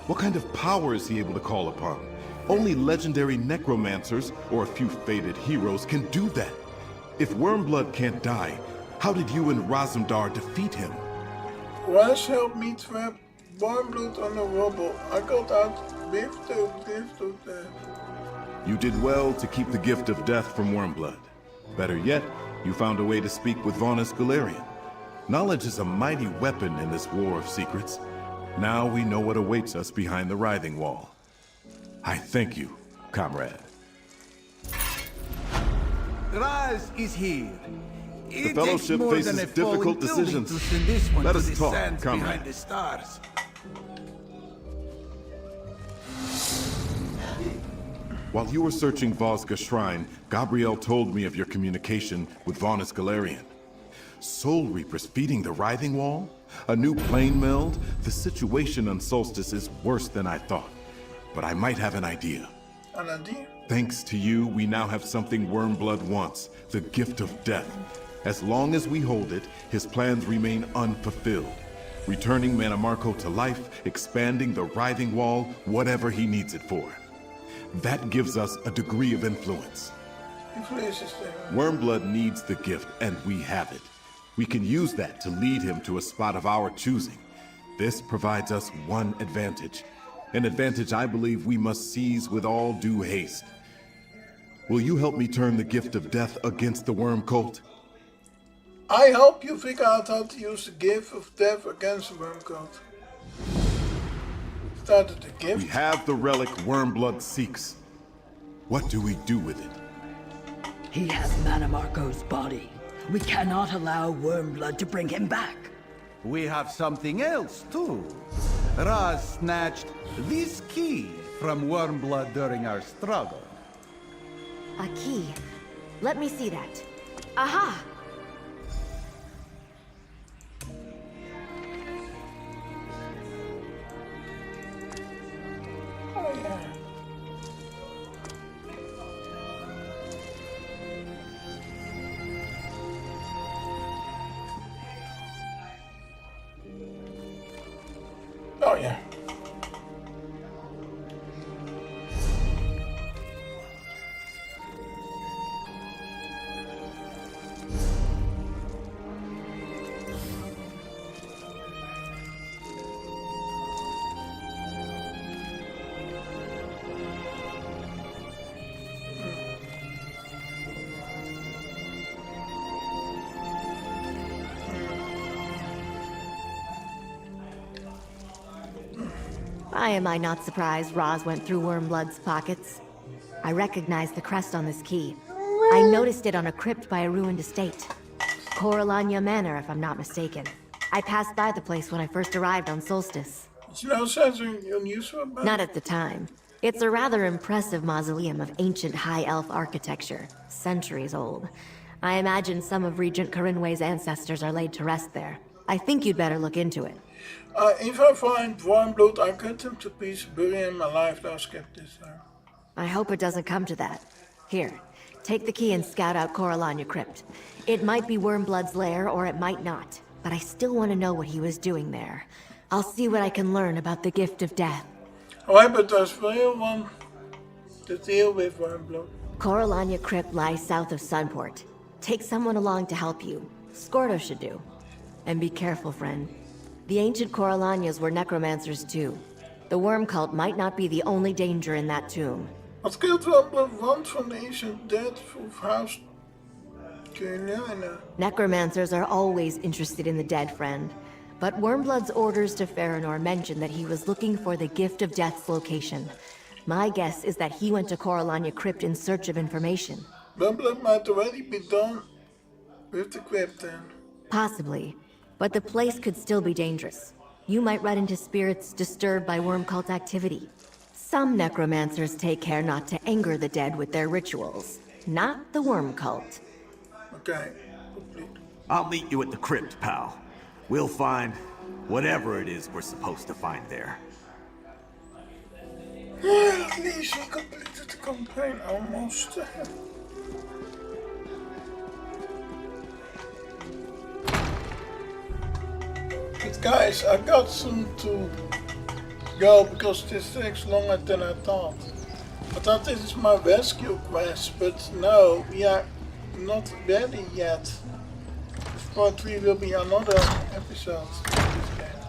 What kind of power is he able to call upon? Only legendary necromancers or a few fated heroes can do that. If Wormblood can't die, how did you and Razumdar defeat him? Rash helped me trap Wormblood on a rubble. I got out with the gift of death. You did well to keep the gift of death from Wormblood. Better yet, you found a way to speak with Vonus Galarian. Knowledge is a mighty weapon in this war of secrets. Now we know what awaits us behind the writhing wall. I thank you, comrade. Raz is here. The Fellowship faces difficult decisions. Let us talk, comrade. The stars. While you were searching Vosga Shrine, Gabrielle told me of your communication with Vonus Galarian. Soul Reapers feeding the writhing wall? A new plane meld? The situation on Solstice is worse than I thought. But I might have an idea. An idea? Thanks to you, we now have something Wormblood wants, the gift of death. As long as we hold it, his plans remain unfulfilled. Returning Manamarco to life, expanding the writhing wall, whatever he needs it for. That gives us a degree of influence. Influence is there. Wormblood needs the gift, and we have it. We can use that to lead him to a spot of our choosing. This provides us one advantage. An advantage I believe we must seize with all due haste. Will you help me turn the gift of death against the Worm Cult? I help you figure out how to use the gift of death against the Worm Cult. Started the gift. We have the relic Wormblood seeks. What do we do with it? He has Manamarco's body. We cannot allow Wormblood to bring him back. We have something else, too. Raz snatched this key from Wormblood during our struggle. A key. Let me see that. Aha! Oh yeah. Why am I not surprised Roz went through Wormblood's pockets? I recognize the crest on this key. I noticed it on a crypt by a ruined estate. Coralania Manor, if I'm not mistaken. I passed by the place when I first arrived on Solstice. Is no sense in use of it? Not at the time. It's a rather impressive mausoleum of ancient High Elf architecture, centuries old. I imagine some of Regent Corinway's ancestors are laid to rest there. I think you'd better look into it. If I find Wormblood, I cut him to pieces, bury him alive, now skip this. I hope it doesn't come to that. Here, take the key and scout out Coralania Crypt. It might be Wormblood's lair, or it might not, but I still want to know what he was doing there. I'll see what I can learn about the Gift of Death. Alright, but there's still one to deal with Wormblood. Coralania Crypt lies south of Sunport. Take someone along to help you. Scordo should do. And be careful, friend. The ancient Coralanias were necromancers too. The worm cult might not be the only danger in that tomb. Wat killed Wormblood want from the ancient dead of House Kuliana? Necromancers are always interested in the dead, friend. But Wormblood's orders to Feranor mentioned that he was looking for the Gift of Death's location. My guess is that he went to Coralania Crypt in search of information. Wormblood might already be done with the crypt then. Possibly. But the place could still be dangerous. You might run into spirits disturbed by worm cult activity. Some necromancers take care not to anger the dead with their rituals. Not the worm cult. Okay. I'll meet you at the crypt, pal. We'll find whatever it is we're supposed to find there. At least we completed the campaign almost. But guys, I got some to go because this takes longer than I thought. I thought this is my rescue quest, but no, we are not ready yet. Part 3 will be another episode of this game.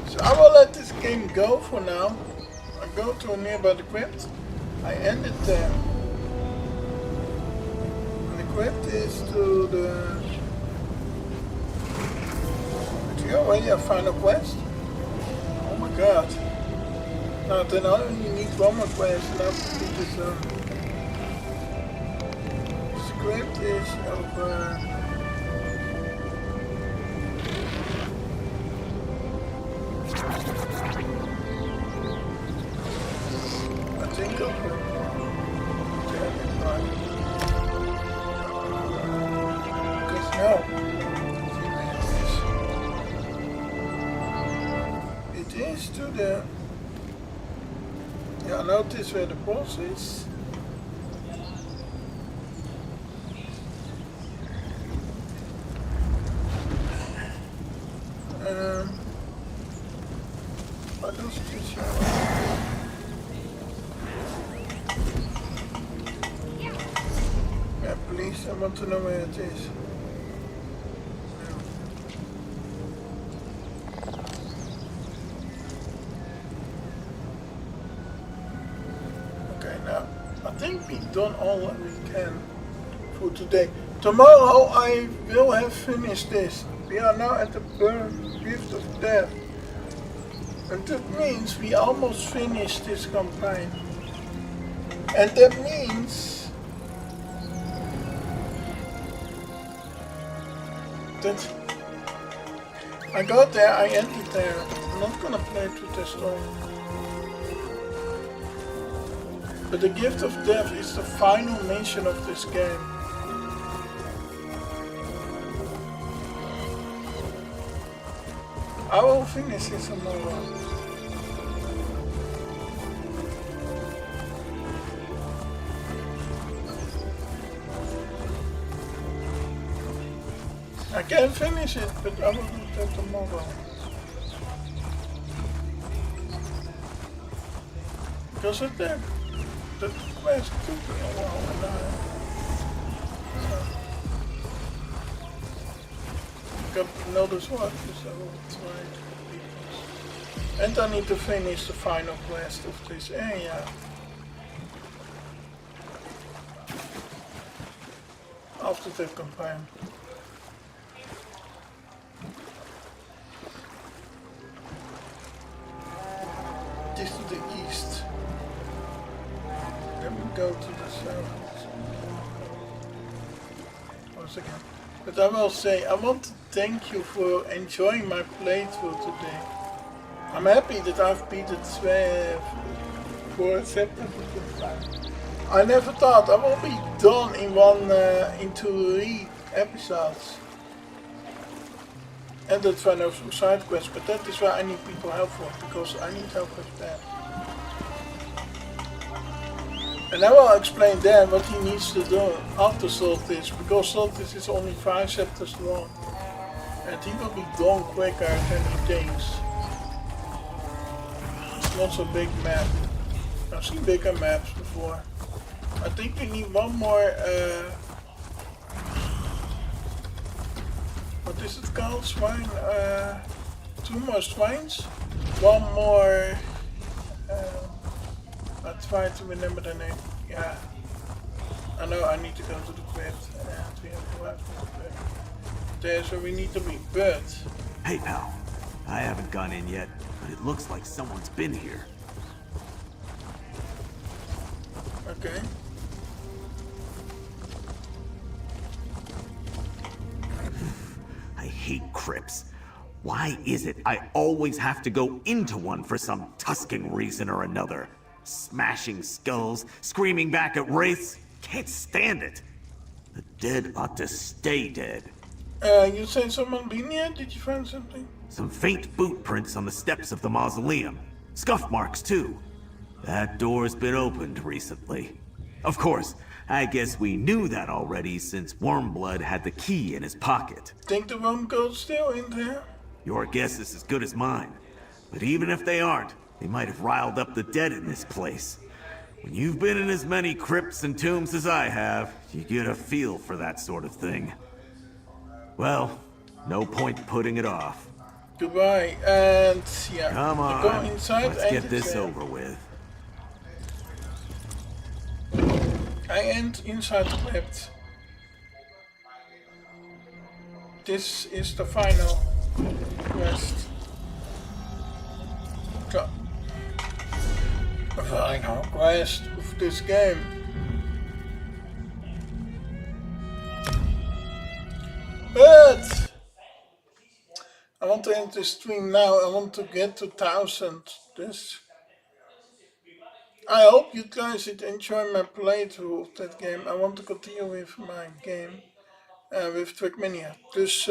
So I will let this game go for now. I go to nearby the crypt. I end it there. And the crypt is to the... Did you already have final quest? Oh my god. Now then I only need one more quest and I'll complete this zone. The script is over... I think over... Because now... It is to the... Yeah, notice where the boss is. What else did you Yeah, please, I want to know where it is. Okay, now, I think we've done all that we can for today. Tomorrow I will have finished this. We are now at the Gift of Death. And that means we almost finished this campaign. And that means that I got there, I ended there. I'm not gonna play through the story. But the Gift of Death is the final mission of this game. I will finish it tomorrow. I can finish it, but I will do that tomorrow. Because that quest took me a while and I got another sword, so I will try to complete this. And I need to finish the final quest of this area. After the campaign. This to the east. Then we go to the south. Once again. But I will say, I want to thank you for enjoying my playthrough today. I'm happy that I've beat it 4 chapters. I never thought I will be done in 3 episodes. And that's why no side quests, but that is why I need people help for, because I need help with that. And I will explain then what he needs to do after Solstice, because Solstice is only 5 chapters long. And he will be done quicker than he thinks. It's not so big map. I've seen bigger maps before. I think we need one more, what is it called? Swine, 2 more swines, 1 more, I try to remember the name, yeah. I know I need to go to the crypt, and we have to go to the crypt. There's where we need to be, but... Hey pal, I haven't gone in yet, but it looks like someone's been here. Okay. I hate crypts. Why is it I always have to go into one for some Tuscan reason or another? Smashing skulls, screaming back at wraiths. Can't stand it. The dead ought to stay dead. You said someone been here? Did you find something? Some faint boot prints on the steps of the mausoleum. Scuff marks too. That door's been opened recently. Of course, I guess we knew that already since Wormblood had the key in his pocket. Think the Rome Gold's still in there? Your guess is as good as mine. But even if they aren't, they might have riled up the dead in this place. When you've been in as many crypts and tombs as I have, you get a feel for that sort of thing. Well, no point putting it off. Goodbye, and yeah. Come on, go inside let's get this over with. I end inside the crypt. This is the final quest. So, the final quest of this game. But I want to end this stream now. I want to get to 1000. I hope you guys did enjoy my playthrough of that game. I want to continue with my game with Trackmania. Dus